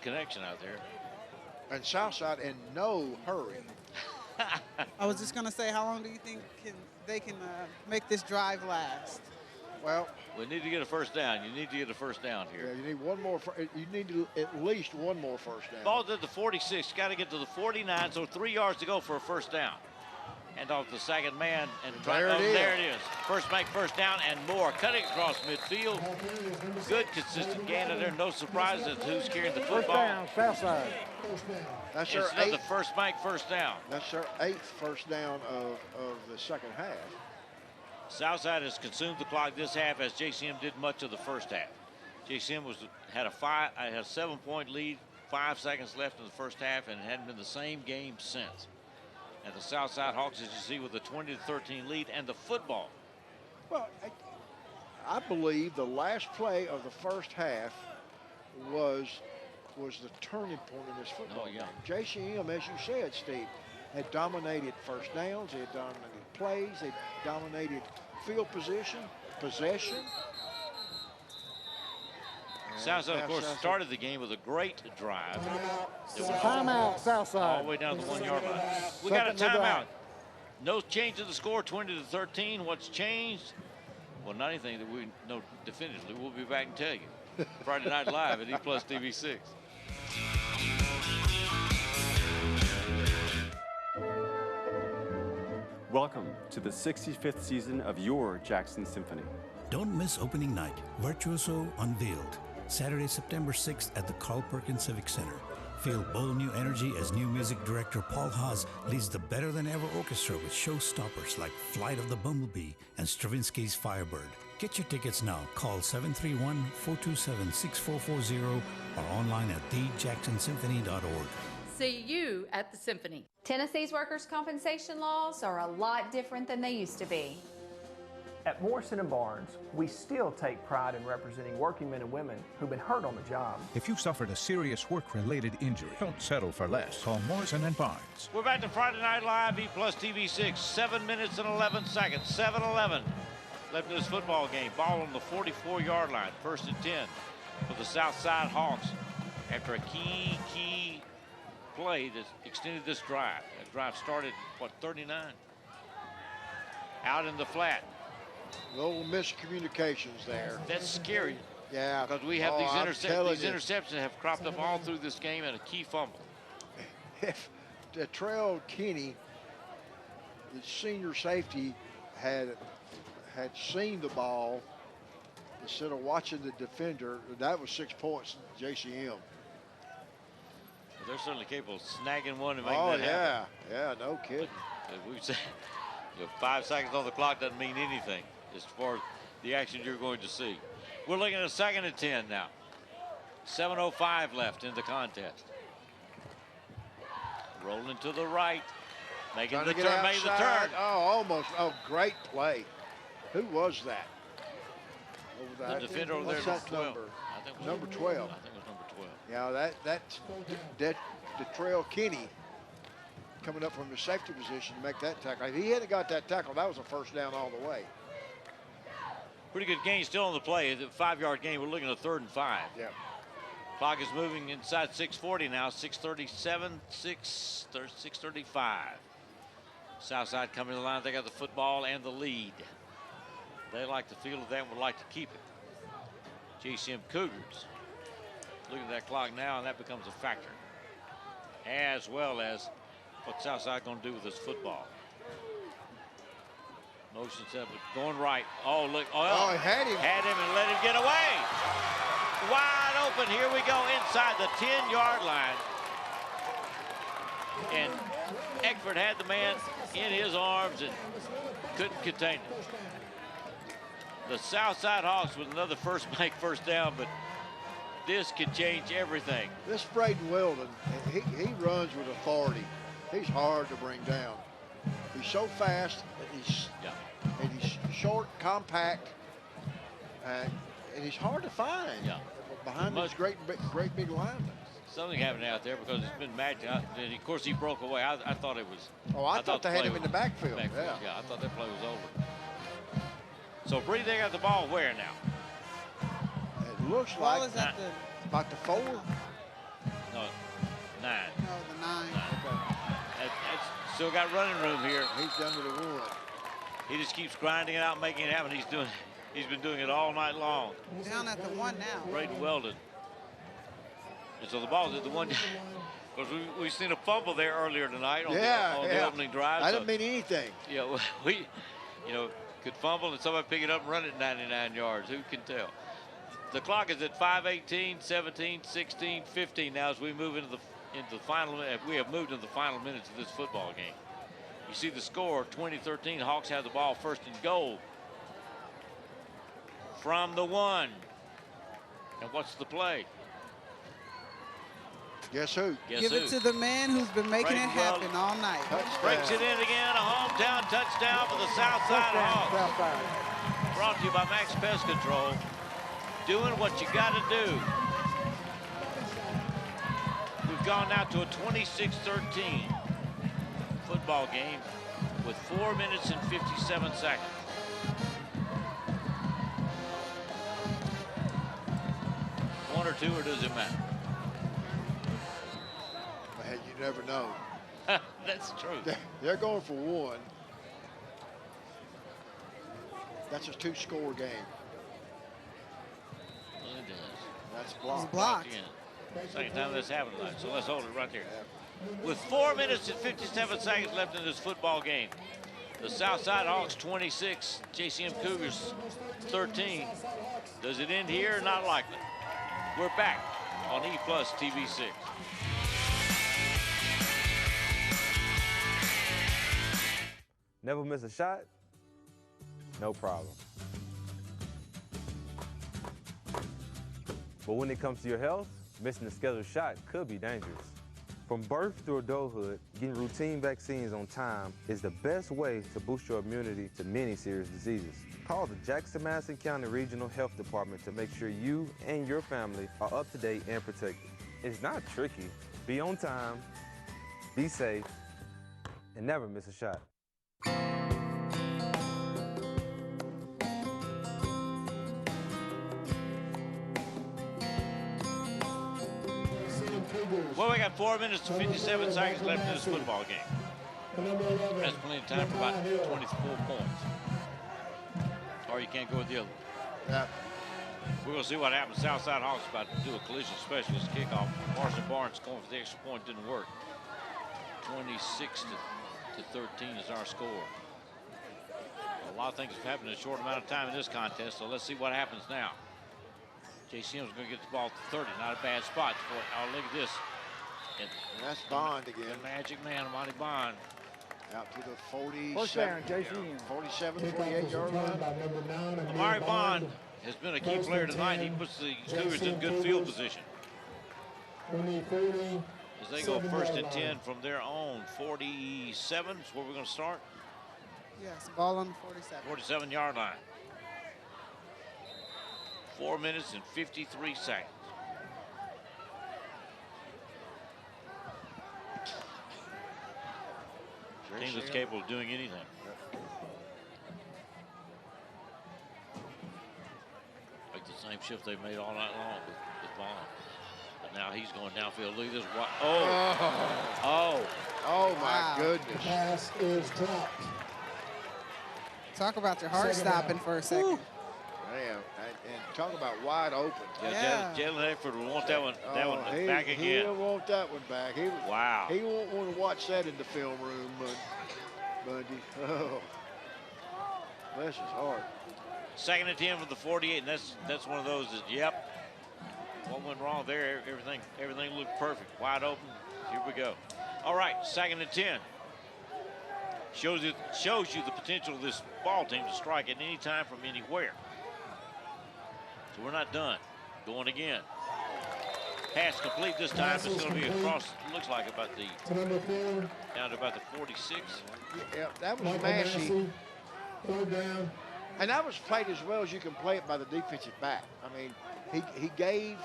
connection out there. And Southside in no hurry. I was just going to say, how long do you think they can make this drive last? Well, we need to get a first down. You need to get a first down here. Yeah, you need one more. You need at least one more first down. Ball's at the 46. Got to get to the 49, so 3 yards to go for a first down. Hand off the second man, and there it is. First down and more. Cutting across midfield. Good, consistent gain of there. No surprise as to who's carrying the football. First down, south side. That's it's another first down. That's their 8th first down of the second half. Southside has consumed the clock this half as JCM did much of the first half. JCM had a 7-point lead, 5 seconds left in the first half, and it hadn't been the same game since. And the Southside Hawks, as you see, with a 20-13 lead and the football. Well, I believe the last play of the first half was the turning point in this football game. JCM, as you said, Steve, had dominated first downs, they had dominated plays, they dominated field possession. Southside, of course, started the game with a great drive. Timeout, Southside. All the way down to the 1 yard line. We got a timeout. No change in the score, 20-13. What's changed? Well, not anything that we know definitively. We'll be back and tell you. Friday Night Live at EPlus TV6. Welcome to the 65th season of your Jackson Symphony. Don't miss opening night, Virtuoso Unveiled, Saturday, September 6th at the Carl Perkins Civic Center. Feel bold new energy as new music director Paul Haas leads the Better Than Ever Orchestra with showstoppers like Flight of the Bumblebee and Stravinsky's Firebird. Get your tickets now. Call 731-427-6440 or online at thejacksonsymphony.org. See you at the Symphony. Tennessee's workers' compensation laws are a lot different than they used to be. At Morrison & Barnes, we still take pride in representing working men and women who've been hurt on the job. If you suffered a serious work-related injury, don't settle for less. Call Morrison & Barnes. We're back to Friday Night Live, EPlus TV6. 7 minutes and 11 seconds. 7-11 left in this football game. Ball on the 44-yard line. 1st and 10 for the Southside Hawks after a key play that extended this drive. That drive started, 39? Out in the flat. Little miscommunications there. That's scary. Yeah. Because we have these interceptions have cropped up all through this game and a key fumble. If Detrell Kinney, the senior safety, had had seen the ball instead of watching the defender. That was 6 points, JCM. They're certainly capable of snagging one and making Oh, that happen. yeah, no kidding. But we say, 5 seconds on the clock doesn't mean anything as far as the action you're going to see. We're looking at a 2nd and 10 now. 7:05 left in the contest. Rolling to the right, making the turn, making the turn. Oh, almost. Oh, great play. Who was that? The defender over there, What's that 12. number? I think it was Number 12. I think it was number 12. Yeah, that's Detrell Kinney coming up from the safety position to make that tackle. If he hadn't got that tackle, that was a first down all the way. Pretty good gain still on the play. The 5-yard gain. We're looking at a 3rd and 5. Yeah. Clock is moving inside 6:40 now. 6:37, 6:35. Southside coming to the line. They got the football and the lead. They like the feel of that and would like to keep it. JCM Cougars. Look at that clock now, and that becomes a factor. As well as what Southside going to do with this football. Motion set, but going right. Oh, look. Oh, he had him. Had him and let him get away. Wide open. Here we go inside the 10-yard line. And Eckford had the man in his arms and couldn't contain him. The Southside Hawks with another first down, but this could change everything. This Braden Weldon, he runs with authority. He's hard to bring down. He's so fast, and he's short, compact, and he's hard to find. Yeah. Behind those great big linemen. Something happened out there because it's been magic. And of course, he broke away. I thought it was. Oh, I thought they had him in the backfield. Yeah, I thought that play was over. So Bree, they got the ball where now? It looks Ball like is at about the 4. No, 9. No, the 9. That's still got running room here. He's down to the 1. He just keeps grinding it out, making it happen. He's been doing it all night long. Down at the 1 now. Braden Weldon. And so the ball's at the 1. Because we've seen a fumble there earlier tonight on the opening drive. That didn't mean anything. Yeah, we could fumble and somebody pick it up and run it 99 yards. Who can tell? The clock is at 5:18, 17, 16, 15 now as we move into the final. We have moved into the final minutes of this football game. You see the score, 2013. Hawks have the ball 1st and goal from the 1. And what's the play? Guess who? Give it to the man who's been making it happen all night. Breaks it in again, a hometown touchdown for the Southside Hawks. Brought to you by Max Pest Control. Doing what you got to do. We've gone now to a 26-13 football game with 4 minutes and 57 seconds. One or two, or does it matter? Man, you never know. That's true. They're going for 1. That's a 2-score game. Well, it is. That's blocked. It's blocked. Second time that's happened tonight, so let's hold it right there. With 4 minutes and 57 seconds left in this football game, the Southside Hawks 26, JCM Cougars 13. Does it end here? Not likely. We're back on EPlus TV6. Never miss a shot? No problem. But when it comes to your health, missing a scheduled shot could be dangerous. From birth through adulthood, getting routine vaccines on time is the best way to boost your immunity to many serious diseases. Call the Jackson-Madison County Regional Health Department to make sure you and your family are up to date and protected. It's not tricky. Be on time, be safe, and never miss a shot. Well, we got 4 minutes and 57 seconds left in this football game. That's plenty of time for about 24 points. Or you can't go with the other. Yeah. We're going to see what happens. Southside Hawks about to do a collision specialist kickoff. Marshall Barnes going for the extra point. Didn't work. 26 to 13 is our score. A lot of things have happened in a short amount of time in this contest, so let's see what happens now. JCM's going to get the ball to 30. Not a bad spot for it. Oh, look at this. And that's Bond again. The magic man, Monty Bond. Out to the 47. First down, JCM. 47, 48-yard line. Amari Bond has been a key player tonight. He puts the Cougars in good field position. As they go first and 10 from their own 47 is where we're going to start. Yes, ball on the 47. 47-yard line. 4 minutes and 53 seconds. Team that's capable of doing anything. Like the same shift they've made all night long with Bond. But now he's going downfield. Look at this. Oh my goodness. Pass is dropped. Talk about your heart stopping for a second. Damn, and talk about wide open. Yeah. Jalen Eckford will want that one back again. He'll want that one back. Wow. He won't want to watch that in the film room, Bundy. Oh, bless his heart. 2nd and 10 from the 48, and that's one of those that, yep. What went wrong there? Everything looked perfect. Wide open. Here we go. All right, 2nd and 10. Shows you the potential of this ball team to strike at any time from anywhere. So we're not done. Going again. Pass complete this time. It's going to be across, looks like about down to about the 46. Yeah, that was Massey. And that was played as well as you can play it by the defensive back. I mean, he gave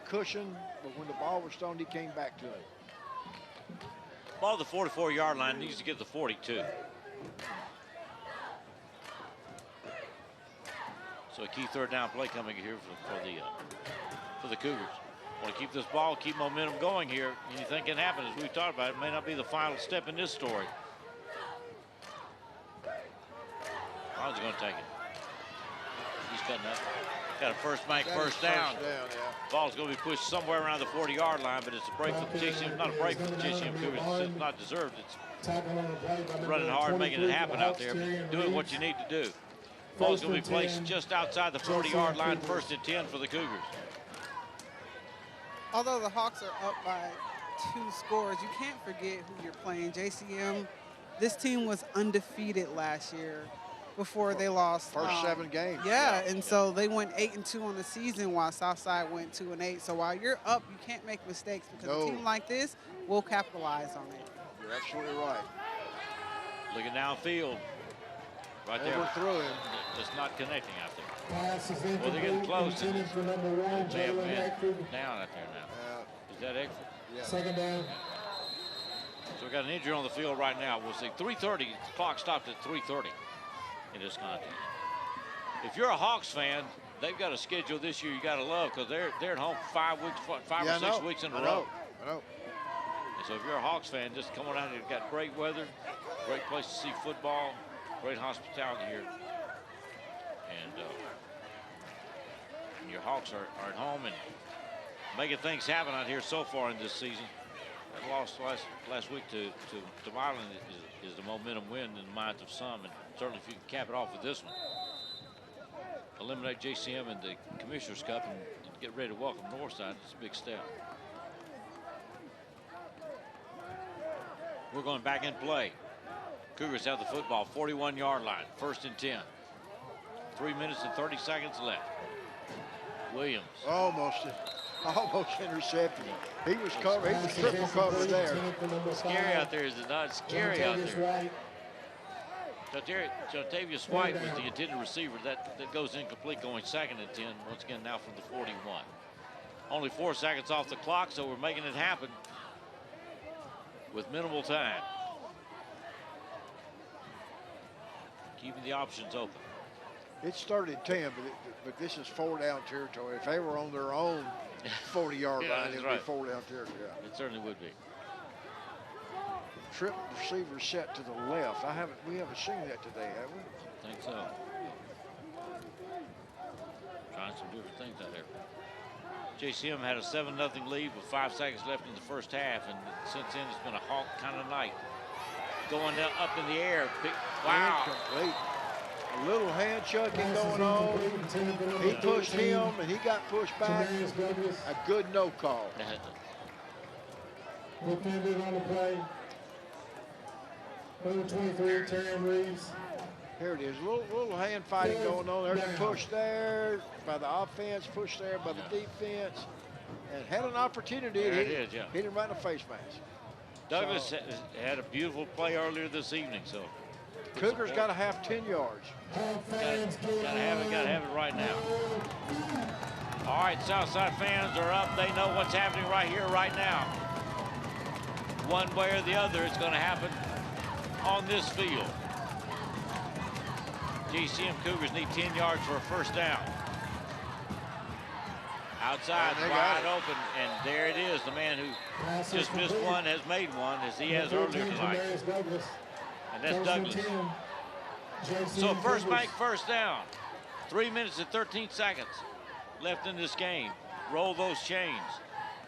cushion, but when the ball was stoned, he came back to it. Ball to the 44-yard line, needs to get the 42. So a key 3rd down play coming here for the Cougars. Want to keep this ball, keep momentum going here. Anything can happen, as we've talked about. It may not be the final step in this story. Bond's going to take it. He's cutting up. Got a first down. Ball's going to be pushed somewhere around the 40-yard line, but it's a break for the JCM. Not a break for the JCM Cougars. It's not deserved. It's running hard, making it happen out there. Doing what you need to do. Ball's going to be placed just outside the 40-yard line. 1st and 10 for the Cougars. Although the Hawks are up by 2 scores, you can't forget who you're playing. JCM, this team was undefeated last year before they lost. First 7 games. And so they went 8-2 on the season while Southside went 2-8. So while you're up, you can't make mistakes because a team like this will capitalize on it. You're absolutely right. Looking downfield. Right there. Overthrew him. Just not connecting out there. Well, they're getting close. They have been down out there now. Is that Eckford? Yeah. 2nd down. So we got an injury on the field right now. We'll see. 3:30. The clock stopped at 3:30 in this contest. If you're a Hawks fan, they've got a schedule this year you got to love because they're at home 5 or 6 weeks in a row. I know. And so if you're a Hawks fan, just come on out here. You've got great weather, great place to see football, great hospitality here. And your Hawks are at home and making things happen out here so far in this season. That loss last week to Milan is the momentum win in the minds of some, and certainly if you can cap it off with this one. Eliminate JCM in the Commissioner's Cup and get ready to welcome Northside. It's a big step. We're going back in play. Cougars have the football, 41-yard line, 1st and 10. 3 minutes and 30 seconds left. Williams. Almost intercepted. He was covered. He was triple covered there. Scary out there, is it not? Scary out there. Jontavius White was the intended receiver. That goes incomplete, going 2nd and 10. Once again, now from the 41. Only 4 seconds off the clock, so we're making it happen with minimal time. Keeping the options open. It started at 10, but this is 4-down territory. If they were on their own 40-yard line, it would be 4-down territory. It certainly would be. Trip receiver set to the left. We haven't seen that today, have we? I think so. Trying some different things out there. JCM had a 7-0 lead with 5 seconds left in the first half, and since then it's been a Hawk kind of night. going up in the air. Wow. Incomplete. A little hand chucking going on. He pushed him, and he got pushed back. A good no call. Defended on the play. Number 23, Terry Reeves. Here it is. A little hand fighting going on. There's a push there by the offense, push there by the defense. And had an opportunity. There it is, yeah. Hit him right in the face mask. Douglas had a beautiful play earlier this evening, so. Cougars got to have 10 yards. Gotta have it right now. All right, Southside fans are up. They know what's happening right here, right now. One way or the other, it's going to happen on this field. JCM Cougars need 10 yards for a first down. Outside, wide open, and there it is. The man who just missed one has made one, as he has earlier tonight. And that's Douglas. So first bank, first down. 3 minutes and 13 seconds left in this game. Roll those chains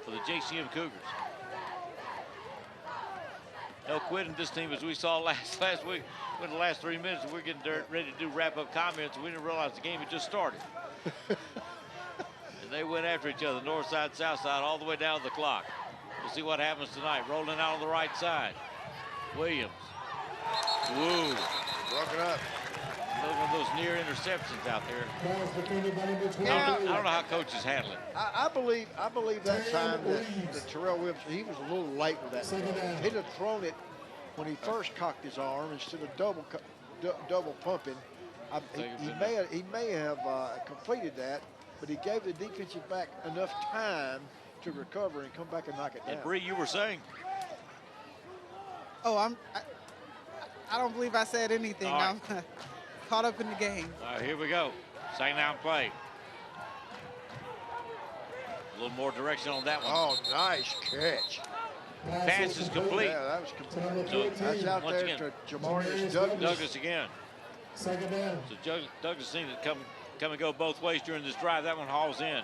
for the JCM Cougars. No quitting this team, as we saw last week. In the last 3 minutes, we're getting ready to do wrap-up comments. We didn't realize the game had just started. And they went after each other, north side, south side, all the way down the clock. We'll see what happens tonight. Rolling out on the right side. Williams. Woo. Broke it up. One of those near interceptions out there. Yeah. I don't know how coaches handle it. I believe that time that Terrell Williams, he was a little late with that. He'd have thrown it when he first cocked his arm instead of double pumping. He may have completed that, but he gave the defensive back enough time to recover and come back and knock it down. And Bree, you were saying? Oh, I don't believe I said anything. Right. I'm caught up in the game. All right, here we go. Second down play. A little more direction on that one. Oh, nice catch. Pass is complete. Yeah, that was complete. So, that's out once there again, to Jamarius Douglas. Douglas again. Second down. So Douglas seemed to come and go both ways during this drive. That one hauls in.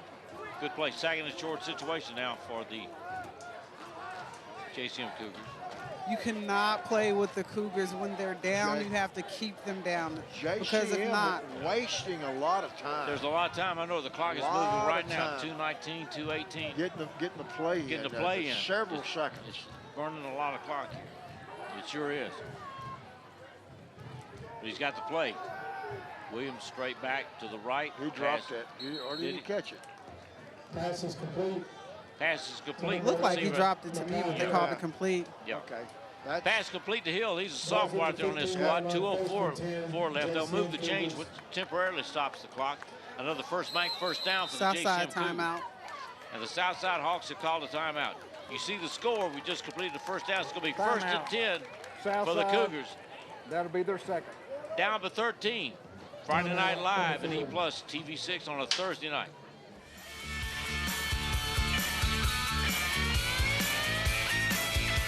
Good play. Second and short situation now for the JCM Cougars. You cannot play with the Cougars when they're down. You have to keep them down. JCM because if not, wasting a lot of time. There's a lot of time. I know the clock is moving right now. 2:19, 2:18. Getting the play in. Getting the play in. Several seconds. It's burning a lot of clock here. It sure is. But he's got the play. Williams straight back to the right. He dropped it. Or did he catch it? Pass is complete. Pass is complete. It looked like he dropped it to me, but they called it complete. Yeah. Okay. Pass complete to Hill. He's a sophomore out there on this squad. 2:04 left. They'll move the change, which temporarily stops the clock. Another first bank, first down for the JCM Southside Cougars. timeout. And the Southside Hawks have called a timeout. You see the score. We just completed the first down. It's going to be first and 10 for the Cougars. That'll be their second. Down to 13. Friday Night Live at EPlus TV6 on a Thursday night.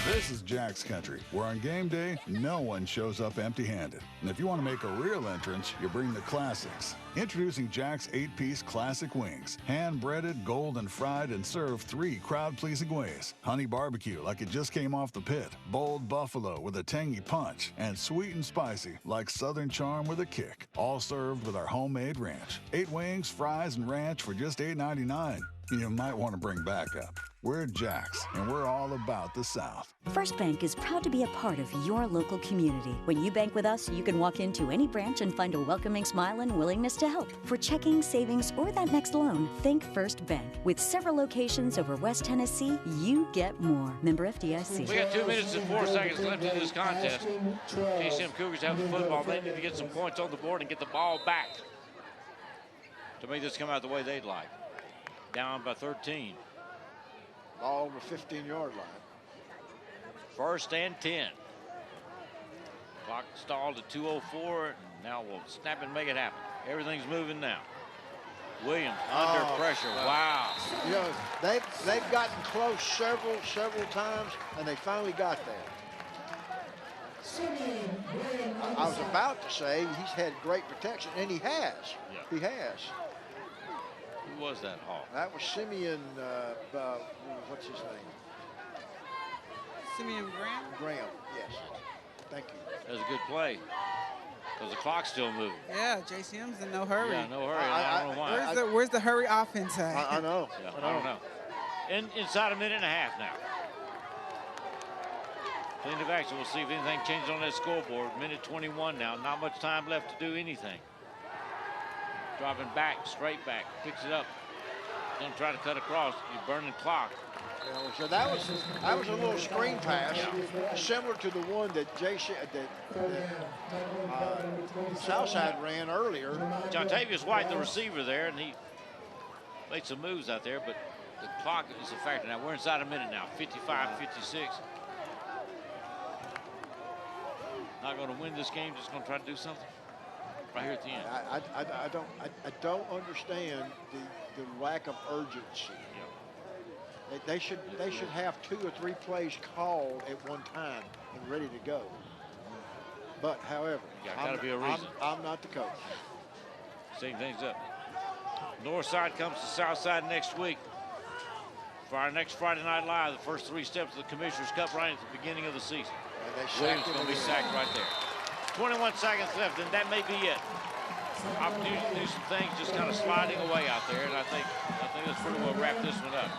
This is Jack's Country, where on game day, no one shows up empty-handed. And if you want to make a real entrance, you bring the classics. Introducing Jack's 8-piece classic wings. Hand-breaded, golden fried, and served 3 crowd-pleasing ways. Honey barbecue, like it just came off the pit. Bold buffalo with a tangy punch. And sweet and spicy, like Southern charm with a kick. All served with our homemade ranch. 8 wings, fries, and ranch for just $8.99. You might want to bring backup. We're Jack's, and we're all about the South. First Bank is proud to be a part of your local community. When you bank with us, you can walk into any branch and find a welcoming smile and willingness to help. For checking, savings, or that next loan, think First Bank. With several locations over West Tennessee, you get more. Member FDIC. We got 2 minutes and 4 seconds left in this contest. JCM Cougars have the football. They need to get some points on the board and get the ball back to make this come out the way they'd like. Down by 13. Ball on the 15-yard line. First and 10. Clock stalled at 2:04. Now we'll snap and make it happen. Everything's moving now. Williams under pressure. Wow. You know, they've gotten close several times, and they finally got there. I was about to say he's had great protection, and he has. Yeah. He has. Who was that Hawk? That was Simeon, what's his name? Simeon Graham? Graham, yes. Thank you. That was a good play. Because the clock's still moving. Yeah, JCM's in no hurry. Yeah, no hurry. I don't know why. Where's the hurry offense at? I know. Yeah, I don't know. Inside a minute and a half now. Plenty of action. We'll see if anything changes on that scoreboard. Minute 21 now. Not much time left to do anything. Dropping back, straight back. Picks it up. Gonna try to cut across. You're burning clock. So that was a little screen pass, similar to the one that Southside ran earlier. Jontavius White, the receiver there, and he made some moves out there, but the clock is a factor now. We're inside a minute now, 55-56. Not going to win this game, just going to try to do something right here at the end. I don't understand the lack of urgency. They should have 2 or 3 plays called at one time and ready to go. But however, I'm not the coach. Setting things up. North side comes to South side next week for our next Friday Night Live. The first 3 steps of the Commissioner's Cup right at the beginning of the season. Williams going to be sacked right there. 21 seconds left, and that may be it. Opportunity to do some things just kind of sliding away out there, and I think that's pretty well wrap this one up.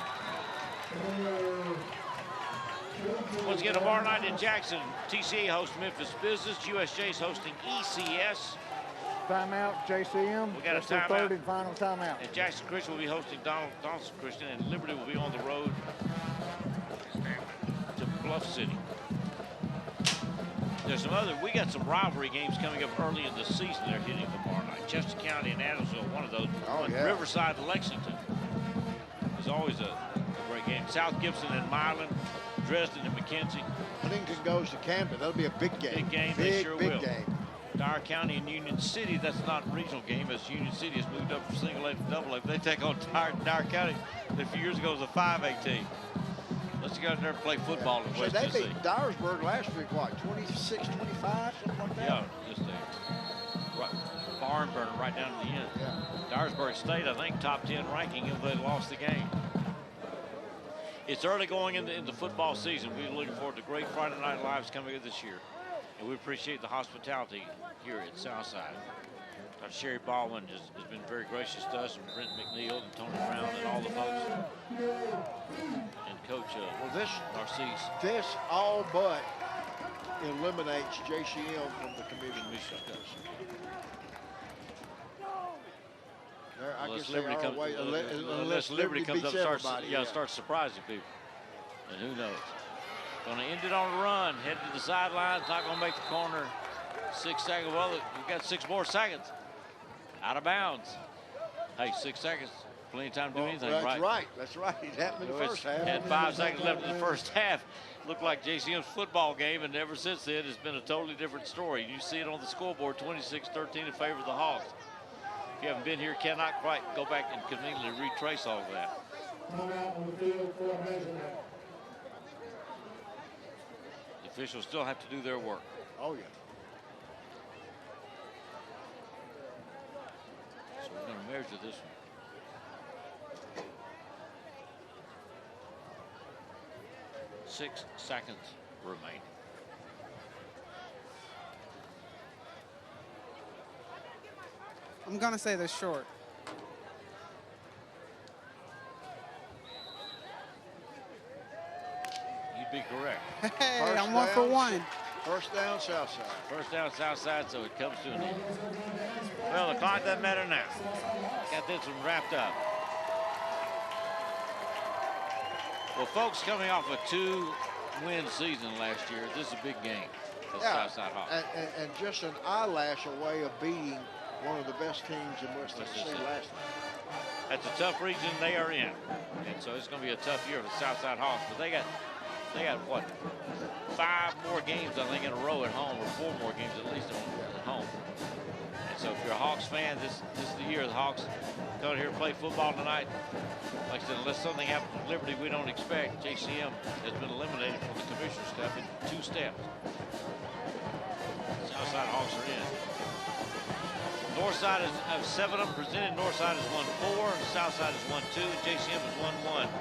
Once again, tomorrow night in Jackson, TCA hosts Memphis Business. USJ's hosting ECS. Timeout, JCM. We got a That's the timeout. third and final timeout. And Jackson Christian will be hosting Donaldson Christian, and Liberty will be on the road to Bluff City. We got some rivalry games coming up early in the season. They're hitting tomorrow night. Chester County and Adamsville, one of those. Riverside and Lexington is always a great game. South Gibson and Milan, Dresden and McKenzie. Huntington goes to Camden. That'll be a big game. Big game, big, they sure big will. Game. Dyer County and Union City, that's not a regional game, as Union City has moved up from single A to double A. They take on Dyer County that a few years ago was a 5A team. Let's go out there and play football in West Tennessee. They beat Dyersburg last week, what, 26-25, something like that? Yeah, just a barn burner right down to the end. Yeah. Dyersburg State, I think, top 10 ranking, even though they lost the game. It's early going into the football season. We're looking forward to great Friday Night Lives coming up this year. And we appreciate the hospitality here at Southside. Dr. Sherry Baldwin has been very gracious to us, and Brent McNeil and Tony Brown and all the folks. And Coach Narcisse. This all but eliminates JCM from the commission. Unless Liberty comes up and starts surprising people. And who knows? Going to end it on a run, head to the sidelines, not going to make the corner. 6 seconds. Well, we've got 6 more seconds. Out of bounds. Hey, 6 seconds. Plenty of time to do anything, right? That's right. It happened in the first half. Had 5 seconds left in the first half. Looked like JCM's football game, and ever since then, it's been a totally different story. You see it on the scoreboard, 26-13 in favor of the Hawks. If you haven't been here, cannot quite go back and conveniently retrace all of that. The officials still have to do their work. Oh, yeah. So we're going to measure this one. 6 seconds remain. I'm going to say they're short. You'd be correct. Hey, I'm 1 for 1. First down, Southside. First down, Southside, so it comes to an end. Well, the clock doesn't matter now. Got this one wrapped up. Well, folks, coming off a 2-win season last year, this is a big game for the Southside Hawks. And just an eyelash away of beating one of the best teams in West Tennessee last night. That's a tough region they are in, and so it's going to be a tough year for the Southside Hawks. But they got what, 5 more games I think in a row at home, or 4 more games at least at home. And so if you're a Hawks fan, this is the year the Hawks come here and play football tonight. Like I said, unless something happens with Liberty we don't expect, JCM has been eliminated from the Commissioner's Cup in 2 steps. Southside Hawks are in. North side of 7 of them presented. North side has won 4. South side has won 2. And JCM has won 1.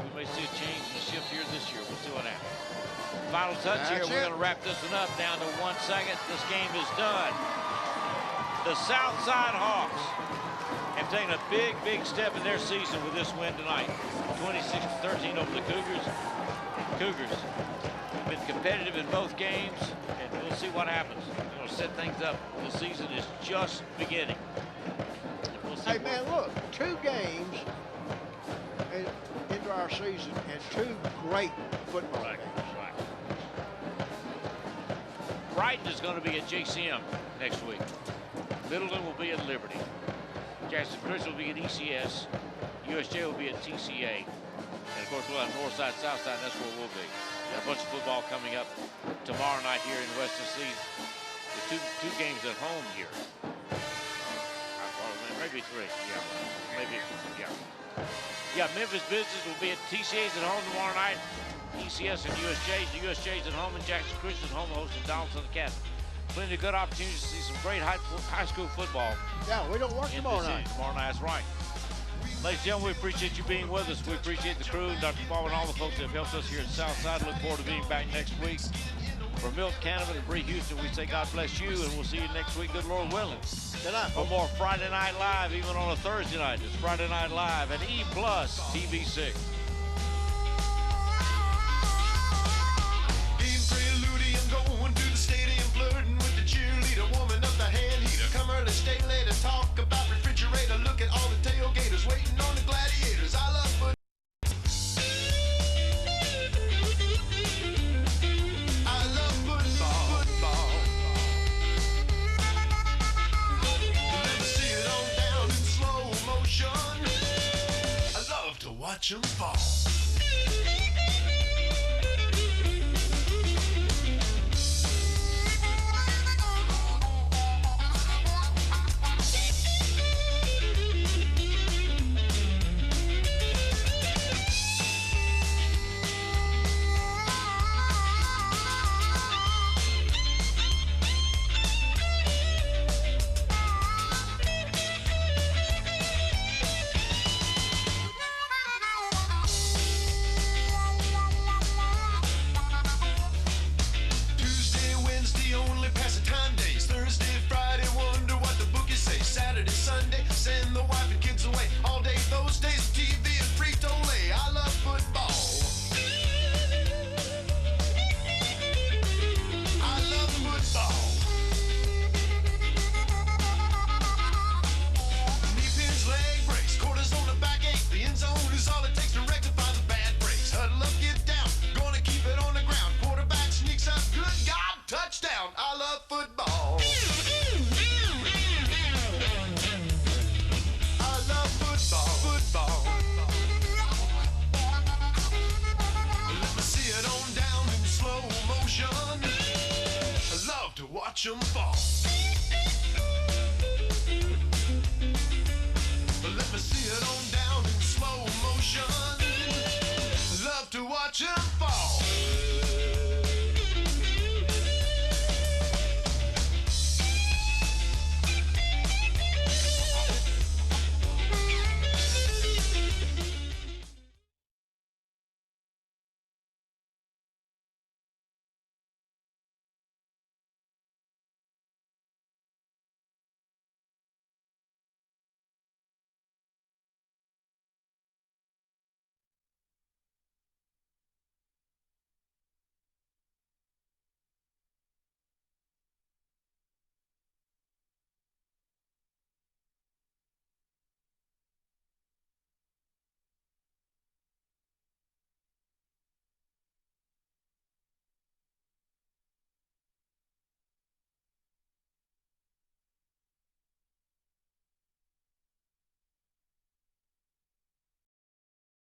We may see a change in the shift here this year. We'll see what happens. Final touch here. We're going to wrap this one up. Down to 1 second. This game is done. The South Side Hawks have taken a big, big step in their season with this win tonight. 26-13 over the Cougars. Cougars have been competitive in both games, and we'll see what happens. They're going to set things up. The season is just beginning. We'll see. Hey, man, look, 2 games into our season and 2 great football games. Right. Brighton is going to be at JCM next week. Middleton will be at Liberty. Jackson Christian will be at ECS. USJ will be at TCA. And of course, we'll have North Side, South Side, and that's where we'll be. Got a bunch of football coming up tomorrow night here in West Tennessee. With two games at home here. Maybe 3, yeah. Maybe, yeah. Yeah, Memphis Business will be at TCA's at home tomorrow night. ECS and USJ's. The USJ's at home, and Jackson Christian's home hosting Donaldson Academy. Plenty of good opportunities to see some great high school football. Yeah, we don't work tomorrow night. Tomorrow night, that's right. Ladies and gentlemen, we appreciate you being with us. We appreciate the crew, Dr. Paul, and all the folks that have helped us here at Southside. Look forward to being back next week. For Milt Cannon and Bree Houston, we say God bless you, and we'll see you next week, good Lord willing. Good night. For more Friday Night Live, even on a Thursday night. It's Friday Night Live at EPlus TV6. Going to the stadium, flirting with the cheerleader, warming up the hand heater. Come early, stay later, talk about refrigerator. Look at all the tailgaters waiting on the gladiators. I love football. I love football. Let me see it on down in slow motion. I love to watch them fall. Send the wife and kids away. All day those days, TV and Frito-Lay. I love football. I love football. Knee pins, leg breaks, quarters on the back 8. The end zone is all it takes to rectify the bad breaks. Huddle up, get down, gonna keep it on the ground. Quarterback sneaks up, good God, touchdown. I love football. Football. Let me see it on down in slow motion. I love to watch them fall.